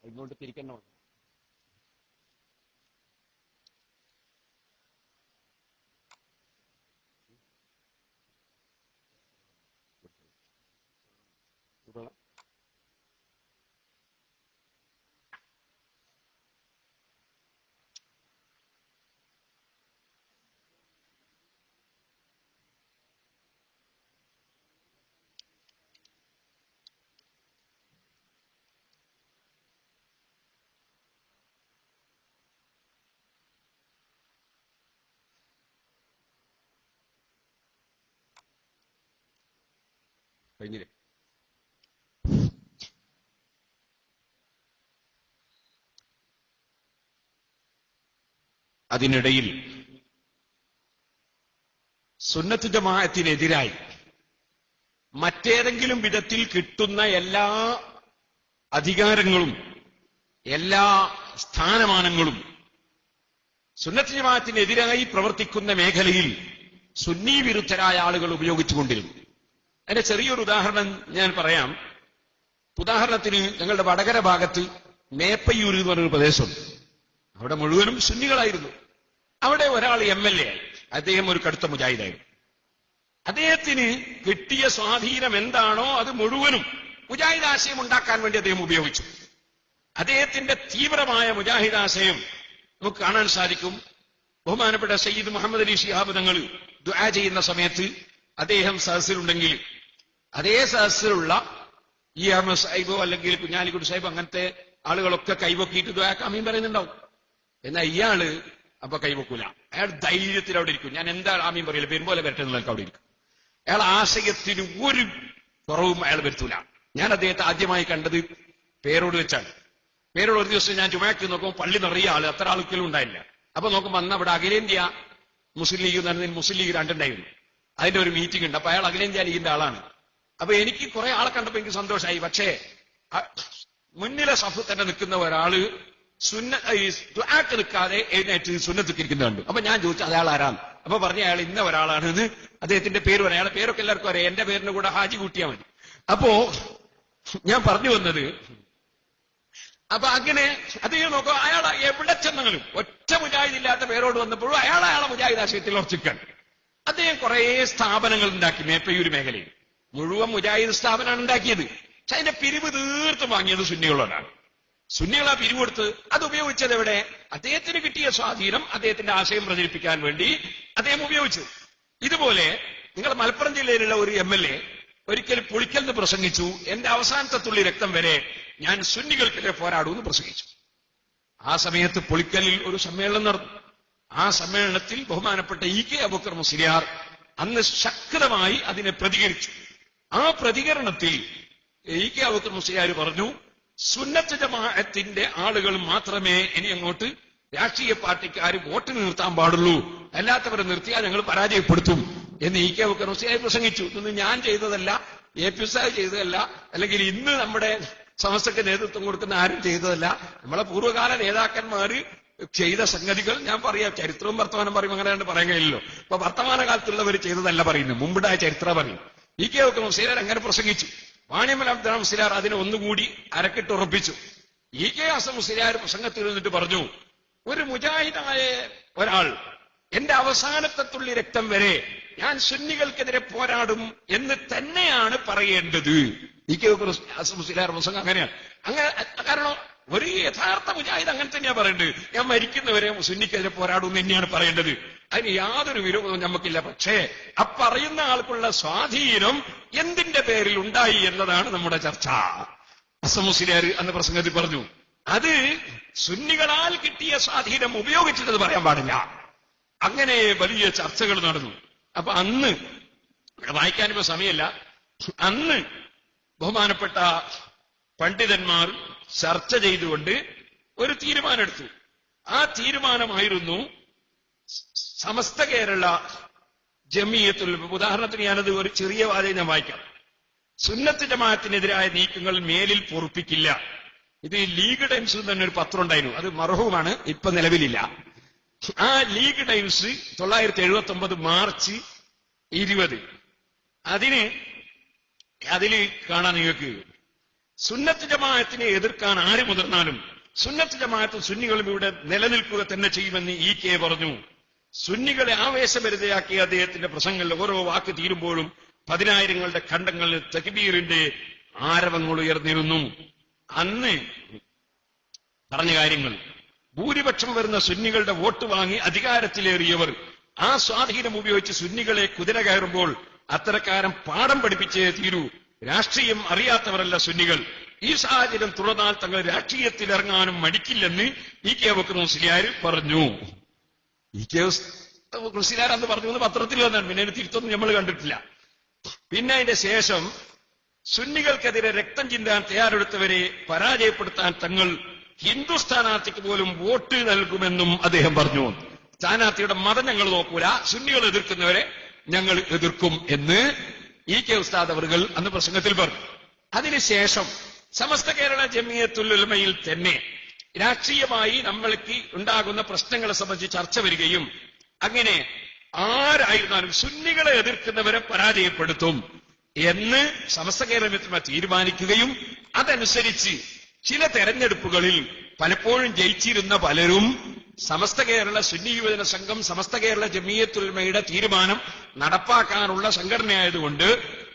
ഇങ്ങോട്ട് തിരിക്കണോ? കഴിഞ്ഞില്ലേ? അതിനിടയിൽ സുന്നത്ത് ജമാഅത്തിനെതിരായി മറ്റേതെങ്കിലും വിധത്തിൽ കിട്ടുന്ന എല്ലാ അധികാരങ്ങളും എല്ലാ സ്ഥാനമാനങ്ങളും സുന്നത്ത് ജമാഅത്തിനെതിരായി പ്രവർത്തിക്കുന്ന മേഖലയിൽ സുന്നി വിരുദ്ധരായ ആളുകൾ ഉപയോഗിച്ചുകൊണ്ടിരുന്നു. അതിന്റെ ചെറിയൊരു ഉദാഹരണം ഞാൻ പറയാം. ഉദാഹരണത്തിന് ഞങ്ങളുടെ വടകര ഭാഗത്ത് മേപ്പയ്യൂർ എന്ന് പറഞ്ഞൊരു പ്രദേശമുണ്ട്. അവിടെ മുഴുവനും സുന്നികളായിരുന്നു. അവിടെ ഒരാൾ MLA ആയി. അദ്ദേഹം ഒരു കടുത്ത മുജാഹിദായിരുന്നു. അദ്ദേഹത്തിന് കിട്ടിയ സ്വാധീനം എന്താണോ അത് മുഴുവനും മുജാഹിദ് ആശയം ഉണ്ടാക്കാൻ വേണ്ടി അദ്ദേഹം ഉപയോഗിച്ചു. അദ്ദേഹത്തിന്റെ തീവ്രമായ മുജാഹിദ് ആശയം നമുക്ക് കാണാൻ സാധിക്കും. ബഹുമാനപ്പെട്ട സയ്യിദ് മുഹമ്മദ് അലി ശിഹാബ് തങ്ങൾ ദുആ ചെയ്യുന്ന സമയത്ത് അദ്ദേഹം സദസ്സിലുണ്ടെങ്കിൽ അതേ സദസ്സിലുള്ള ഈ അഹമ്മദ് സാഹിബോ അല്ലെങ്കിൽ കുഞ്ഞാലിക്കുട്ടി സാഹിബ് അങ്ങനത്തെ ആളുകളൊക്കെ കൈവക്കിയിട്ട് ദുആക്ക് ആമീൻ പറയുന്നുണ്ടാവും. എന്നാൽ ഇയാള് അപ്പൊ കൈവക്കൂല. അയാൾ ധൈര്യത്തിൽ അവിടെ ഇരിക്കും. ഞാൻ എന്താ ആമീൻ പറയില്ല, പെരുമ്പോലെ വരട്ടെ എന്നൊക്കെ അവിടെ ഇരിക്കും. അയാൾ ആശയത്തിന് ഒരു കുറവും അയാൾ വരുത്തൂല. ഞാൻ അദ്ദേഹത്തെ ആദ്യമായി കണ്ടത് പേരോട് വെച്ചാണ്. പേരോട് ഒരു ദിവസം ഞാൻ ചുമയാക്കി നോക്കുമ്പോൾ പള്ളി നിറയെ ആള്, അത്ര ആൾക്കെങ്കിലും ഉണ്ടായില്ല. അപ്പൊ നോക്കുമ്പോൾ അന്ന് അവിടെ അഖിലേന്ത്യ മുസ്ലിം ലീഗ് എന്ന് പറഞ്ഞാൽ മുസ്ലിം ലീഗ് രണ്ടുണ്ടായിരുന്നു. അതിന്റെ ഒരു മീറ്റിംഗ് ഉണ്ട്. അപ്പൊ അയാൾ അഖിലേന്ത്യാ ലീഗിന്റെ ആളാണ്. അപ്പൊ എനിക്ക് കുറെ ആളെ കണ്ടപ്പോ എനിക്ക് സന്തോഷമായി. പക്ഷേ മുന്നിലെ സഫ് തന്നെ നിൽക്കുന്ന ഒരാള് ദുആക്ക് നിൽക്കാതെ എഴുന്നേറ്റ് സുന്നത്ത് ഇരിക്കുന്നുണ്ട്. അപ്പൊ ഞാൻ ചോദിച്ചു അയാൾ ആരാണ്? അപ്പൊ പറഞ്ഞ അയാൾ ഇന്ന ഒരാളാണെന്ന്. അദ്ദേഹത്തിന്റെ പേര് പറയാം. അയാളെ പേരൊക്കെ എല്ലാവർക്കും അറിയാം. എന്റെ പേരിന്റെ കൂടെ ഹാജി കൂട്ടിയാൽ മതി. അപ്പോ ഞാൻ പറഞ്ഞു വന്നത്, അപ്പൊ അങ്ങനെ അദ്ദേഹം നോക്കുക, അയാൾ എവിടെ ചെന്നാലും ഒറ്റ മുജാഹിദ് ഇല്ലാത്ത പേരോട് വന്നപ്പോഴും അയാളെ മുജാഹിദ് ആശയത്തിൽ ഉറച്ചിക്കാൻ അദ്ദേഹം കുറെ സ്ഥാപനങ്ങൾ ഉണ്ടാക്കി. മേപ്പയൂർ മേഖലയിൽ മുഴുവൻ മുജാഹിദ് സ്ഥാപനമാണ് ഉണ്ടാക്കിയത്. പക്ഷെ അതിന്റെ പിരിവ് തീർത്തും വാങ്ങിയത് സുന്നികളോടാണ്. സുന്നികളാ പിരിവെടുത്ത് അത് ഉപയോഗിച്ചത് എവിടെ? അദ്ദേഹത്തിന് കിട്ടിയ സ്വാധീനം അദ്ദേഹത്തിന്റെ ആശയം പ്രചരിപ്പിക്കാൻ വേണ്ടി അദ്ദേഹം ഉപയോഗിച്ചു. ഇതുപോലെ നിങ്ങൾ മലപ്പുറം ജില്ലയിലുള്ള ഒരു MLA ഒരിക്കൽ പുളിക്കലിന് പ്രസംഗിച്ചു, എന്റെ അവസാനത്തെ തുള്ളി രക്തം വരെ ഞാൻ സുന്നികൾക്കെതിരെ പോരാടുമെന്ന് പ്രസംഗിച്ചു. ആ സമയത്ത് പുളിക്കലിൽ ഒരു സമ്മേളനം നടന്നു. ആ സമ്മേളനത്തിൽ ബഹുമാനപ്പെട്ട EK അബൂബക്കർ മുസ്ലിയാർ അന്ന് ശക്തമായി അതിനെ പ്രതികരിച്ചു. ആ പ്രതികരണത്തിൽ EK അബൂബക്കർ മുസ്ലിയാർ പറഞ്ഞു, സുന്നത്ത് ജമാഅത്തിന്റെ ആളുകൾ മാത്രമേ ഇനി അങ്ങോട്ട് രാഷ്ട്രീയ പാർട്ടിക്കാർ വോട്ടിന് നിർത്താൻ പാടുള്ളൂ, അല്ലാത്തവരെ നിർത്തിയാൽ ഞങ്ങൾ പരാജയപ്പെടുത്തും എന്ന് EK അബൂബക്കർ മുസ്ലിയാർ പ്രസംഗിച്ചു. ഇതൊന്നും ഞാൻ ചെയ്തതല്ല, AP സാഹിബ് ചെയ്തതല്ല, അല്ലെങ്കിൽ ഇന്ന് നമ്മുടെ സമസ്തക്ക് നേതൃത്വം കൊടുക്കുന്ന ആരും ചെയ്തതല്ല. നമ്മളെ പൂർവ്വകാല നേതാക്കന്മാര് ചെയ്ത സംഗതികൾ ഞാൻ പറയാം. ചരിത്രവും വർത്തമാനം പറയും, അങ്ങനെ പറയാൻ കഴിയില്ലല്ലോ. ഇപ്പൊ വർത്തമാനകാലത്തുള്ളവർ ചെയ്തതല്ല പറയുന്നു, മുമ്പുണ്ടായ ചരിത്രം പറയും. EK അബൂബക്കർ മുസ്ലിയാർ അങ്ങനെ പ്രസംഗിച്ചു. വാണിയമ്മൽ അബ്ദുൽ മുസ്ലിയാർ അതിനെ ഒന്നുകൂടി അരക്കിട്ടുറപ്പിച്ചു. EK ഹസൻ മുസ്ലിയാർ പ്രസംഗത്തിൽ നിന്നിട്ട് പറഞ്ഞു, ഒരു മുജാഹിദായ ഒരാൾ എന്റെ അവസാനത്തെ തുള്ളി രക്തം വരെ ഞാൻ സുന്നികൾക്കെതിരെ പോരാടും എന്ന് തന്നെയാണ് പറയേണ്ടത്. EK ഹസൻ മുസ്ലിയാർ പ്രസംഗം അങ്ങനെയാണ്. അങ്ങനെ കാരണം ഒരു യഥാർത്ഥ മുജാഹിദ് അങ്ങനെ തന്നെയാ പറയേണ്ടത്. ഞാൻ മരിക്കുന്നവരെ സുന്നിക്കെതിരെ പോരാടും എന്ന് തന്നെയാണ് പറയേണ്ടത്. അതിന് യാതൊരു വിരോധവും നമുക്കില്ല. പക്ഷേ ആ പറയുന്ന ആൾക്കുള്ള സ്വാധീനം എന്തിന്റെ പേരിൽ ഉണ്ടായി എന്നതാണ് നമ്മുടെ ചർച്ച. ഹസൻ മുസ്ലിയാർ അന്ന് പ്രസംഗത്തിൽ പറഞ്ഞു, അത് സുന്നികളാൽ കിട്ടിയ സ്വാധീനം ഉപയോഗിച്ചിട്ടത് പറയാൻ പാടില്ല. അങ്ങനെ വലിയ ചർച്ചകൾ നടന്നു. അപ്പൊ അന്ന് വായിക്കാനിപ്പോ സമയമല്ല, അന്ന് ബഹുമാനപ്പെട്ട പണ്ഡിതന്മാർ ചർച്ച ചെയ്തുകൊണ്ട് ഒരു തീരുമാനമെടുത്തു. ആ തീരുമാനമായിരുന്നു സമസ്ത കേരള ജമിയത്തുൽ, ഉദാഹരണത്തിന് ഞാനത് ഒരു ചെറിയ വാചകം ഞാൻ വായിക്കാം. സുന്നത്ത് ജമാഅത്തിനെതിരായ നീക്കങ്ങൾ മേലിൽ പൊറുപ്പിക്കില്ല. ഇത് ലീഗ് ടൈംസിൽ തന്നെ ഒരു പത്രം ഉണ്ടായിരുന്നു, അത് മർഹൂമാണ്, ഇപ്പൊ നിലവിലില്ല. ആ ലീഗ് ടൈംസ് 1979 മാർച്ച് 20 അതിൽ കാണാൻ നിങ്ങൾക്ക്, സുന്നത്ത് ജമാഅത്തിനെ എതിർക്കാൻ ആര് മുതിർന്നാലും സുന്നത്ത് ജമാഅത്തും സുന്നികളും ഇവിടെ നിലനിൽക്കുക തന്നെ ചെയ്യുമെന്ന് EK പറഞ്ഞു. സുന്നികളെ ആവേശഭരിതയാക്കിയ അദ്ദേഹത്തിന്റെ പ്രസംഗങ്ങളിൽ ഓരോ വാക്ക് തീരുമ്പോഴും 10,000ങ്ങളുടെ ഖണ്ഡങ്ങളിൽ തക്ബീറിന്റെ ആരവങ്ങൾ ഉയർന്നിരുന്നു. അന്ന് പറഞ്ഞ കാര്യങ്ങൾ, ഭൂരിപക്ഷം വരുന്ന സുന്നികളുടെ വോട്ട് വാങ്ങി അധികാരത്തിലേറിയവർ ആ സ്വാധീനം ഉപയോഗിച്ച് സുന്നികളെ കുതിര കയറുമ്പോൾ അത്തരക്കാരൻ പാഠം പഠിപ്പിച്ചേ തീരൂ. രാഷ്ട്രീയം അറിയാത്തവരല്ല സുന്നികൾ. ഈ സാഹചര്യം തുടർന്നാൽ തങ്ങൾ രാഷ്ട്രീയത്തിൽ ഇറങ്ങാനും മടിക്കില്ലെന്ന് EK അബൂബക്കർ മുസ്ലിയാർ പറഞ്ഞു. EK അബൂബക്കർ മുസ്ലിയാർ അന്ന് പറഞ്ഞു പത്രത്തിൽ വന്നാണ്. പിന്നെ അതിന് തിരുത്തൊന്നും നമ്മൾ കണ്ടിട്ടില്ല. പിന്നെ അതിന്റെ ശേഷം സുന്നികൾക്കെതിരെ രക്തം ചിന്താൻ തയ്യാറെടുത്തവരെ പരാജയപ്പെടുത്താൻ തങ്ങൾ ഹിന്ദു സ്ഥാനാർത്ഥിക്ക് പോലും വോട്ട് നൽകുമെന്നും അദ്ദേഹം പറഞ്ഞു. സ്ഥാനാർത്ഥിയുടെ മതം ഞങ്ങൾ നോക്കൂല, സുന്നികൾ എതിർക്കുന്നവരെ ഞങ്ങൾ എതിർക്കും എന്ന് EK ഉസ്താദ് അവറുകൾ അന്ന് പ്രസംഗത്തിൽ പറഞ്ഞു. അതിനുശേഷം സമസ്ത കേരള ജമിയത്തുൽ ഉലമയിൽ തന്നെ രാഷ്ട്രീയമായി നമ്മൾക്ക് ഉണ്ടാകുന്ന പ്രശ്നങ്ങളെ സംബന്ധിച്ച് ചർച്ച വരികയും അങ്ങനെ ആരായിരുന്നാലും സുന്നികളെ എതിർക്കുന്നവരെ പരാജയപ്പെടുത്തും എന്ന് സമസ്ത കേരള തീരുമാനിക്കുകയും അതനുസരിച്ച് ചില തെരഞ്ഞെടുപ്പുകളിൽ പലപ്പോഴും ജയിച്ചിരുന്ന പലരും സമസ്ത കേരള സുന്നി യുവജന സംഘം, സമസ്ത കേരള ജമിയത്തുൽ ഉലമയുടെ തീരുമാനം നടപ്പാക്കാനുള്ള സംഘടനയായതുകൊണ്ട്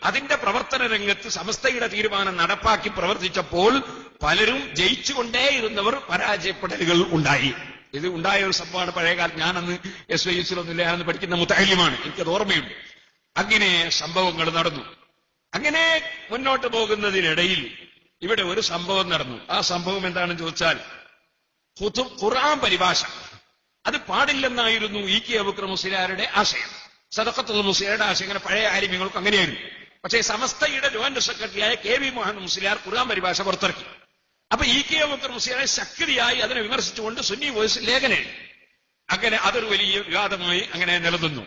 അതിന്റെ പ്രവർത്തന രംഗത്ത് സമസ്തയുടെ തീരുമാനം നടപ്പാക്കി പ്രവർത്തിച്ചപ്പോൾ പലരും ജയിച്ചുകൊണ്ടേയിരുന്നവർ പരാജയപ്പെടലുകൾ ഉണ്ടായി. ഇത് ഉണ്ടായ ഒരു സംഭവമാണ്. പഴയകാലത്ത് ഞാനന്ന് SYSലൊന്നുമില്ല, ഞാനന്ന് പഠിക്കുന്ന മുത്തഅല്ലിമാണ്, എനിക്കത് ഓർമ്മയുണ്ട്. അങ്ങനെ സംഭവങ്ങൾ നടന്നു. അങ്ങനെ മുന്നോട്ട് പോകുന്നതിനിടയിൽ ഇവിടെ ഒരു സംഭവം നടന്നു. ആ സംഭവം എന്താണെന്ന് ചോദിച്ചാൽ, ഖുർആൻ പരിഭാഷ അത് പാടില്ലെന്നായിരുന്നു EK അബൂബക്കർ മുസ്ലിയാരുടെ ആശയം. സദഖത്തുൽ മുസ്ലിയാരുടെ ആശയം അങ്ങനെ പഴയ ആലിമ്യങ്ങൾക്ക് അങ്ങനെയായിരുന്നു. പക്ഷേ സമസ്തയുടെ ജോയിന്റ് സെക്രട്ടറിയായ KV മുഹമ്മദ് മുസ്ലിയാർ ഖുർആൻ പരിഭാഷ പുറത്തിറക്കി. അപ്പൊ EK അബൂബക്കർ മുസ്ലിയാരെ ശക്തിയായി അതിനെ വിമർശിച്ചുകൊണ്ട് സുന്നി വോയിസ് ലേഖനം. അങ്ങനെ അതൊരു വലിയ വിവാദമായി അങ്ങനെ നിലനിന്നു.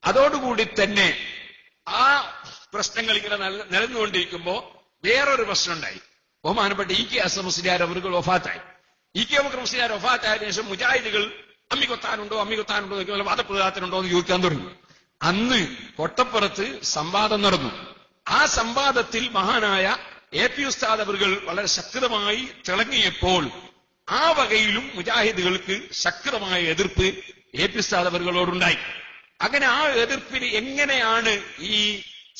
അതോടുകൂടി തന്നെ ആ പ്രശ്നങ്ങൾ ഇങ്ങനെ നിലനിന്നുകൊണ്ടിരിക്കുമ്പോ വേറൊരു പ്രശ്നം ഉണ്ടായി. ബഹുമാനപ്പെട്ട ഇ കെ അസർ മുസ്ലിയാർ അവർ വഫാത്തായി. ഇ കെ അബൂബക്കർ മുസ്ലിയാർ വഫാത്തായതിനു ശേഷം മുജാഹിദുകൾ അമ്മി കൊത്താനുണ്ടോ വാദപ്രതിവാദത്തിനുണ്ടോ എന്ന് ചോദിക്കാൻ തുടങ്ങി. അന്ന് കൊട്ടപ്പുറത്ത് സംവാദം നടന്നു. ആ സംവാദത്തിൽ മഹാനായ എ പി ഉസ്താദ് അവറുകൾ വളരെ ശക്തമായി തിളങ്ങിയപ്പോൾ ആ വകയിലും മുജാഹിദുകൾക്ക് ശക്തമായ എതിർപ്പ് എ പി ഉസ്താദ് അവറുകളോടുണ്ടായി. അങ്ങനെ ആ എതിർപ്പിന് എങ്ങനെയാണ് ഈ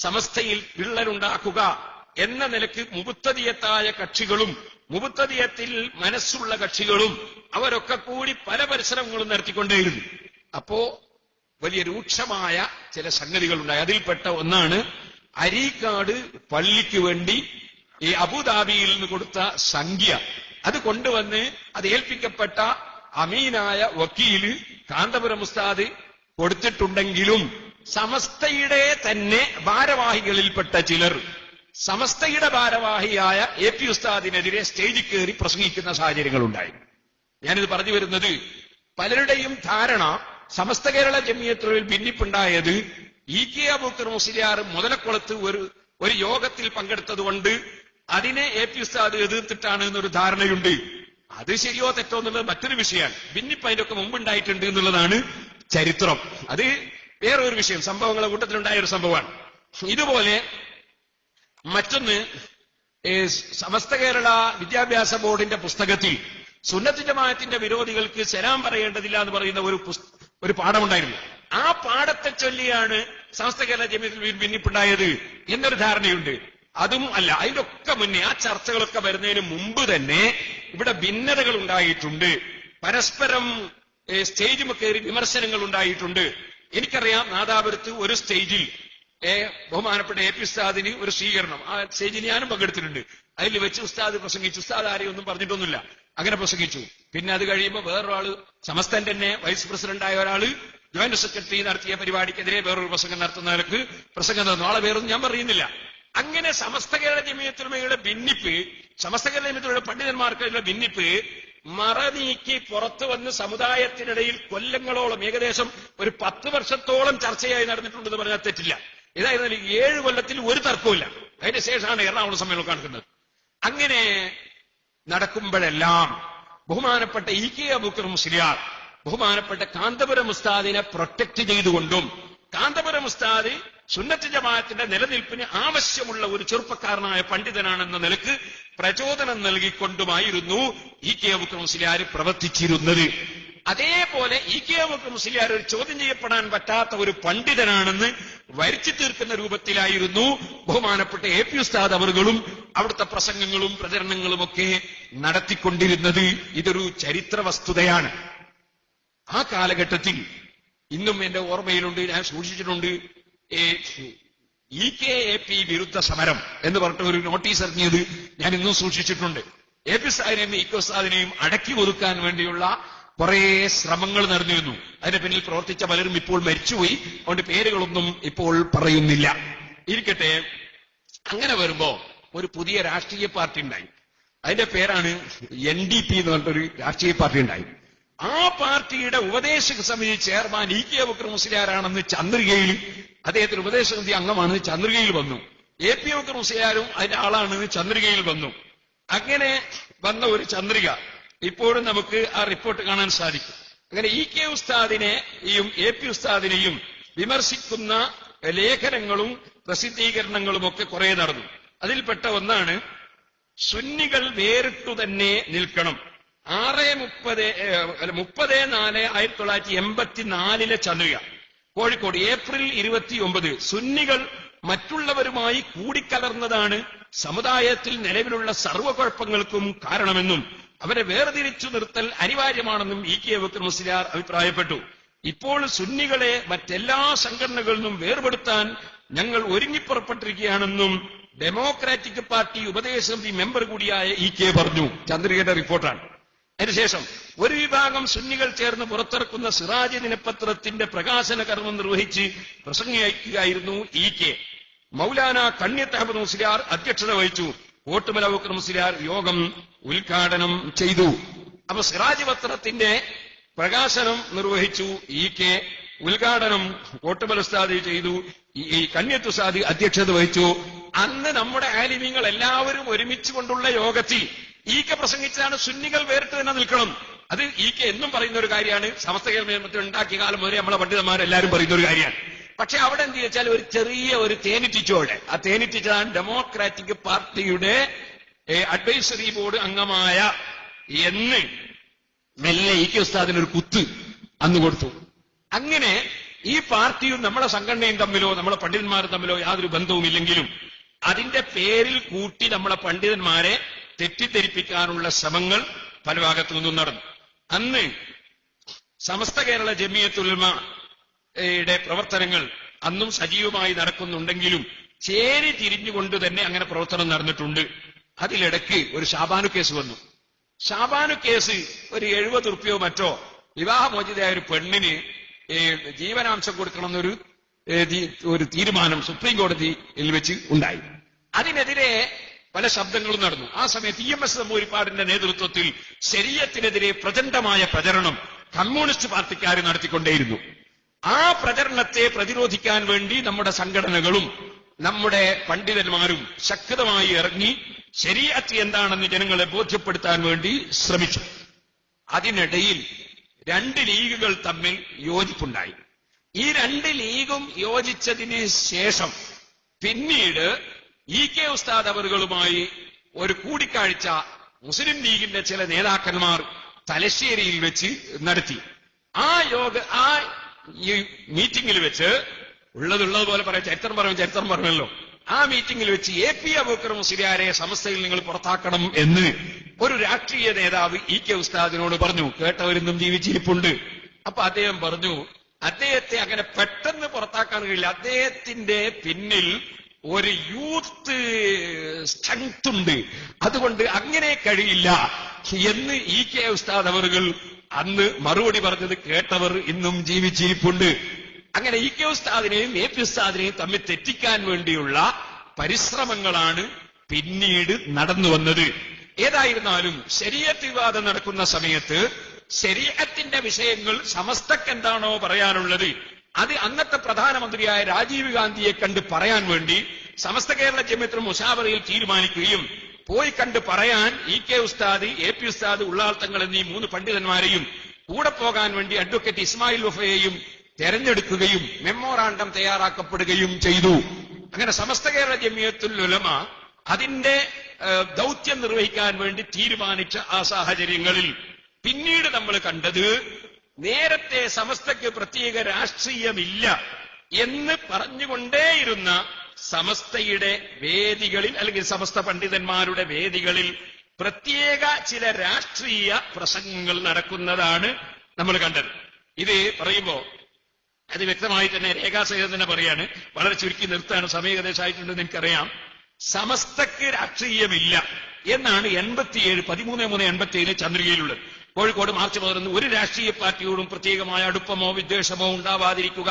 സമസ്തയിൽ വിള്ളലുണ്ടാക്കുക എന്ന നിലക്ക് മുബത്തദിയത്തായ കക്ഷികളും മുബത്തദിയത്തിൽ മനസ്സുള്ള കക്ഷികളും അവരൊക്കെ കൂടി പല പരിശ്രമങ്ങളും നടത്തിക്കൊണ്ടേയിരുന്നു. അപ്പോ വലിയ രൂക്ഷമായ ചില സംഗതികൾ ഉണ്ടായി. അതിൽപ്പെട്ട ഒന്നാണ് അരീക്കാട് പള്ളിക്ക് വേണ്ടി ഈ അബുദാബിയിൽ നിന്ന് കൊടുത്ത സംഖ്യ അത് കൊണ്ടുവന്ന് അത് ഏൽപ്പിക്കപ്പെട്ട അമീനായ വക്കീല് കാന്തപുരം ഉസ്താദ് കൊടുത്തിട്ടുണ്ടെങ്കിലും സമസ്തയുടെ തന്നെ ഭാരവാഹികളിൽപ്പെട്ട ചിലർ സമസ്തയുടെ ഭാരവാഹിയായ എ പി ഉസ്താദിനെതിരെ സ്റ്റേജിൽ കയറി പ്രസംഗിക്കുന്ന സാഹചര്യങ്ങളുണ്ടായി. ഞാനിത് പറഞ്ഞു വരുന്നത് പലരുടെയും ധാരണ സമസ്ത കേരള ജമിയത്തുൽ ഭിന്നിപ്പുണ്ടായത് ഇ കെ അബൂബക്കർ മുസ്ലിയാർ മുതലക്കുളത്ത് ഒരു യോഗത്തിൽ പങ്കെടുത്തതുകൊണ്ട് അതിനെ എ പി ഉസ്താദ് എതിർത്തിട്ടാണ് എന്നൊരു ധാരണയുണ്ട്. അത് ശരിയോ തെറ്റോ എന്നുള്ളത് മറ്റൊരു വിഷയമാണ്. ഭിന്നിപ്പ് അതിന്റെ ഒക്കെ മുമ്പുണ്ടായിട്ടുണ്ട് എന്നുള്ളതാണ് ചരിത്രം. അത് വേറൊരു വിഷയം, സംഭവങ്ങളെ കൂട്ടത്തിലുണ്ടായ ഒരു സംഭവമാണ്. ഇതുപോലെ മറ്റൊന്ന്, സമസ്ത കേരള വിദ്യാഭ്യാസ ബോർഡിന്റെ പുസ്തകത്തിൽ സുന്നത്ത് ജമാഅത്തിന്റെ വിരോധികൾക്ക് സലാം പറയേണ്ടതില്ല എന്ന് പറയുന്ന ഒരു പാഠമുണ്ടായിരുന്നു. ആ പാഠത്തെ ചൊല്ലിയാണ് സമസ്ത കേരള ജമിയത്തുൽ ഭിന്നിപ്പുണ്ടായത് എന്നൊരു ധാരണയുണ്ട്. അതും അല്ല, അതിന്റെ ഒക്കെ മുന്നേ ആ ചർച്ചകളൊക്കെ വരുന്നതിന് മുമ്പ് തന്നെ ഇവിടെ ഭിന്നതകൾ ഉണ്ടായിട്ടുണ്ട്. പരസ്പരം സ്റ്റേജിൽ കയറി വിമർശനങ്ങൾ ഉണ്ടായിട്ടുണ്ട്. എനിക്കറിയാം, നാദാപുരത്ത് ഒരു സ്റ്റേജിൽ ബഹുമാനപ്പെട്ട എ പി ഉസ്താദിന് ഒരു സ്വീകരണം, ആ സ്റ്റേജിൽ ഞാനും പങ്കെടുത്തിട്ടുണ്ട്. അതിൽ വെച്ച് ഉസ്താദ് പ്രസംഗിച്ചു. ഉസ്താദ് ആരെയും ഒന്നും പറഞ്ഞിട്ടൊന്നുമില്ല, അങ്ങനെ പ്രസംഗിച്ചു. പിന്നെ അത് കഴിയുമ്പോൾ വേറൊരാള് സമസ്തന്റെ തന്നെ വൈസ് പ്രസിഡന്റായ ഒരാള് ജോയിന്റ് സെക്രട്ടറി നടത്തിയ പരിപാടിക്കെതിരെ വേറൊരു പ്രസംഗം നടത്തുന്നവർക്ക് പ്രസംഗം തന്നു. ആളെ വേറൊന്നും ഞാൻ പറയുന്നില്ല. അങ്ങനെ സമസ്ത കേരള ജമിയത്തുലമയുടെ ഭിന്നിപ്പ്, സമസ്ത കേരള ജമിയത്തുലമയുടെ പണ്ഡിതന്മാർക്കുള്ള ഭിന്നിപ്പ് മറ നീക്കി പുറത്തു വന്ന് സമുദായത്തിനിടയിൽ കൊല്ലങ്ങളോളം, ഏകദേശം ഒരു 10 വർഷത്തോളം ചർച്ചയായി നടന്നിട്ടുണ്ടെന്ന് പറഞ്ഞാൽ തെറ്റില്ല. ഏതായിരുന്നാലും 7 കൊല്ലത്തിൽ ഒരു തർക്കമില്ല. അതിന് ശേഷമാണ് എറണാകുളം സമ്മേളനം നടക്കുന്നത്. അങ്ങനെ നടക്കുമ്പോഴെല്ലാം ബഹുമാനപ്പെട്ട ഇ കെ അബൂബക്കർ മുസ്ലിയാർ ബഹുമാനപ്പെട്ട കാന്തപുരം ഉസ്താദിനെ പ്രൊട്ടക്ട് ചെയ്തുകൊണ്ടും കാന്തപുരം ഉസ്താദ് സുന്നത്ത് ജമാഅത്തിന്റെ നിലനിൽപ്പിന് ആവശ്യമുള്ള ഒരു ചെറുപ്പക്കാരനായ പണ്ഡിതനാണെന്ന നിലക്ക് പ്രചോദനം നൽകിക്കൊണ്ടുമായിരുന്നു ഇ കെ അബൂബക്കർ മുസ്ലിയാർ പ്രവർത്തിച്ചിരുന്നത്. അതേപോലെ ഇ കെ അബൂബക്കർ മുസ്ലിയാർ ഒരു ചോദ്യം ചെയ്യപ്പെടാൻ പറ്റാത്ത ഒരു പണ്ഡിതനാണെന്ന് വരുത്തി തീർക്കുന്ന രൂപത്തിലായിരുന്നു ബഹുമാനപ്പെട്ട എ പി ഉസ്താദ് അവറുകളും അവിടുത്തെ പ്രസംഗങ്ങളും പ്രചരണങ്ങളും ഒക്കെ നടത്തിക്കൊണ്ടിരുന്നത്. ഇതൊരു ചരിത്ര വസ്തുതയാണ്. ആ കാലഘട്ടത്തിൽ ഇന്നും എന്റെ ഓർമ്മയിലുണ്ട്, ഞാൻ സൂക്ഷിച്ചിട്ടുണ്ട്, ഇ കെ എ പി വിരുദ്ധ സമരം എന്ന് പറഞ്ഞിട്ട് ഒരു നോട്ടീസ് ഇറങ്ങിയത് ഞാൻ ഇന്നും സൂക്ഷിച്ചിട്ടുണ്ട്. എ പി ഉസ്താദിനെയും ഇ കെ ഉസ്താദിനെയും അടക്കി ഒതുക്കാൻ വേണ്ടിയുള്ള കുറെ ശ്രമങ്ങൾ നടന്നിരുന്നു. അതിന്റെ പിന്നിൽ പ്രവർത്തിച്ച പലരും ഇപ്പോൾ മരിച്ചുപോയി. അതുകൊണ്ട് പേരുകളൊന്നും ഇപ്പോൾ പറയുന്നില്ല. ഇരിക്കട്ടെ, അങ്ങനെ വരുമ്പോ ഒരു പുതിയ രാഷ്ട്രീയ പാർട്ടി ഉണ്ടായി. അതിന്റെ പേരാണ് NDP എന്ന് പറഞ്ഞിട്ടൊരു രാഷ്ട്രീയ പാർട്ടി ഉണ്ടായി. ആ പാർട്ടിയുടെ ഉപദേശക സമിതി ചെയർമാൻ ഇ കെ അബൂബക്കർ മുസ്ലിയാരാണെന്ന് ചന്ദ്രികയിൽ, അദ്ദേഹത്തിന് ഉപദേശക സമിതി അംഗമാണെന്ന് ചന്ദ്രികയിൽ വന്നു. എ പി അബൂബക്കർ മുസ്ലിയാരും അതിന്റെ ആളാണെന്ന് ചന്ദ്രികയിൽ വന്നു. അങ്ങനെ വന്ന ഒരു ചന്ദ്രിക ഇപ്പോഴും നമുക്ക് ആ റിപ്പോർട്ട് കാണാൻ സാധിക്കും. അങ്ങനെ ഇ കെ ഉസ്താദിനെയും എ പി ഉസ്താദിനെയും വിമർശിക്കുന്ന ലേഖനങ്ങളും പ്രസിദ്ധീകരണങ്ങളും ഒക്കെ കുറെ നടന്നു. അതിൽപ്പെട്ട ഒന്നാണ് സുന്നികൾ വേറിട്ടു തന്നെ നിൽക്കണം. 30/4/1984 ചന്ദ്രിക, കോഴിക്കോട്, ഏപ്രിൽ 29. സുന്നികൾ മറ്റുള്ളവരുമായി കൂടിക്കലർന്നതാണ് സമുദായത്തിൽ നിലവിലുള്ള സർവ്വകുഴപ്പങ്ങൾക്കും കാരണമെന്നും അവരെ വേർതിരിച്ചു നിർത്തൽ അനിവാര്യമാണെന്നും ഇ കെ അബൂബക്കർ മുസ്ലിയാർ അഭിപ്രായപ്പെട്ടു. ഇപ്പോൾ സുന്നികളെ മറ്റെല്ലാ സംഘടനകളിൽ നിന്നും വേർപെടുത്താൻ ഞങ്ങൾ ഒരുങ്ങിപ്പുറപ്പെട്ടിരിക്കുകയാണെന്നും ഡെമോക്രാറ്റിക് പാർട്ടി ഉപദേശസമിതി മെമ്പർ കൂടിയായ ഇ കെ പറഞ്ഞു. ചന്ദ്രികയുടെ റിപ്പോർട്ടാണ്. അതിനുശേഷം ഒരു വിഭാഗം സുന്നികൾ ചേർന്ന് പുറത്തിറക്കുന്ന സിറാജ് ദിനപത്രത്തിന്റെ പ്രകാശന കർമ്മം നിർവഹിച്ച് പ്രസംഗിക്കുകയായിരുന്നു ഇ കെ. മൗലാന കണ്യത്ത് അഹമ്മദ് മുസ്ലിയാർ അധ്യക്ഷത വഹിച്ചു. കോട്ടുമല അബൂബക്കർ മുസ്ലിയാർ യോഗം ഉദ്ഘാടനം ചെയ്തു. അപ്പൊ സിറാജ് പത്രത്തിന്റെ പ്രകാശനം നിർവഹിച്ചു ഇ കെ, ഉദ്ഘാടനം കോട്ടുമല ഉസ്താദ് ചെയ്തു, ഈ കണ്യത്ത് ഉസ്താദ് അധ്യക്ഷത വഹിച്ചു. അന്ന് നമ്മുടെ ആലിമീങ്ങൾ എല്ലാവരും ഒരുമിച്ച് കൊണ്ടുള്ള യോഗത്തിൽ ഈക്കെ പ്രസംഗിച്ചതാണ് സുന്നികൾ വേറിട്ട് തന്നെ നിൽക്കണം. അത് ഈക്കെ എന്നും പറയുന്ന ഒരു കാര്യമാണ്. സമസ്ത കേരളത്തിൽ ഉണ്ടാക്കിയ കാലം മുതലേ നമ്മളെ പണ്ഡിതന്മാരെല്ലാവരും പറയുന്ന ഒരു കാര്യമാണ്. പക്ഷെ അവിടെ എന്ത് വെച്ചാൽ ഒരു ചെറിയ ഒരു തേനിറ്റിച്ചോടെ, ആ തേനിറ്റിച്ചാണ് ഡെമോക്രാറ്റിക് പാർട്ടിയുടെ അഡ്വൈസറി ബോർഡ് അംഗമായ എന്ന് മെല്ലെ ഈക്കെ ഉസ്താദിനൊരു കുത്ത് അന്ന് കൊടുത്തു. അങ്ങനെ ഈ പാർട്ടിയും നമ്മുടെ സംഘടനയും തമ്മിലോ നമ്മളെ പണ്ഡിതന്മാരും തമ്മിലോ യാതൊരു ബന്ധവുമില്ലെങ്കിലും അതിന്റെ പേരിൽ കൂട്ടി നമ്മളെ പണ്ഡിതന്മാരെ തെറ്റിദ്ധരിപ്പിക്കാനുള്ള ശ്രമങ്ങൾ പല ഭാഗത്തു നിന്നും നടന്നു. അന്ന് സമസ്ത കേരള ജമിയത്തുൽ ഉലമയുടെ പ്രവർത്തനങ്ങൾ അന്നും സജീവമായി നടക്കുന്നുണ്ടെങ്കിലും ചേരി തിരിഞ്ഞുകൊണ്ട് തന്നെ അങ്ങനെ പ്രവർത്തനം നടന്നിട്ടുണ്ട്. അതിലിടയ്ക്ക് ഒരു ഷാബാനു കേസ് വന്നു. ഷാബാനു കേസ് ഒരു 70 റുപ്യോ മറ്റോ വിവാഹമോചിതയായ ഒരു പെണ്ണിന് ജീവനാംശം കൊടുക്കണം എന്നൊരു തീരുമാനം സുപ്രീം കോടതിയിൽ വെച്ച് ഉണ്ടായി. അതിനെതിരെ പല ശബ്ദങ്ങളും നടന്നു. ആ സമയത്ത് EMS നമ്പൂതിരിപ്പാടിന്റെ നേതൃത്വത്തിൽ ശരീഅത്തിനെതിരെ പ്രചണ്ഡമായ പ്രചരണം കമ്മ്യൂണിസ്റ്റ് പാർട്ടിക്കാർ നടത്തിക്കൊണ്ടേയിരുന്നു. ആ പ്രചരണത്തെ പ്രതിരോധിക്കാൻ വേണ്ടി നമ്മുടെ സംഘടനകളും നമ്മുടെ പണ്ഡിതന്മാരും ശക്തമായി ഇറങ്ങി ശരീഅത്ത് എന്താണെന്ന് ജനങ്ങളെ ബോധ്യപ്പെടുത്താൻ വേണ്ടി ശ്രമിച്ചു. അതിനിടയിൽ 2 ലീഗുകൾ തമ്മിൽ യോജിപ്പുണ്ടായി. ഈ 2 ലീഗും യോജിച്ചതിന് ശേഷം പിന്നീട് EK ഉസ്താദ് അവറുകളുമായി ഒരു കൂടിക്കാഴ്ച മുസ്ലിം ലീഗിന്റെ ചില നേതാക്കന്മാർ തലശ്ശേരിയിൽ വെച്ച് നടത്തി. ആ മീറ്റിംഗിൽ വെച്ച് ഉള്ളതുപോലെ പറയാം, ചരിത്രം പറഞ്ഞല്ലോ. ആ മീറ്റിംഗിൽ വെച്ച് AP അബൂബക്കർ മുസ്ലിയാരെ സമസ്തയിൽ നിങ്ങൾ പുറത്താക്കണം എന്ന് ഒരു രാഷ്ട്രീയ നേതാവ് EK ഉസ്താദിനോട് പറഞ്ഞു. കേട്ടവരെന്നും ജീവിച്ചിരിപ്പുണ്ട്. അപ്പൊ അദ്ദേഹം പറഞ്ഞു, അദ്ദേഹത്തെ അങ്ങനെ പെട്ടെന്ന് പുറത്താക്കാൻ കഴിയില്ല, അദ്ദേഹത്തിന്റെ പിന്നിൽ ഒരു യൂത്ത് സ്ട്രെങ്ത് ഉണ്ട്, അതുകൊണ്ട് അങ്ങനെ കഴിയില്ല എന്ന് EK ഉസ്താദ് അവറുകൾ അന്ന് മറുപടി പറഞ്ഞത് കേട്ടവർ ഇന്നും ജീവിച്ചിരിപ്പുണ്ട്. അങ്ങനെ EK ഉസ്താദിനെയും AP ഉസ്താദിനെയും തമ്മിൽ തെറ്റിക്കാൻ വേണ്ടിയുള്ള പരിശ്രമങ്ങളാണ് പിന്നീട് നടന്നു വന്നത്. ഏതായിരുന്നാലും ശരീഅത്ത് വിവാദം നടക്കുന്ന സമയത്ത് ശരീഅത്തിന്റെ വിഷയങ്ങൾ സമസ്തക്ക് എന്താണോ പറയാനുള്ളത് അത് അന്നത്തെ പ്രധാനമന്ത്രിയായ രാജീവ് ഗാന്ധിയെ കണ്ട് പറയാൻ വേണ്ടി സമസ്ത കേരള ജമിയത്തുൽ മുശാവറയിൽ തീരുമാനിക്കുകയും പോയി കണ്ട് പറയാൻ EK ഉസ്താദ്, AP ഉസ്താദ്, ഉള്ളാൾ തങ്ങൾ എന്നീ 3 പണ്ഡിതന്മാരെയും കൂടെ പോകാൻ വേണ്ടി അഡ്വക്കേറ്റ് ഇസ്മായിൽ വഫയെയും തെരഞ്ഞെടുക്കുകയും മെമ്മോറാണ്ടം തയ്യാറാക്കപ്പെടുകയും ചെയ്തു. അങ്ങനെ സമസ്ത കേരള ജമിയത്തുൽ ഉലമ അതിന്റെ ദൗത്യം നിർവഹിക്കാൻ വേണ്ടി തീരുമാനിച്ച ആ സാഹചര്യങ്ങളിൽ പിന്നീട് നമ്മൾ കണ്ടത്, നേരത്തെ സമസ്തയ്ക്ക് പ്രത്യേക രാഷ്ട്രീയമില്ല എന്ന് പറഞ്ഞുകൊണ്ടേയിരുന്ന സമസ്തയുടെ വേദികളിൽ അല്ലെങ്കിൽ സമസ്ത പണ്ഡിതന്മാരുടെ വേദികളിൽ പ്രത്യേക ചില രാഷ്ട്രീയ പ്രസംഗങ്ങൾ നടക്കുന്നതാണ് നമ്മൾ കണ്ടത്. ഇത് പറയുമ്പോ അത് വ്യക്തമായി തന്നെ രേഖാസഹിതം തന്നെ പറയാണ്. വളരെ ചുരുക്കി നിർത്താണ്, സമയം ഏകദേശമായിട്ടുണ്ടെന്ന് എനിക്കറിയാം. സമസ്തക്ക് രാഷ്ട്രീയമില്ല എന്നാണ് 13/3/87 ചന്ദ്രികയിലുള്ളത്. കോഴിക്കോട് മാർച്ച് 11 ഒരു രാഷ്ട്രീയ പാർട്ടിയോടും പ്രത്യേകമായ അടുപ്പമോ വിദ്വേഷമോ ഉണ്ടാവാതിരിക്കുക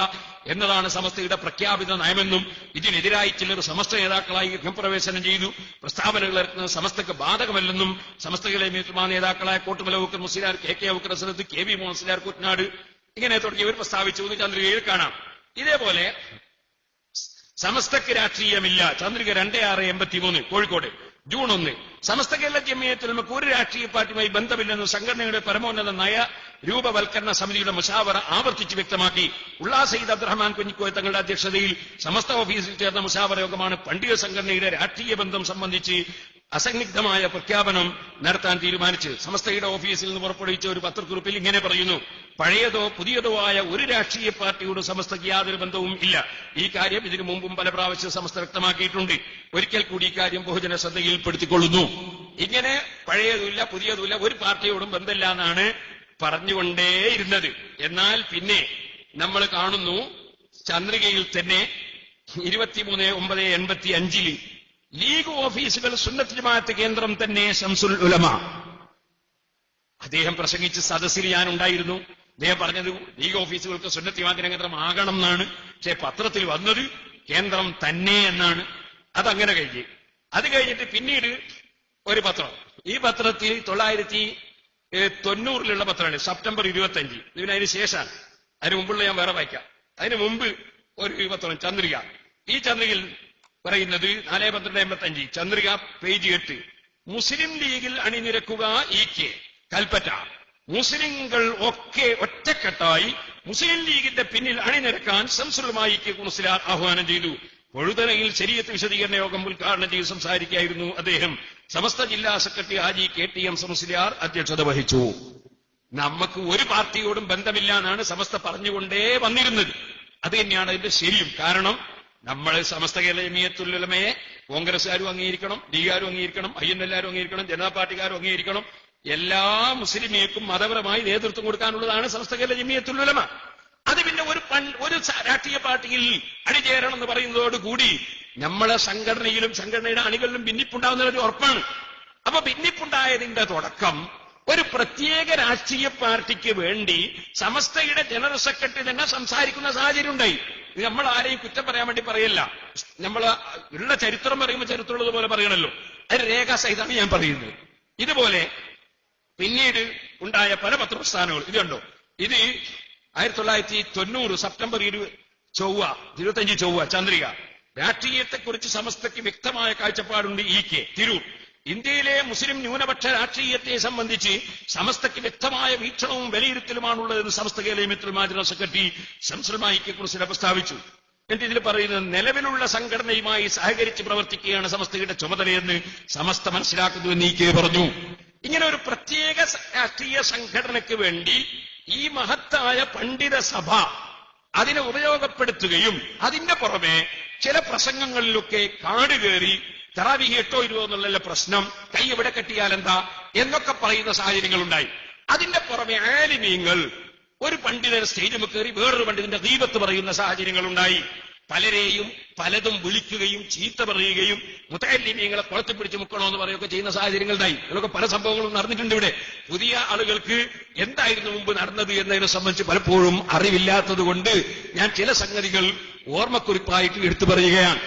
എന്നതാണ് സമസ്തയുടെ പ്രഖ്യാപിത നയമെന്നും ഇതിനെതിരായി ചിലർ സമസ്ത നേതാക്കളായി രംഗപ്രവേശനം ചെയ്തു പ്രസ്താവനകൾ ഇറക്കുന്നത് സമസ്തക്ക് ബാധകമല്ലെന്നും സമസ്തയിലെ നേതാക്കളായ കോട്ടുമല അബൂബക്കർ മുസ്ലിയാർ, KK അബൂബക്കർ അസ്ഹദ്, KB മുസ്ലിയാർ കുട്ടനാട് ഇങ്ങനെ തുടങ്ങിയവർ പ്രസ്താവിച്ചു എന്ന് ചന്ദ്രികയിൽ കാണാം. ഇതേപോലെ സമസ്തക്ക് രാഷ്ട്രീയമില്ല, ചന്ദ്രിക 26/83 കോഴിക്കോട് ജൂൺ 1. സമസ്ത കേരള ജമിയത്തുൽ ഉലമക്ക് ഒരു രാഷ്ട്രീയ പാർട്ടിയുമായി ബന്ധമില്ലെന്ന് സംഘടനയുടെ പരമോന്നത നയ രൂപവൽക്കരണ സമിതിയുടെ മുശാവറ ആവർത്തിച്ച് വ്യക്തമാക്കി. ഉള്ളാ സയ്യിദ് അബ്ദുറഹ്മാൻ കുഞ്ഞിക്കോയ തങ്ങളുടെ അധ്യക്ഷതയിൽ സമസ്ത ഓഫീസിൽ ചേർന്ന മുശാവറ യോഗമാണ് പണ്ഡിത സംഘടനയുടെ രാഷ്ട്രീയ ബന്ധം സംബന്ധിച്ച് അസന്നിഗ്ധമായ പ്രഖ്യാപനം നടത്താൻ തീരുമാനിച്ച്. സമസ്തയുടെ ഓഫീസിൽ നിന്ന് പുറപ്പെടുവിച്ച ഒരു പത്രക്കുറിപ്പിൽ ഇങ്ങനെ പറയുന്നു: പഴയതോ പുതിയതോ ആയ ഒരു രാഷ്ട്രീയ പാർട്ടിയോട് സമസ്തയ്ക്ക് യാതൊരു ബന്ധവും ഇല്ല. ഈ കാര്യം ഇതിനു മുമ്പും പല പ്രാവശ്യം സമസ്ത വ്യക്തമാക്കിയിട്ടുണ്ട്. ഒരിക്കൽ കൂടി ഈ കാര്യം ബഹുജന ശ്രദ്ധയിൽപ്പെടുത്തിക്കൊള്ളുന്നു. ഇങ്ങനെ പഴയതുമില്ല പുതിയതുമില്ല ഒരു പാർട്ടിയോടും ബന്ധമില്ല എന്നാണ് പറഞ്ഞുകൊണ്ടേയിരുന്നത്. എന്നാൽ പിന്നെ നമ്മൾ കാണുന്നു ചന്ദ്രികയിൽ തന്നെ 23/9/85 ലീഗ് ഓഫീസുകൾ സുന്നത്ത് ജമാഅത്ത് കേന്ദ്രം തന്നെ ശംസുൽ ഉലമ. അദ്ദേഹം പ്രസംഗിച്ച് സദസ്സിൽ ഞാൻ ഉണ്ടായിരുന്നു. അദ്ദേഹം പറഞ്ഞത് ലീഗ് ഓഫീസുകൾക്ക് സുന്നത്ത് ജമാഅത്ത് കേന്ദ്രം ആകണം എന്നാണ്. പക്ഷെ പത്രത്തിൽ വന്നത് കേന്ദ്രം തന്നെ എന്നാണ്. അതങ്ങനെ കഴിഞ്ഞ് അത് കഴിഞ്ഞിട്ട് പിന്നീട് ഒരു പത്രം, ഈ പത്രത്തിൽ 1990 പത്രമാണ്, സെപ്റ്റംബർ 25. ഇതിനതിന് ശേഷമാണ്, അതിന് മുമ്പുള്ള ഞാൻ വേറെ വായിക്കാം. അതിന് മുമ്പ് ഒരു പത്രം ചന്ദ്രിക. ഈ ചന്ദ്രികയിൽ പറയുന്നത് 4/12/85 ചന്ദ്രിക പേജ് 8. മുസ്ലിം ലീഗിൽ അണിനിരക്കുക ഇ.കെ. കൽപ്പറ്റ. മുസ്ലിങ്ങൾ ഒക്കെ ഒറ്റക്കെട്ടായി മുസ്ലിം ലീഗിന്റെ പിന്നിൽ അണിനിരക്കാൻ ശംസുലുമായി ഇ.കെ. മുസ്ലിയാർ ആഹ്വാനം ചെയ്തു. പൊഴുതനയിൽ ശരീഅത്ത് വിശദീകരണ യോഗം ഉദ്ഘാടനം ചെയ്ത് സംസാരിക്കുകയായിരുന്നു അദ്ദേഹം. സമസ്ത ജില്ലാ സെക്രട്ടറി ഹാജി കെ.ടി.എം. മുസ്ലിയാർ അധ്യക്ഷത വഹിച്ചു. നമുക്ക് ഒരു പാർട്ടിയോടും ബന്ധമില്ല എന്നാണ് സമസ്ത പറഞ്ഞുകൊണ്ടേ വന്നിരുന്നത്. അത് തന്നെയാണ് അതിന്റെ ശരിയും. കാരണം നമ്മൾ സമസ്ത കേരള ജമിയത്തുൽ ഉലമയെ കോൺഗ്രസ്സുകാരും അംഗീകരിക്കണം, ലീഗുകാരും അംഗീകരിക്കണം, എല്ലാവരും അംഗീകരിക്കണം, ജനതാ പാർട്ടിക്കാരും അംഗീകരിക്കണം. എല്ലാ മുസ്ലിമീക്കും മതപരമായി നേതൃത്വം കൊടുക്കാനുള്ളതാണ് സമസ്ത കേരള ജമിയത്തുൽ ഉലമ. അത് പിന്നെ ഒരു രാഷ്ട്രീയ പാർട്ടിയിൽ അണിചേരണം എന്ന് പറയുന്നതോടുകൂടി നമ്മളെ സംഘടനയിലും സംഘടനയുടെ അണികളിലും ഭിന്നിപ്പുണ്ടാകുന്നതിന് ഉറപ്പാണ്. അപ്പൊ ഭിന്നിപ്പുണ്ടായതിന്റെ തുടക്കം ഒരു പ്രത്യേക രാഷ്ട്രീയ പാർട്ടിക്ക് വേണ്ടി സമസ്തയുടെ ജനറൽ സെക്രട്ടറി തന്നെ സംസാരിക്കുന്ന സാഹചര്യം ഉണ്ടായി. ഇത് നമ്മൾ ആരെയും കുറ്റം പറയാൻ വേണ്ടി പറയല്ല. നമ്മൾ ഉള്ള ചരിത്രം പറയുമ്പോൾ ചരിത്രമുള്ളത് പോലെ പറയണല്ലോ. അത് രേഖാസഹിതമാണ് ഞാൻ പറയുന്നത്. ഇതുപോലെ പിന്നീട് ഉണ്ടായ പല പത്രപ്രസ്ഥാനങ്ങൾ ഇത് കണ്ടോ. ഇത് 1990 സെപ്റ്റംബർ 25 ചൊവ്വ ചന്ദ്രിക. രാഷ്ട്രീയത്തെക്കുറിച്ച് സമസ്തയ്ക്ക് വ്യക്തമായ കാഴ്ചപ്പാടുണ്ട് ഇ.കെ. തിരൂർ. ഇന്ത്യയിലെ മുസ്ലിം ന്യൂനപക്ഷ രാഷ്ട്രീയത്തെ സംബന്ധിച്ച് സമസ്തയ്ക്ക് വ്യക്തമായ വീക്ഷണവും വിലയിരുത്തലുമാണുള്ളതെന്ന് സമസ്ത കേരള ജമിയത്തുൽ ഉലമ ജനറൽ സെക്രട്ടറി ശംസുലുമായി ഇ.കെ. കുറിച്ച് പ്രസ്താവിച്ചു. എന്നിട്ട് ഇതിൽ പറയുന്നത് നിലവിലുള്ള സംഘടനയുമായി സഹകരിച്ച് പ്രവർത്തിക്കുകയാണ് സമസ്തയുടെ ചുമതലയെന്ന് സമസ്ത മനസ്സിലാക്കുന്നുവെന്ന് ഇ.കെ. പറഞ്ഞു. ഇങ്ങനെ ഒരു പ്രത്യേക രാഷ്ട്രീയ സംഘടനയ്ക്ക് വേണ്ടി ഈ മഹത്തായ പണ്ഡിത സഭ അതിനെ ഉപയോഗപ്പെടുത്തുകയും അതിന്റെ പുറമെ ചില പ്രസംഗങ്ങളിലൊക്കെ കാട് കയറി തറാവീഹ് 8 20 എന്നുള്ള പ്രശ്നം, കൈ എവിടെ കെട്ടിയാൽ എന്താ എന്നൊക്കെ പറയുന്ന സാഹചര്യങ്ങളുണ്ടായി. അതിന്റെ പുറമെ ആലിമീങ്ങൾ ഒരു പണ്ഡിതൻ സ്റ്റേജിൽ കയറി വേറൊരു പണ്ഡിതന്റെ ഗീബത്ത് പറയുന്ന സാഹചര്യങ്ങളുണ്ടായി. പലരെയും പലതും വിളിക്കുകയും ചീത്ത പറയുകയും മുതഅല്ലിമീങ്ങളെ കുളത്തിൽ പിടിച്ച് മുക്കണമെന്ന് പറയുകയൊക്കെ ചെയ്യുന്ന സാഹചര്യങ്ങളുണ്ടായി. ഇതൊക്കെ പല സംഭവങ്ങളും നടന്നിട്ടുണ്ട് ഇവിടെ. പുതിയ ആളുകൾക്ക് എന്തായിരുന്നു മുമ്പ് നടന്നത് എന്നതിനെ സംബന്ധിച്ച് പലപ്പോഴും അറിവില്ലാത്തത് കൊണ്ട് ഞാൻ ചില സംഗതികൾ ഓർമ്മക്കുറിപ്പായിട്ട് എടുത്തു പറയുകയാണ്.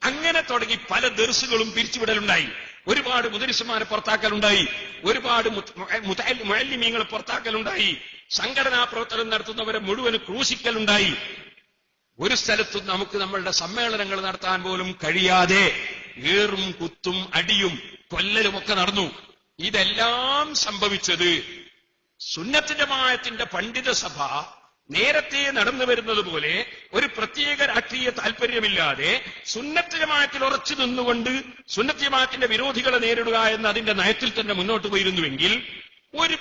അങ്ങനെ തുടങ്ങി പല ദർസുകളും പിരിച്ചുവിടലുണ്ടായി. ഒരുപാട് മുദരിസുമാരെ പുറത്താക്കലുണ്ടായി. ഒരുപാട് മുഅല്ലിമീങ്ങളെ പുറത്താക്കലുണ്ടായി. സംഘടനാ പ്രവർത്തനം നടത്തുന്നവരെ മുഴുവൻ ക്രൂശിക്കലുണ്ടായി. ഒരു സ്ഥലത്തും നമുക്ക് നമ്മളുടെ സമ്മേളനങ്ങൾ നടത്താൻ പോലും കഴിയാതെ ഏറും കുത്തും അടിയും കൊല്ലലുമൊക്കെ നടന്നു. ഇതെല്ലാം സംഭവിച്ചത് സുന്നത്ത് ജമാഅത്തിന്റെ പണ്ഡിത സഭ നേരത്തെ നടന്നു വരുന്നത് പോലെ ഒരു പ്രത്യേക രാഷ്ട്രീയ താല്പര്യമില്ലാതെ സുന്നത്ത് ജമാഅത്തിൽ ഉറച്ചു നിന്നുകൊണ്ട് സുന്നത്ത് ജമാഅത്തിന്റെ വിരോധികളെ നേരിടുക എന്ന അതിന്റെ നയത്തിൽ തന്നെ മുന്നോട്ട് പോയിരുന്നുവെങ്കിൽ ഒരു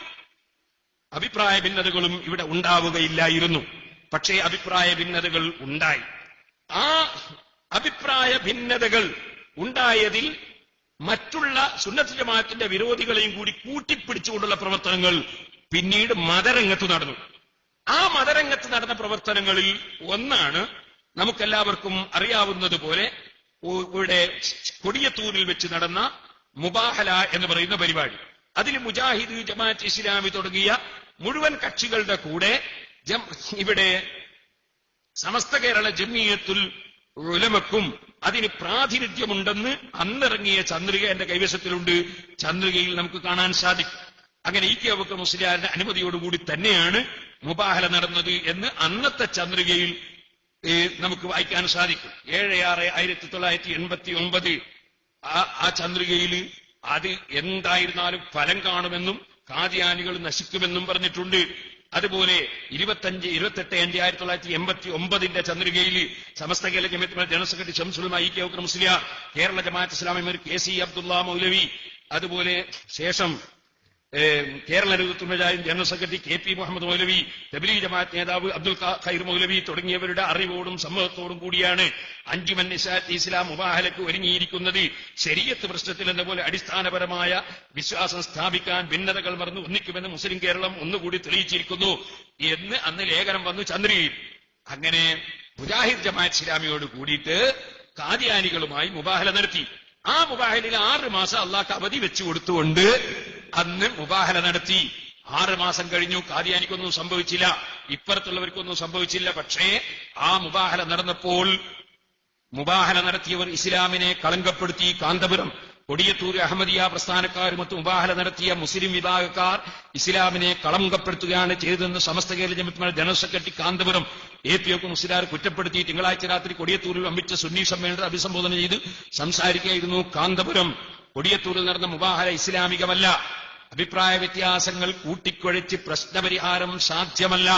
അഭിപ്രായ ഭിന്നതകളും ഇവിടെ ഉണ്ടാവുകയില്ലായിരുന്നു. പക്ഷേ അഭിപ്രായ ഭിന്നതകൾ ഉണ്ടായി. ആ അഭിപ്രായ ഭിന്നതകൾ ഉണ്ടായതിൽ മറ്റുള്ള സുന്നത്ത് ജമാഅത്തിന്റെ വിരോധികളെയും കൂടി കൂട്ടിപ്പിടിച്ചുകൊണ്ടുള്ള പ്രവർത്തനങ്ങൾ പിന്നീട് മതരംഗത്ത് നടന്നു. ആ മതരംഗത്ത് നടന്ന പ്രവർത്തനങ്ങളിൽ ഒന്നാണ് നമുക്കെല്ലാവർക്കും അറിയാവുന്നത് പോലെ ഇവിടെ കൊടിയത്തൂരിൽ വെച്ച് നടന്ന മുബാഹല എന്ന് പറയുന്ന പരിപാടി. അതിൽ മുജാഹിദ്, ജമാഅത്ത് ഇസ്ലാമി തുടങ്ങിയ മുഴുവൻ കക്ഷികളുടെ കൂടെ ഇവിടെ സമസ്ത കേരള ജമിയത്തുൽ ഉലമക്കും അതിന് പ്രാതിനിധ്യമുണ്ടെന്ന് അന്നിറങ്ങിയ ചന്ദ്രിക എന്റെ കൈവശത്തിലുണ്ട്. ചന്ദ്രികയിൽ നമുക്ക് കാണാൻ സാധിക്കും. അങ്ങനെ ഇ.കെ. അബൂബക്കർ മുസ്ലിയാരുടെ അനുമതിയോടുകൂടി തന്നെയാണ് മുബാഹല നടന്നത് എന്ന് അന്നത്തെ ചന്ദ്രികയിൽ നമുക്ക് വായിക്കാൻ സാധിക്കും. 7/6/1989 ആ ചന്ദ്രികയിൽ അത് എന്തായിരുന്നാലും ഫലം കാണുമെന്നും ഖാദിയാനികൾ നശിക്കുമെന്നും പറഞ്ഞിട്ടുണ്ട്. അതുപോലെ 28/5/1989 ചന്ദ്രികയിൽ സമസ്ത കേരള ജമിയത്തുൽ ജനറൽ സെക്രട്ടറി ശംസുലുമായി ഇ.കെ. അബൂബക്കർ മുസ്ലിയാർ, കേരള ജമാഅത്ത് ഇസ്ലാമി കെ.സി. അബ്ദുള്ള മൗലവി, അതുപോലെ ശേഷം കേരള നേതൃത്വം general secretary K P. Muhammad Moulavi, Tablighi Jamaat നേതാവ് അബ്ദുൽ ഖൈർ മൗലവി തുടങ്ങിയവരുടെ അറിവോടും സമ്മതത്തോടും കൂടിയാണ് അഞ്ചുമൻ നിസാഅത്ത് ഇസ്ലാം മുബാഹലക്ക് ഒരുങ്ങിയിരിക്കുന്നത്. ശരീഅത്ത് പ്രശ്നത്തിൽ എന്നപോലെ അടിസ്ഥാനപരമായ വിശ്വാസം സ്ഥാപിക്കാൻ ഭിന്നതകൾ മറന്ന് ഒന്നിക്കുമെന്ന് മുസ്ലിം കേരളം ഒന്നുകൂടി തെളിയിച്ചിരിക്കുന്നു എന്ന് അന്ന് ലേഖനം വന്നു ചന്ദ്രികയിൽ. അങ്ങനെ മുജാഹിദ് ജമാഅത്ത് ഇസ്ലാമിയോട് കൂടിയിട്ട് ഖാദിയാനികളുമായി മുബാഹല നടത്തി. ആ മുബാഹലിൽ 6 മാസം അള്ളാഹ് അവധി വെച്ചു കൊടുത്തുകൊണ്ട് അന്ന് മുബാഹല നടത്തി. 6 മാസം കഴിഞ്ഞു. ഖാദിയാനിക്കൊന്നും സംഭവിച്ചില്ല, ഇപ്പുറത്തുള്ളവർക്കൊന്നും സംഭവിച്ചില്ല. പക്ഷേ ആ മുബാഹല നടന്നപ്പോൾ മുബാഹല നടത്തിയവർ ഇസ്ലാമിനെ കളങ്കപ്പെടുത്തി. കാന്തപുരം കൊടിയത്തൂർ അഹമ്മദിയ പ്രസ്ഥാനക്കാരുമൊത്ത് മുബാഹല നടത്തിയ മുസ്ലിം വിഭാഗക്കാർ ഇസ്ലാമിനെ കളങ്കപ്പെടുത്തുകയാണ് ചെയ്തതെന്ന് Samastha Kerala Jamiyyathul Ulama general secretary Kanthapuram APO Musliyar കുറ്റപ്പെടുത്തി തിങ്കളാഴ്ച രാത്രി കൊടിയത്തൂരിൽ വമ്പിച്ച സുന്നി സമ്മേളനത്തെ അഭിസംബോധന ചെയ്ത് സംസാരിക്കുകയായിരുന്നു. കാന്തപുരം കൊടിയത്തൂരിൽ നടന്ന മുബാഹല ഇസ്ലാമികമല്ല. അഭിപ്രായ വ്യത്യാസങ്ങൾ കൂട്ടിക്കുഴച്ച് പ്രശ്നപരിഹാരം സാധ്യമല്ല.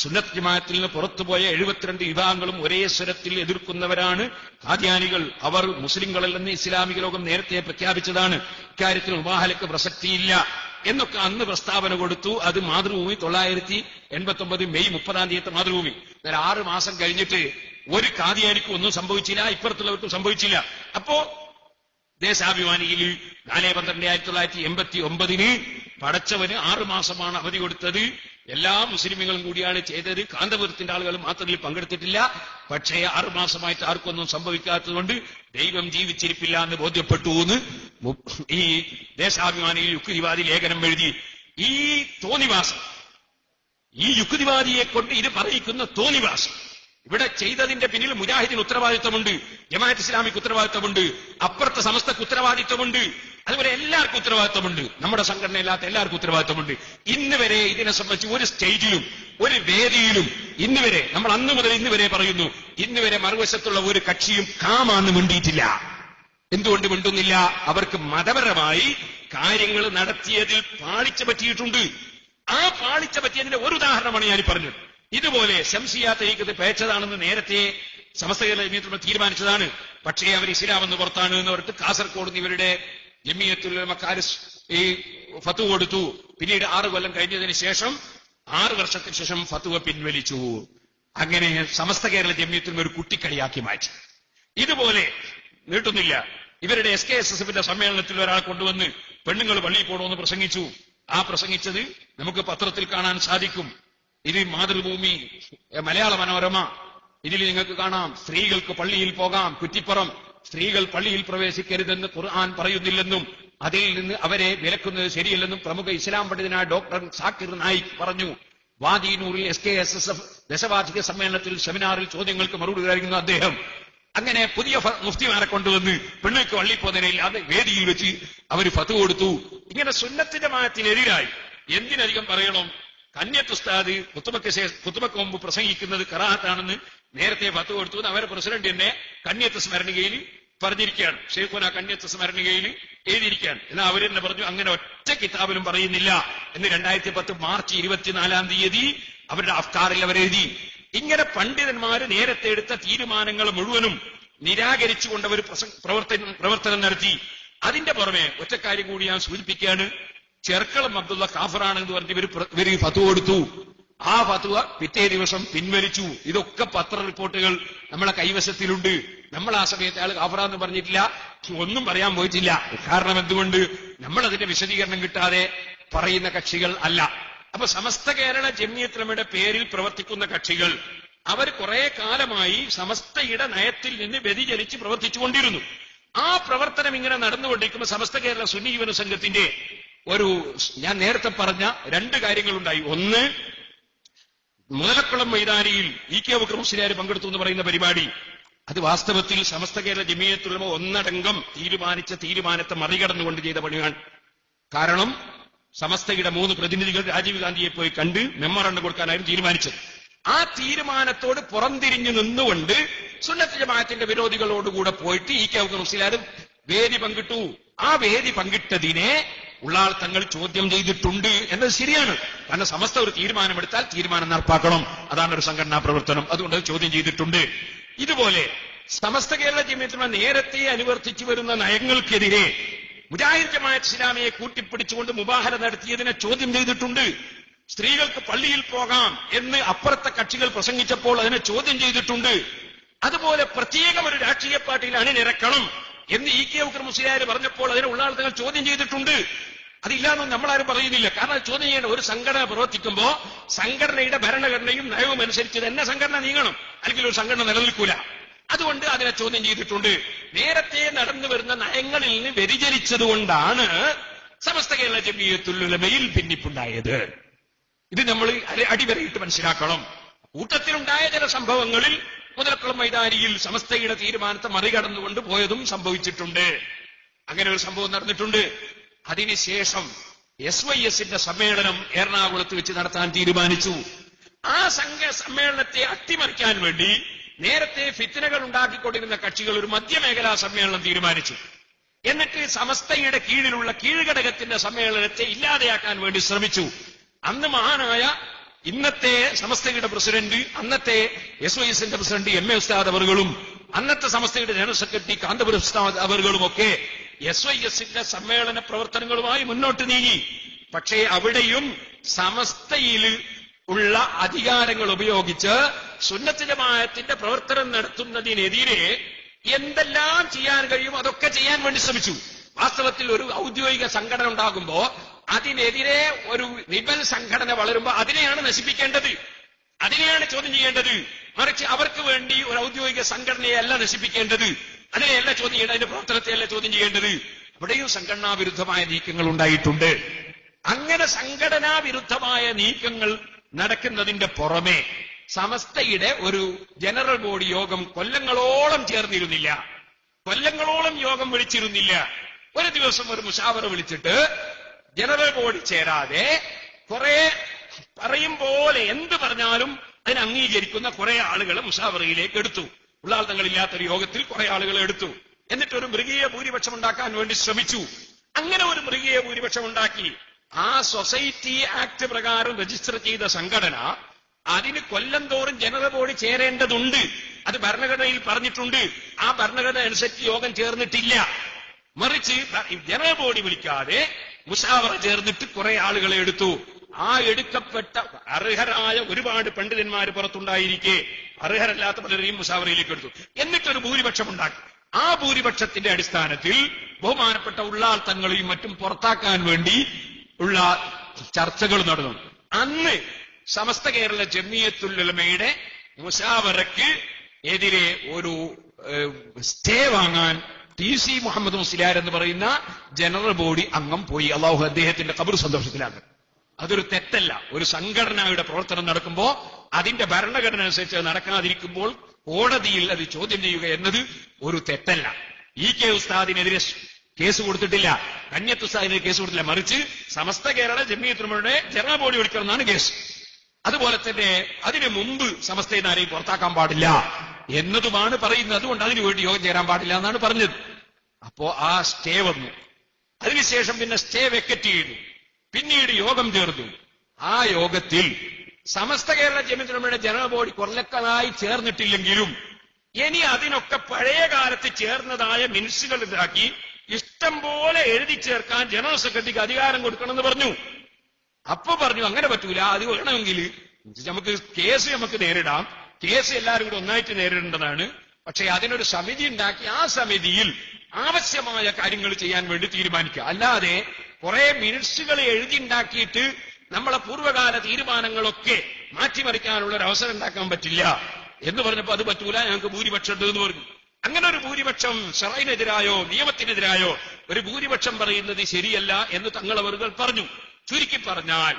സുന്നത്ത് ജമാഅത്തിൽ നിന്ന് പുറത്തുപോയ 72 വിഭാഗങ്ങളും ഒരേ സ്വരത്തിൽ എതിർക്കുന്നവരാണ് ഖാദിയാനികൾ. അവർ മുസ്ലിങ്ങളല്ലെന്ന് ഇസ്ലാമിക ലോകം നേരത്തെ പ്രഖ്യാപിച്ചതാണ്. ഇക്കാര്യത്തിൽ മുബാഹലക്ക് പ്രസക്തിയില്ല എന്നൊക്കെ അന്ന് പ്രസ്താവന കൊടുത്തു. അത് മാതൃഭൂമി 989 മെയ് 30 മാതൃഭൂമി. എന്നാൽ 6 മാസം കഴിഞ്ഞിട്ട് ഒരു ഖാദിയാനിക്കും ഒന്നും സംഭവിച്ചില്ല, ഇപ്പുറത്തുള്ളവർക്കും സംഭവിച്ചില്ല. അപ്പോ ദേശാഭിമാനിയിൽ 4/12/1989 പടച്ചവന് 6 മാസമാണ് അവധി കൊടുത്തത്. എല്ലാ മുസ്ലിമുകളും കൂടിയാണ് ചെയ്തത്. കാന്തപുരത്തിന്റെ ആളുകൾ മാത്രമേ പങ്കെടുത്തിട്ടില്ല. പക്ഷേ 6 മാസമായിട്ട് ആർക്കൊന്നും സംഭവിക്കാത്തതുകൊണ്ട് ദൈവം ജീവിച്ചിരിപ്പില്ല എന്ന് ബോധ്യപ്പെട്ടു എന്ന് ഈ ദേശാഭിമാനിയിൽ യുക്തിവാദി ലേഖനം എഴുതി. ഈ തോന്നിവാസം, ഈ യുക്തിവാദിയെ കൊണ്ട് ഇത് പറയിക്കുന്ന തോന്നിവാസം ഇവിടെ ചെയ്തതിന്റെ പിന്നിൽ മുജാഹിദിന് ഉത്തരവാദിത്വമുണ്ട്, ജമാഅത്ത് ഇസ്ലാമിക്ക് ഉത്തരവാദിത്വമുണ്ട്, അപ്പുറത്തെ സമസ്തക്ക് ഉത്തരവാദിത്വമുണ്ട്, അതുപോലെ എല്ലാവർക്കും ഉത്തരവാദിത്വമുണ്ട്. നമ്മുടെ സംഘടനയില്ലാത്ത എല്ലാവർക്കും ഉത്തരവാദിത്വമുണ്ട്. ഇന്ന് വരെ ഇതിനെ സംബന്ധിച്ച് ഒരു സ്റ്റേജിലും ഒരു വേദിയിലും ഇന്ന് വരെ, നമ്മൾ അന്ന് മുതൽ ഇന്ന് വരെ പറയുന്നു, ഇന്ന് വരെ മറുവശത്തുള്ള ഒരു കക്ഷിയും കാമാന്ന് മിണ്ടിയിട്ടില്ല. എന്തുകൊണ്ട് മിണ്ടുന്നില്ല? അവർക്ക് മതപരമായി കാര്യങ്ങൾ നടത്തിയതിൽ പാളിച്ച പറ്റിയിട്ടുണ്ട്. ആ പാളിച്ച പറ്റിയതിന്റെ ഒരു ഉദാഹരണമാണ് ഞാൻ പറഞ്ഞത്. ഇതുപോലെ ശംസിയ തരീഖത്ത് പേച്ചതാണെന്ന് നേരത്തെ സമസ്ത കേരള ജമിയത്തുൽ തീരുമാനിച്ചതാണ്. പക്ഷേ അവർ ഇസ്ലാമെന്ന് പുറത്താണ് എന്ന് പറഞ്ഞിട്ട് കാസർഗോഡ് ഇവരുടെ ജമിയത്തുൽ ഉലമക്കാർ ഈ ഫത്വ കൊടുത്തു. പിന്നീട് 6 കൊല്ലം കഴിഞ്ഞതിന് ശേഷം 6 വർഷത്തിന് ശേഷം ഫത്വ പിൻവലിച്ചു. അങ്ങനെ സമസ്ത കേരള ജമിയത്തുൽ ഒരു കുട്ടിക്കളിയാക്കി മാറ്റി. ഇതുപോലെ നീട്ടുന്നില്ല. ഇവരുടെ SKSSFന്റെ സമ്മേളനത്തിൽ ഒരാൾ കൊണ്ടുവന്ന് പെണ്ണുങ്ങൾ പള്ളിയിൽ പോകണമെന്ന് പ്രസംഗിച്ചു. ആ പ്രസംഗിച്ചത് നമുക്ക് പത്രത്തിൽ കാണാൻ സാധിക്കും. ഇത് മാതൃഭൂമി, മലയാള മനോരമ. ഇതിൽ നിങ്ങൾക്ക് കാണാം, സ്ത്രീകൾക്ക് പള്ളിയിൽ പോകാം, കുറ്റിപ്പുറം സ്ത്രീകൾ പള്ളിയിൽ പ്രവേശിക്കരുതെന്ന് ഖുർആൻ പറയുന്നില്ലെന്നും അതിൽ നിന്ന് അവരെ വിലക്കുന്നത് ശരിയല്ലെന്നും പ്രമുഖ ഇസ്ലാം പണ്ഡിതനായ ഡോക്ടർ സാക്കിർ നായിക് പറഞ്ഞു. വാദിനൂറിൽ SKSSF ദശവാർഷിക സമ്മേളനത്തിൽ സെമിനാറിൽ ചോദ്യങ്ങൾക്ക് മറുപടി നൽകുന്ന അദ്ദേഹം അങ്ങനെ പുതിയ മുഫ്തിമാരെ കൊണ്ടുവന്ന് പെണ്ണുങ്ങൾക്ക് പള്ളിയിൽ പോകുന്നതിനില്ലാതെ വേദിയിൽ വെച്ച് അവർ ഫത്വ കൊടുത്തു. ഇങ്ങനെ സുന്നത്ത് ജമാഅത്തിനെതിരായി എന്തിനധികം പറയണം? കന്യത്ത് ഉസ്താദ് ഖുത്ബക്ക് മുമ്പ് പ്രസംഗിക്കുന്നത് കറാഹത്താണെന്ന് നേരത്തെ ഫത്വ കൊടുത്തു. അവരെ പ്രസിഡന്റ് തന്നെ കന്യത്ത് സ്മരണികയിൽ പറഞ്ഞിരിക്കുകയാണ്. ഷെയ്ഖുന കന്യത്ത് സ്മരണികയിൽ എഴുതിയിരിക്കുകയാണ്. എന്നാൽ അവർ തന്നെ പറഞ്ഞു അങ്ങനെ ഒറ്റ കിതാബിലും പറയുന്നില്ല എന്ന് 2010 മാർച്ച് 24 അവരുടെ അഫ്കാറിൽ അവരെഴുതി. ഇങ്ങനെ പണ്ഡിതന്മാര് നേരത്തെ എടുത്ത തീരുമാനങ്ങൾ മുഴുവനും നിരാകരിച്ചുകൊണ്ട് അവർ പ്രവർത്തനം നടത്തി. അതിന്റെ പുറമെ ഒറ്റക്കാര്യം കൂടി ഞാൻ സൂചിപ്പിക്കുകയാണ്. ചെർക്കളം അബ്ദുള്ള കാഫറാണെന്ന് പറഞ്ഞ് ഇവർ ഫത്വ കൊടുത്തു. ആ ഫത്വ പിറ്റേ ദിവസം പിൻവലിച്ചു. ഇതൊക്കെ പത്ര റിപ്പോർട്ടുകൾ നമ്മളെ കൈവശത്തിലുണ്ട്. നമ്മൾ ആ സമയത്ത് അയാൾ കാഫറാന്ന് പറഞ്ഞിട്ടില്ല, ഒന്നും പറയാൻ പോയിട്ടില്ല. കാരണം എന്തുകൊണ്ട്? നമ്മൾ അതിന്റെ വിശദീകരണം കിട്ടാതെ പറയുന്ന കക്ഷികൾ അല്ല. അപ്പൊ സമസ്ത കേരള ജമിയത്തുൽ ഉലമയുടെ പേരിൽ പ്രവർത്തിക്കുന്ന കക്ഷികൾ അവർ കുറെ കാലമായി സമസ്തയുടെ നയത്തിൽ നിന്ന് വ്യതിചലിച്ച് പ്രവർത്തിച്ചുകൊണ്ടിരുന്നു. ആ പ്രവർത്തനം ഇങ്ങനെ നടന്നുകൊണ്ടിരിക്കുമ്പോൾ സമസ്ത കേരള സുന്നി യുവന സംഘത്തിന്റെ ഞാൻ നേരത്തെ പറഞ്ഞ 2 കാര്യങ്ങളുണ്ടായി. ഒന്ന്, മുതലക്കുളം മൈതാനിയിൽ EK അബൂബക്കർ മുസ്ലിയാർ പങ്കെടുത്തു എന്ന് പറയുന്ന പരിപാടി, അത് വാസ്തവത്തിൽ സമസ്ത കേരള ജമിയത്തുൽ ഉലമ ഒന്നടങ്കം തീരുമാനിച്ച തീരുമാനത്തെ മറികടന്നുകൊണ്ട് ചെയ്ത പണിയാണ്. കാരണം സമസ്തയുടെ 3 പ്രതിനിധികൾ രാജീവ് ഗാന്ധിയെ പോയി കണ്ട് മെമ്മോറണ്ടം കൊടുക്കാനായിരുന്നു തീരുമാനിച്ചത്. ആ തീരുമാനത്തോട് പുറംതിരിഞ്ഞു നിന്നുകൊണ്ട് സുന്നത്ത് ജമാഅത്തിന്റെ വിരോധികളോടുകൂടെ പോയിട്ട് EK അബൂബക്കർ മുസ്ലിയാർ വേദി പങ്കിട്ടു. ആ വേദി പങ്കിട്ടതിനെ ഉള്ളാൾ തങ്ങൾ ചോദ്യം ചെയ്തിട്ടുണ്ട് എന്നത് ശരിയാണ്. കാരണം സമസ്ത ഒരു തീരുമാനമെടുത്താൽ തീരുമാനം നടപ്പാക്കണം, അതാണ് ഒരു സംഘടനാ പ്രവർത്തനം. അതുകൊണ്ട് ചോദ്യം ചെയ്തിട്ടുണ്ട്. ഇതുപോലെ സമസ്ത കേരള ജമിയത്തുൽ ഉലമ നേരത്തെ അനുവർത്തിച്ചു വരുന്ന നയങ്ങൾക്കെതിരെ മുജാഹിദ് ജമാഅത്ത് ഇസ്ലാമിയെ കൂട്ടിപ്പിടിച്ചുകൊണ്ട് മുബാഹല നടത്തിയതിനെ ചോദ്യം ചെയ്തിട്ടുണ്ട്. സ്ത്രീകൾക്ക് പള്ളിയിൽ പോകാം എന്ന് അപ്പുറത്തെ കക്ഷികൾ പ്രസംഗിച്ചപ്പോൾ അതിനെ ചോദ്യം ചെയ്തിട്ടുണ്ട്. അതുപോലെ പ്രത്യേകം ഒരു രാഷ്ട്രീയ പാർട്ടിയിൽ അണിനിരക്കണം എന്ന് EK അബൂബക്കർ മുസ്ലിയാർ പറഞ്ഞപ്പോൾ അതിനെ ഉള്ള ആളുകൾ ചോദ്യം ചെയ്തിട്ടുണ്ട്. അതില്ലാന്നും നമ്മളാരും പറയുന്നില്ല. കാരണം ചോദ്യം ചെയ്യേണ്ട ഒരു സംഘടന പ്രവർത്തിക്കുമ്പോൾ സംഘടനയുടെ ഭരണഘടനയും നയവും അനുസരിച്ച് തന്നെ സംഘടന നീങ്ങണം, അല്ലെങ്കിൽ ഒരു സംഘടന നിലനിൽക്കൂല. അതുകൊണ്ട് അതിനെ ചോദ്യം ചെയ്തിട്ടുണ്ട്. നേരത്തെ നടന്നു വരുന്ന നയങ്ങളിൽ നിന്ന് വ്യതിചലിച്ചതുകൊണ്ടാണ് സമസ്ത കേരള ജമിയത്തുൽ ഉലമയിൽ ഭിന്നിപ്പുണ്ടായത്. ഇത് നമ്മൾ അടിവരയിട്ട് മനസ്സിലാക്കണം. കൂട്ടത്തിലുണ്ടായ ചില സംഭവങ്ങളിൽ മുതലക്കുളം മൈതാനിയിൽ സമസ്തയുടെ തീരുമാനത്തെ മറികടന്നുകൊണ്ട് പോയതും സംഭവിച്ചിട്ടുണ്ട്. അങ്ങനെ ഒരു സംഭവം നടന്നിട്ടുണ്ട്. അതിനുശേഷം SYSന്റെ സമ്മേളനം എറണാകുളത്ത് വെച്ച് നടത്താൻ തീരുമാനിച്ചു. ആ സമ്മേളനത്തെ അട്ടിമറിക്കാൻ വേണ്ടി നേരത്തെ ഫിത്നകൾ ഉണ്ടാക്കിക്കൊണ്ടിരുന്ന കക്ഷികൾ ഒരു മധ്യമേഖലാ സമ്മേളനം തീരുമാനിച്ചു. എന്നിട്ട് സമസ്തയുടെ കീഴിലുള്ള കീഴ്ഘടകത്തിന്റെ സമ്മേളനത്തെ ഇല്ലാതെയാക്കാൻ വേണ്ടി ശ്രമിച്ചു. അന്ന് മഹാനായ ഇന്നത്തെ സമസ്തയുടെ പ്രസിഡന്റ്, അന്നത്തെ SYSന്റെ പ്രസിഡന്റ് MA ഉസ്താദ് അവറുകളും അന്നത്തെ സമസ്തയുടെ ജനറൽ സെക്രട്ടറി കാന്തപുരം ഉസ്താദ് അവറുകളുമൊക്കെ SYSന്റെ സമ്മേളന പ്രവർത്തനങ്ങളുമായി മുന്നോട്ട് നീങ്ങി. പക്ഷേ അവിടെയും സമസ്തയിൽ ഉള്ള അധികാരങ്ങൾ ഉപയോഗിച്ച് സുന്നത്ത് ജമാഅത്തിന്റെ പ്രവർത്തനം നടത്തുന്നതിനെതിരെ എന്തെല്ലാം ചെയ്യാൻ കഴിയും അതൊക്കെ ചെയ്യാൻ വേണ്ടി ശ്രമിച്ചു. വാസ്തവത്തിൽ ഒരു ഔദ്യോഗിക സംഘടന ഉണ്ടാകുമ്പോ അതിനെതിരെ ഒരു നിബൽ സംഘടന വളരുമ്പോ അതിനെയാണ് നശിപ്പിക്കേണ്ടത്, അതിനെയാണ് ചോദ്യം ചെയ്യേണ്ടത്. മറിച്ച് അവർക്ക് വേണ്ടി ഒരു ഔദ്യോഗിക സംഘടനയല്ല നശിപ്പിക്കേണ്ടത്, അതിനെയല്ല ചോദ്യം ചെയ്യേണ്ടത്, അതിന്റെ പ്രവർത്തനത്തെയല്ല ചോദ്യം ചെയ്യേണ്ടത്. അവിടെയും സംഘടനാ വിരുദ്ധമായ നീക്കങ്ങൾ ഉണ്ടായിട്ടുണ്ട്. അങ്ങനെ സംഘടനാ വിരുദ്ധമായ നീക്കങ്ങൾ നടക്കുന്നതിന്റെ പുറമെ സമസ്തയുടെ ഒരു ജനറൽ ബോഡി യോഗം കൊല്ലങ്ങളോളം ചേർന്നിരുന്നില്ല, കൊല്ലങ്ങളോളം യോഗം വിളിച്ചിരുന്നില്ല. ഒരു ദിവസം ഒരു മുശാവറ വിളിച്ചിട്ട് ജനറൽ ബോഡി ചേരാതെ കുറെ പറയും പോലെ എന്ത് പറഞ്ഞാലും അതിനെ അംഗീകരിക്കുന്ന കുറെ ആളുകളെ മുശാവറയിലേക്ക് എടുത്തു. ഉള്ളാൾ തങ്ങളില്ലാത്തൊരു യോഗത്തിൽ കുറെ ആളുകളെ എടുത്തു. എന്നിട്ട് ഒരു മൃഗീയ ഭൂരിപക്ഷം ഉണ്ടാക്കാൻ വേണ്ടി ശ്രമിച്ചു. അങ്ങനെ ഒരു മൃഗീയ ഭൂരിപക്ഷം ഉണ്ടാക്കി. ആ സൊസൈറ്റി ആക്ട് പ്രകാരം രജിസ്റ്റർ ചെയ്ത സംഘടന അതിന് കൊല്ലം തോറും ജനറൽ ബോഡി ചേരേണ്ടതുണ്ട്. അത് ഭരണഘടനയിൽ പറഞ്ഞിട്ടുണ്ട്. ആ ഭരണഘടന അനുസരിച്ച് യോഗം ചേർന്നിട്ടില്ല. മറിച്ച് ജനറൽ ബോഡി വിളിക്കാതെ മുശാവറ ചേർന്നിട്ട് കുറെ ആളുകളെ എടുത്തു. ആ എടുക്കപ്പെട്ട അർഹരായ ഒരുപാട് പണ്ഡിതന്മാർ പുറത്തുണ്ടായിരിക്കെ അർഹരല്ലാത്ത പലരെയും മുശാവറയിലേക്ക് എടുത്തു. എന്നിട്ടൊരു ഭൂരിപക്ഷം ഉണ്ടാക്കി. ആ ഭൂരിപക്ഷത്തിന്റെ അടിസ്ഥാനത്തിൽ ബഹുമാനപ്പെട്ട ഉള്ളാൾ തങ്ങളെയും മറ്റും പുറത്താക്കാൻ വേണ്ടി ഉള്ള ചർച്ചകൾ നടന്നു. അന്ന് സമസ്ത കേരള ജമിയത്തുൽ ഉലമയുടെ മുശാവറയ്ക്ക് എതിരെ ഒരു സ്റ്റേ വാങ്ങാൻ TC മുഹമ്മദ് മുസ്ലിയാർ എന്ന് പറയുന്ന ജനറൽ ബോഡി അംഗം പോയി. അള്ളാഹു അദ്ദേഹത്തിന്റെ ഖബർ സന്തോഷത്തിലാണ്. അതൊരു തെറ്റല്ല. ഒരു സംഘടനയുടെ പ്രവർത്തനം നടക്കുമ്പോ അതിന്റെ ഭരണഘടന അനുസരിച്ച് നടക്കാതിരിക്കുമ്പോൾ കോടതിയിൽ അത് ചോദ്യം ചെയ്യുക എന്നത് ഒരു തെറ്റല്ല. EK ഉസ്താദിനെതിരെ കേസ് കൊടുത്തിട്ടില്ല, കന്യത്ത് ഉസ്താദിനെതിരെ കേസ് കൊടുത്തില്ല. മറിച്ച് സമസ്ത കേരള ജമിയത്തുൽ ഉലമയുടെ ജനറൽ ബോഡി വിളിക്കണമെന്നാണ് കേസ്. അതുപോലെ തന്നെ അതിനു മുമ്പ് സമസ്തയിൽ നിന്ന് ആരെയും പുറത്താക്കാൻ പാടില്ല എന്നതുമാണ് പറയുന്നത്. അതുകൊണ്ട് അതിനുവേണ്ടി യോഗം ചേരാൻ പാടില്ല എന്നാണ് പറഞ്ഞത്. അപ്പോ ആ സ്റ്റേ വന്നു. അതിനുശേഷം പിന്നെ സ്റ്റേ വെക്കറ്റ് ചെയ്തു. പിന്നീട് യോഗം ചേർന്നു. ആ യോഗത്തിൽ സമസ്ത കേരള ജമിയത്തുൽ ഉലമയുടെ ജനറൽ ബോഡി കൊല്ലങ്ങളായി ചേർന്നിട്ടില്ലെങ്കിലും ഇനി അതിനൊക്കെ പഴയ കാലത്ത് ചേർന്നതായ മിനിറ്റ്സുകൾ ഇതാക്കി ഇഷ്ടം പോലെ എഴുതി ചേർക്കാൻ ജനറൽ സെക്രട്ടറിക്ക് അധികാരം കൊടുക്കണമെന്ന് പറഞ്ഞു. അപ്പൊ പറഞ്ഞു അങ്ങനെ പറ്റൂല, അത് വേണമെങ്കിൽ നമുക്ക് കേസ് നമുക്ക് നേരിടാം, കേസ് എല്ലാവരും കൂടെ ഒന്നായിട്ട് നേരിടേണ്ടതാണ്. പക്ഷെ അതിനൊരു സമിതി ഉണ്ടാക്കി ആ സമിതിയിൽ ആവശ്യമായ കാര്യങ്ങൾ ചെയ്യാൻ വേണ്ടി തീരുമാനിക്കുക. അല്ലാതെ കുറെ മിനിറ്റ്സുകൾ എഴുതി ഉണ്ടാക്കിയിട്ട് നമ്മളെ പൂർവ്വകാല തീരുമാനങ്ങളൊക്കെ മാറ്റിമറിക്കാനുള്ള ഒരു അവസരം ഉണ്ടാക്കാൻ പറ്റില്ല എന്ന് പറഞ്ഞപ്പോ അത് പറ്റൂല, ഞങ്ങൾക്ക് ഭൂരിപക്ഷം ഉണ്ട് എന്ന് പറഞ്ഞു. അങ്ങനെ ഒരു ഭൂരിപക്ഷം ശറഈനെതിരായോ നിയമത്തിനെതിരായോ ഒരു ഭൂരിപക്ഷം പറയുന്നത് ശരിയല്ല എന്ന് തങ്ങളവറുകൾ പറഞ്ഞു. ചുരുക്കി പറഞ്ഞാൽ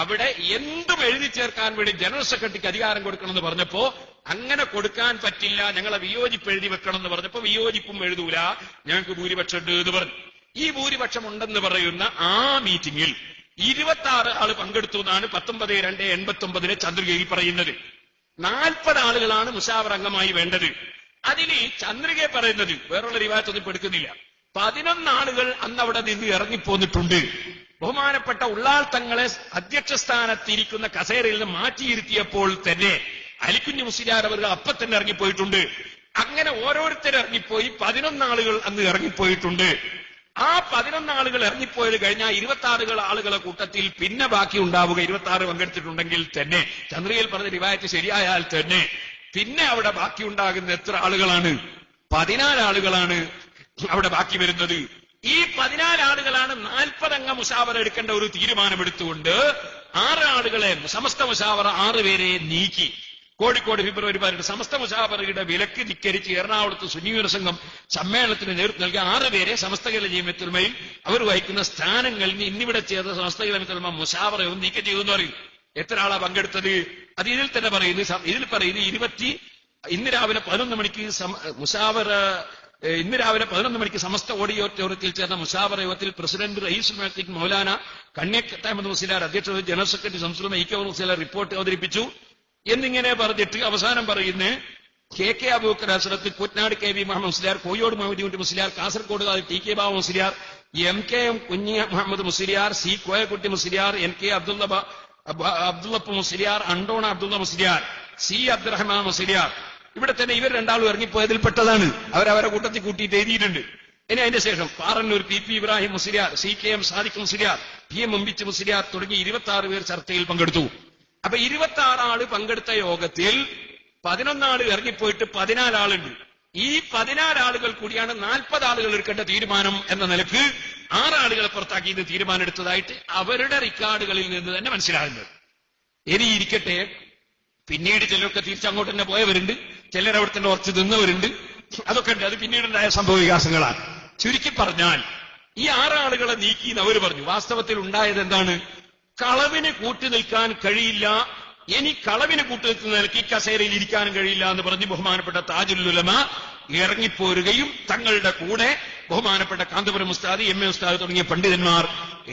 അവിടെ എന്തും എഴുതി ചേർക്കാൻ വേണ്ടി ജനറൽ സെക്രട്ടറിക്ക് അധികാരം കൊടുക്കണമെന്ന് പറഞ്ഞപ്പോ അങ്ങനെ കൊടുക്കാൻ പറ്റില്ല, ഞങ്ങളെ വിയോജിപ്പ് എഴുതി വെക്കണം എന്ന് പറഞ്ഞപ്പോ വിയോജിപ്പും എഴുതൂല, ഞങ്ങൾക്ക് ഭൂരിപക്ഷം ഉണ്ട് എന്ന് പറഞ്ഞു. ഈ ഭൂരിപക്ഷം ഉണ്ടെന്ന് പറയുന്ന ആ മീറ്റിംഗിൽ 26 ആള് പങ്കെടുത്തു എന്നാണ് 19/2/89 ചന്ദ്രികയിൽ പറയുന്നത്. 40 ആളുകളാണ് മുശാവറ അംഗമായി വേണ്ടത്. അതിൽ ചന്ദ്രികയെ പറയുന്നത് വേറുള്ള റിവായത്തൊന്നും എടുക്കുന്നില്ല. 11 ആളുകൾ അന്ന് അവിടെ നിന്ന് ഇറങ്ങിപ്പോന്നിട്ടുണ്ട്. ബഹുമാനപ്പെട്ട ഉള്ളാൾ തങ്ങളെ അധ്യക്ഷ സ്ഥാനത്തിരിക്കുന്ന കസേരയിൽ നിന്ന് മാറ്റിയിരുത്തിയപ്പോൾ തന്നെ അലിക്കുഞ്ഞ് മുസ്ലിയാർ അവർ അപ്പൊ തന്നെ ഇറങ്ങിപ്പോയിട്ടുണ്ട്. അങ്ങനെ ഓരോരുത്തരും ഇറങ്ങിപ്പോയി 11 ആളുകൾ അന്ന് ഇറങ്ങിപ്പോയിട്ടുണ്ട്. ആ 11 ആളുകൾ ഇറങ്ങിപ്പോയത് കഴിഞ്ഞാൽ 26 ആളുകളെ കൂട്ടത്തിൽ പിന്നെ ബാക്കി ഉണ്ടാവുക 26 പങ്കെടുത്തിട്ടുണ്ടെങ്കിൽ തന്നെ ചന്ദ്രികയിൽ പറഞ്ഞ റിവായത്ത് ശരിയായാൽ തന്നെ പിന്നെ അവിടെ ബാക്കി ഉണ്ടാകുന്ന എത്ര ആളുകളാണ്? 14 ആളുകളാണ് അവിടെ ബാക്കി വരുന്നത്. ഈ 14 ആളുകളാണ് 40 അംഗ മുശാവറ എടുക്കേണ്ട ഒരു തീരുമാനമെടുത്തുകൊണ്ട് 6 ആളുകളെ സമസ്ത മുശാവറ 6 പേരെ നീക്കി. കോഴിക്കോട് ഫെബ്രുവരി 18 സമസ്ത മുശാവറയുടെ വിലക്ക് ധിക്കരിച്ച് എറണാകുളത്ത് സുന്നീയ സംഘം സമ്മേളനത്തിന് നേതൃത്വം നൽകിയ 6 പേരെ സമസ്ത കേരള ജമിയത്തുൽ ഉലമയിൽ അവർ വഹിക്കുന്ന സ്ഥാനങ്ങളിൽ ഇന്നിവിടെ ചേർന്ന സമസ്ത കേരള ജമിയത്തുൽ ഉലമ മുശാവറയും നീക്കം ചെയ്തു എന്ന് പറയും. എത്ര ആളാ പങ്കെടുത്തത്? അത് ഇതിൽ തന്നെ പറയുന്നു. ഇതിൽ പറയുന്നത് ഇന്ന് രാവിലെ 11 മണിക്ക് മുശാവറ ഇന്ന് രാവിലെ 11 മണിക്ക് സമസ്ത ഓഡിറ്റോറിയത്തിൽ ചേർന്ന മുശാവറ യോഗത്തിൽ പ്രസിഡന്റ് റയീസ് മാറ്റിക് മൗലാന കണ്ണിയത്ത് അഹമ്മദ് മുസ്ലിയാർ, അധ്യക്ഷ ജനറൽ സെക്രട്ടറി സംസ്കൃത ഇക്കവർ മുസ്ലിയാർ റിപ്പോർട്ട് അവതരിപ്പിച്ചു എന്നിങ്ങനെ പറഞ്ഞിട്ട് അവസാനം പറയുന്നത് KK അബൂബക്കർ ഹസ്രത്ത്, കുറ്റ്നാട് KV മുഹമ്മദ് മുസ്ലിയാർ, കോഴിക്കോട് മുഹമ്മദ് മുസ്ലിയാർ, കാസർഗോഡ് TK ബാബ മുസ്ലിയാർ, MKM കുഞ്ഞി Muhammad Musliyar, C Koyakutty Musliyar, NK അബ്ദുള്ളപ്പ Musliyar, Andona Abdulla Musliyar, C Abdurahman Musliyar. ഇവിടെ തന്നെ ഇവർ രണ്ടാളും ഇറങ്ങിപ്പോയതിൽ പെട്ടതാണ്. അവരവരെ കൂട്ടത്തിൽ കൂട്ടിയിട്ട് എഴുതിയിട്ടുണ്ട്. ഇനി അതിന്റെ ശേഷം Parannur PP Ibrahim Musliyar, CKM Sadiq Musliyar, PM മുമ്പിച്ച് Musliyar തുടങ്ങി 26 പേർ ചർച്ചയിൽ പങ്കെടുത്തു. അപ്പൊ 26 ആള് പങ്കെടുത്ത യോഗത്തിൽ 11 ആള് ഇറങ്ങിപ്പോയിട്ട് 14 ആളുണ്ട്. ഈ 14 ആളുകൾ കൂടിയാണ് 40 ആളുകൾ എടുക്കേണ്ട തീരുമാനം എന്ന നിലക്ക് 6 ആളുകളെ പുറത്താക്കിയത് തീരുമാനം എടുത്തതായിട്ട് അവരുടെ റെക്കോർഡുകളിൽ നിന്ന് തന്നെ മനസ്സിലാകുന്നത്. ഇനി ഇരിക്കട്ടെ, പിന്നീട് ചിലരൊക്കെ തിരിച്ചങ്ങോട്ട് തന്നെ പോയവരുണ്ട്, ചിലർ അവിടെ തന്നെ ഉറച്ചു നിന്നവരുണ്ട്. അതൊക്കെ ഉണ്ട്, അത് പിന്നീടുണ്ടായ സംഭവ വികാസങ്ങളാണ്. ചുരുക്കി പറഞ്ഞാൽ ഈ 6 ആളുകളെ നീക്കി അവർ പറഞ്ഞു. വാസ്തവത്തിൽ ഉണ്ടായത് എന്താണ്? കളവിന് കൂട്ടു നിൽക്കാൻ കഴിയില്ല, ഇനി കളവിന് കൂട്ടു നിൽക്കുന്ന നിലയ്ക്ക് ഈ കസേരയിൽ ഇരിക്കാനും കഴിയില്ല എന്ന് പറഞ്ഞ് ബഹുമാനപ്പെട്ട താജുൽ ഉലമ ഇറങ്ങിപ്പോരുകയും തങ്ങളുടെ കൂടെ ബഹുമാനപ്പെട്ട കാന്തപുരം ഉസ്താദ്, MA ഉസ്താദ് തുടങ്ങിയ പണ്ഡിതന്മാർ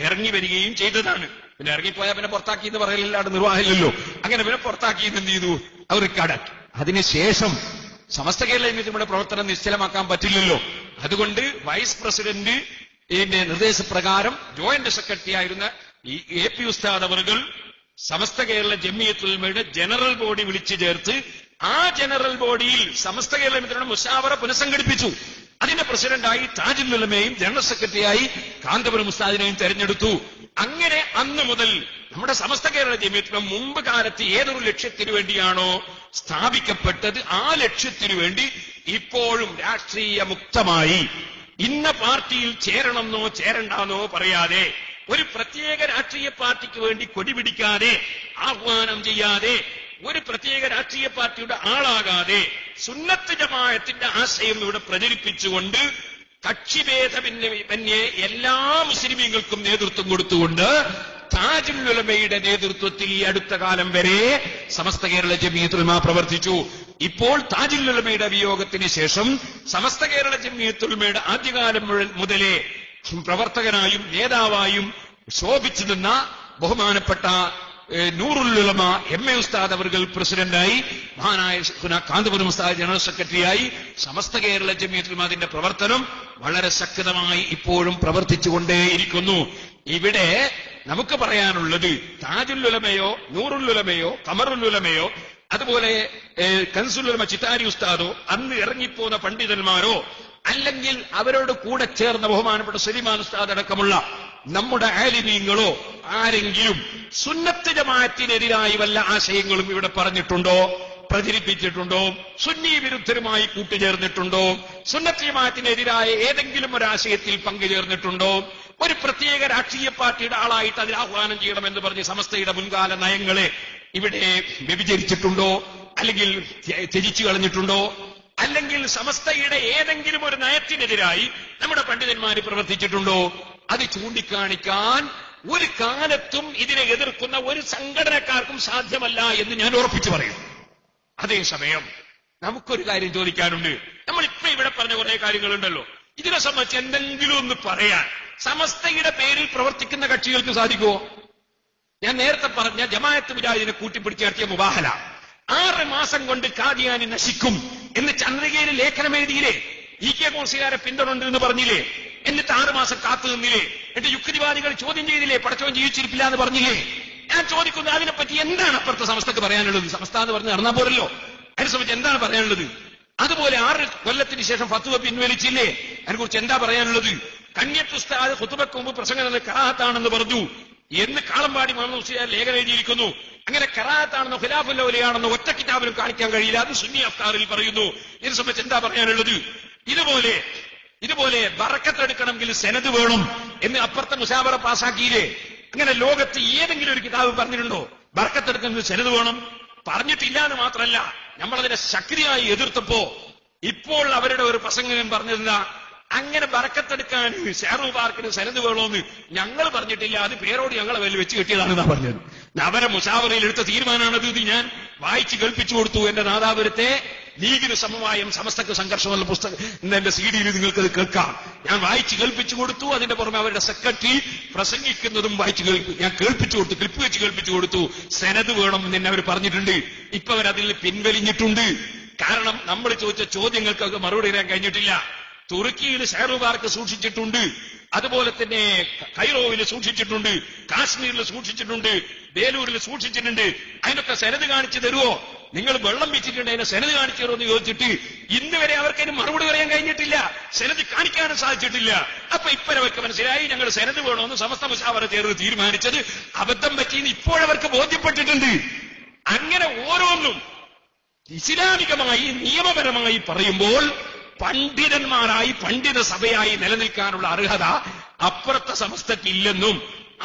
ഇറങ്ങി വരികയും ചെയ്തതാണ്. പിന്നെ ഇറങ്ങിപ്പോയാൽ പിന്നെ പുറത്താക്കി എന്ന് പറയലില്ലാതെ നിർവാഹമില്ലല്ലോ. അങ്ങനെ പിന്നെ പുറത്താക്കി എന്ത് ചെയ്തു? അവർ റെക്കോർഡാക്കി. അതിനുശേഷം സമസ്ത കേരള യൂണിറ്റിയുടെ പ്രവർത്തനം നിശ്ചലമാക്കാൻ പറ്റില്ലല്ലോ. അതുകൊണ്ട് വൈസ് പ്രസിഡന്റ് നിർദ്ദേശപ്രകാരം ജോയിന്റ് സെക്രട്ടറി ആയിരുന്ന ഈ AP ഉസ്താദ് അവറുകൾ സമസ്ത കേരള ജമിയത്തുൽ ഉലമയുടെ ജനറൽ ബോഡി വിളിച്ചു ചേർത്ത് ആ ജനറൽ ബോഡിയിൽ സമസ്ത കേരള യൂണിറ്റിയുടെ മുശാവറ പുനഃസംഘടിപ്പിച്ചു. അതിന്റെ പ്രസിഡന്റായി താജുൽ ഉലമയും ജനറൽ സെക്രട്ടറിയായി കാന്തപുരം ഉസ്താദിനെയും തെരഞ്ഞെടുത്തു. അങ്ങനെ അന്ന് മുതൽ നമ്മുടെ സമസ്ത കേരള ജമിയത്ത് മുമ്പ് കാലത്ത് ഏതൊരു ലക്ഷ്യത്തിനു വേണ്ടിയാണോ സ്ഥാപിക്കപ്പെട്ടത് ആ ലക്ഷ്യത്തിനു വേണ്ടി ഇപ്പോഴും രാഷ്ട്രീയ മുക്തമായി ഇന്ന പാർട്ടിയിൽ ചേരണമെന്നോ ചേരണ്ടെന്നോ പറയാതെ, ഒരു പ്രത്യേക രാഷ്ട്രീയ പാർട്ടിക്ക് വേണ്ടി കൊടിപിടിക്കാതെ, ആഹ്വാനം ചെയ്യാതെ, ഒരു പ്രത്യേക രാഷ്ട്രീയ പാർട്ടിയുടെ ആളാകാതെ സുന്നത്ത് ജമാഅത്തിന്റെ ആശയം ഇവിടെ പ്രചരിപ്പിച്ചുകൊണ്ട് കക്ഷിഭേദമന്യേ എല്ലാ മുസ്ലിമീങ്ങൾക്കും നേതൃത്വം കൊടുത്തുകൊണ്ട് താജുൽ ഉലമയുടെ നേതൃത്വത്തിൽ ഈ അടുത്ത കാലം വരെ സമസ്ത കേരള ജമിയത്തുൽ ഉലമ പ്രവർത്തിച്ചു. ഇപ്പോൾ താജുൽ ഉലമയുടെ വിയോഗത്തിന് ശേഷം സമസ്ത കേരള ജമിയത്തുൽ ഉലമയുടെ ആദ്യകാലം മുതലേ പ്രവർത്തകനായും നേതാവായും ശോഭിച്ചു നിന്ന ബഹുമാനപ്പെട്ട നൂറുൽ ഉലമ MA ഉസ്താദ് അവർകൾ പ്രസിഡന്റായി, മഹാനായ കാന്തപുരം ഉസ്താദ് ജനറൽ സെക്രട്ടറിയായി സമസ്ത കേരള ജമിയത്തുൽ ഉലമ അതിന്റെ പ്രവർത്തനം വളരെ ശക്തമായി ഇപ്പോഴും പ്രവർത്തിച്ചുകൊണ്ടേയിരിക്കുന്നു. ഇവിടെ നമുക്ക് പറയാനുള്ളത് താജുൽ ഉലമയോ നൂറുൽ ഉലമയോ ഖമറുൽ ഉലമയോ അതുപോലെ കൻസുൽ ഉലമ ചിത്താരി ഉസ്താദോ അന്ന് ഇറങ്ങിപ്പോന്ന പണ്ഡിതന്മാരോ അല്ലെങ്കിൽ അവരോട് കൂടെ ചേർന്ന ബഹുമാനപ്പെട്ട സലിമാൻ ഉസ്താദ് അടക്കമുള്ള നമ്മുടെ ആലിമീങ്ങളോ ആരെങ്കിലും സുന്നത്ത് ജമാഅത്തിനെതിരായി വല്ല ആശയങ്ങളും ഇവിടെ പറഞ്ഞിട്ടുണ്ടോ, പ്രചരിപ്പിച്ചിട്ടുണ്ടോ, സുന്നി വിരുദ്ധരുമായി കൂട്ടുചേർന്നിട്ടുണ്ടോ, സുന്നത്ത് ജമാഅത്തിനെതിരായ ഏതെങ്കിലും ഒരു ആശയത്തിൽ പങ്കുചേർന്നിട്ടുണ്ടോ, ഒരു പ്രത്യേക രാഷ്ട്രീയ പാർട്ടിയുടെ ആളായിട്ട് അതിൽ ആഹ്വാനം ചെയ്യണമെന്ന് പറഞ്ഞ് സമസ്തയുടെ മുൻകാല നയങ്ങളെ ഇവിടെ വ്യഭിചരിച്ചിട്ടുണ്ടോ, അല്ലെങ്കിൽ ത്യജിച്ചു കളഞ്ഞിട്ടുണ്ടോ, അല്ലെങ്കിൽ സമസ്തയുടെ ഏതെങ്കിലും ഒരു നയത്തിനെതിരായി നമ്മുടെ പണ്ഡിതന്മാര് പ്രവർത്തിച്ചിട്ടുണ്ടോ, അത് ചൂണ്ടിക്കാണിക്കാൻ ഒരു കാലത്തും ഇതിനെ എതിർക്കുന്ന ഒരു സംഘടനക്കാർക്കും സാധ്യമല്ല എന്ന് ഞാൻ ഉറപ്പിച്ചു പറയും. അതേസമയം നമുക്കൊരു കാര്യം ചോദിക്കാനുണ്ട്. നമ്മളിപ്പോ ഇവിടെ പറഞ്ഞ കുറെ കാര്യങ്ങളുണ്ടല്ലോ, ഇതിനെ സംബന്ധിച്ച് എന്തെങ്കിലും ഒന്ന് പറയാൻ സമസ്തയുടെ പേരിൽ പ്രവർത്തിക്കുന്ന കക്ഷികൾക്ക് സാധിക്കുമോ? ഞാൻ നേരത്തെ പറഞ്ഞ ജമാഅത്ത് മുജാഹിദിനെ കൂട്ടിപ്പിടിച്ച് നടത്തിയ മുബാഹല 6 മാസം കൊണ്ട് ഖാദിയാനി നശിക്കും എന്ന് ചന്ദ്രികയിൽ ലേഖനം എഴുതിയില്ലേ? EK കോൺസിലാരെ പിന്തുണണ്ട് എന്ന് പറഞ്ഞില്ലേ? എന്നിട്ട് 6 മാസം കാത്തു നിന്നില്ലേ? എന്നിട്ട് യുക്തിവാദികൾ ചോദ്യം ചെയ്തില്ലേ? പടച്ചവൻ ജീവിച്ചിരിപ്പില്ല എന്ന് പറഞ്ഞില്ലേ? ഞാൻ ചോദിക്കുന്നു, അതിനെപ്പറ്റി എന്താണ് അപ്പുറത്തെ സമസ്തക്ക് പറയാനുള്ളത്? സമസ്ത എന്ന് പറഞ്ഞ് നടന്നാൽ പോരല്ലോ, അതിനെ സംബന്ധിച്ച് എന്താണ് പറയാനുള്ളത്? അതുപോലെ 6 കൊല്ലത്തിന് ശേഷം ഫത്വ പിൻവലിച്ചില്ലേ? അതിനെക്കുറിച്ച് എന്താ പറയാനുള്ളത്? കണ്ണിയത്ത് ഉസ്താദ് ഖുതുബക്ക് മുമ്പ് പ്രസംഗം കറാഹത്താണെന്ന് പറഞ്ഞു എന്ന് കാളമ്പാടി മുഹമ്മദ് മുസ്ലിയാർ ലേഖനം എഴുതിയിരിക്കുന്നു. അങ്ങനെ കറാഹത്താണെന്നോ ഖിലാഫുൽ ഔലിയാണെന്നോ ഒറ്റ കിതാബിലും കാണിക്കാൻ കഴിയില്ല. അത് സുന്നി അഫ്താറിൽ പറയുന്നു. ഇതിനെ സംബന്ധിച്ച് എന്താ പറയാനുള്ളത്? ഇതുപോലെ ബറക്കത്തെടുക്കണമെങ്കിൽ സെനത് വേണം എന്ന് അപ്പുറത്തെ മുശാവറ പാസാക്കിയില്ലേ? അങ്ങനെ ലോകത്ത് ഏതെങ്കിലും ഒരു കിതാബ് പറഞ്ഞിട്ടുണ്ടോ ബറക്കത്തെടുക്കുന്നത് സെനത് വേണം? പറഞ്ഞിട്ടില്ല എന്ന് മാത്രമല്ല, നമ്മളതിനെ ശക്തിയായി എതിർത്തപ്പോ ഇപ്പോൾ അവരുടെ ഒരു പ്രസംഗം പറഞ്ഞതെന്താ, അങ്ങനെ ബറക്കത്തെടുക്കാൻ ഷെയർ പാർക്കിന് സെനത് വേണമെന്ന് ഞങ്ങൾ പറഞ്ഞിട്ടില്ല, അത് പേരോട് ഞങ്ങളെ വലിയ വെച്ച് കെട്ടിയതാണെന്നാ പറഞ്ഞത്. അവരെ മുശാവറയിൽ എടുത്ത തീരുമാനമാണത്. ഇത് ഞാൻ വായിച്ച് കേൾപ്പിച്ചു കൊടുത്തു. എന്റെ നാദാപുരത്തെ ലീഗിന് സമവായം സമസ്തക്ക് സംഘർഷം എന്ന പുസ്തകം എന്റെ CD-യിൽ നിങ്ങൾക്കത് കേൾക്കാം. ഞാൻ വായിച്ച് കേൾപ്പിച്ചു കൊടുത്തു. അതിന്റെ പുറമെ അവരുടെ സെക്രട്ടറി പ്രസംഗിക്കുന്നതും ഞാൻ കേൾപ്പിച്ചു കൊടുത്തു, ക്ലിപ്പ് വെച്ച് കേൾപ്പിച്ചു കൊടുത്തു. സെനത് വേണം എന്ന് അവർ പറഞ്ഞിട്ടുണ്ട്. ഇപ്പൊ അവരതിൽ പിൻവലിഞ്ഞിട്ടുണ്ട്. കാരണം നമ്മൾ ചോദിച്ച ചോദ്യങ്ങൾക്കൊക്കെ മറുപടി തരാൻ കഴിഞ്ഞിട്ടില്ല. തുർക്കിയിൽ ഷെഹർബാർക്ക് സൂക്ഷിച്ചിട്ടുണ്ട്, അതുപോലെ തന്നെ കൈറോവിൽ സൂക്ഷിച്ചിട്ടുണ്ട്, കാശ്മീരിൽ സൂക്ഷിച്ചിട്ടുണ്ട്, ബേലൂരിൽ സൂക്ഷിച്ചിട്ടുണ്ട്. അതിനൊക്കെ സെനത് കാണിച്ചു തരുമോ? നിങ്ങൾ വെള്ളം വെച്ചിട്ടുണ്ട്, അതിനെ സെനത് കാണിച്ചു തരുമോ എന്ന് ചോദിച്ചിട്ട് ഇന്ന് വരെ അവർക്കതിന് മറുപടി പറയാൻ കഴിഞ്ഞിട്ടില്ല. സെനത് കാണിക്കാനും സാധിച്ചിട്ടില്ല. അപ്പൊ ഇപ്പരവർക്ക് മനസ്സിലായി ഞങ്ങൾ സെനത് വേണമെന്ന് സമസ്ത മുശാവറ ചേർന്ന് തീരുമാനിച്ചത് അബദ്ധം പറ്റിയെന്ന് ഇപ്പോഴവർക്ക് ബോധ്യപ്പെട്ടിട്ടുണ്ട്. അങ്ങനെ ഓരോന്നും ഇസ്ലാമികമായി നിയമപരമായി പറയുമ്പോൾ പണ്ഡിതന്മാരായി പണ്ഡിത സഭയായി നിലനിൽക്കാനുള്ള അർഹത അപ്പുറത്തെ സമസ്തക്ക് ഇല്ലെന്നും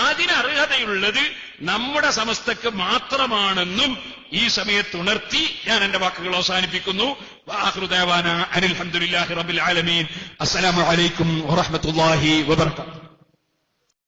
അതിന് അർഹതയുള്ളത് നമ്മുടെ സമസ്തക്ക് മാത്രമാണെന്നും ഈ സമയത്ത് ഉണർത്തി ഞാൻ എന്റെ വാക്കുകൾ അവസാനിപ്പിക്കുന്നു. വആഖിറു ദഅവാനാ അനിൽ ഹംദുലില്ലാഹി റബ്ബിൽ ആലമീൻ. അസ്സലാമു അലൈക്കും വറഹ്മത്തുള്ളാഹി വബറകാതുഹു.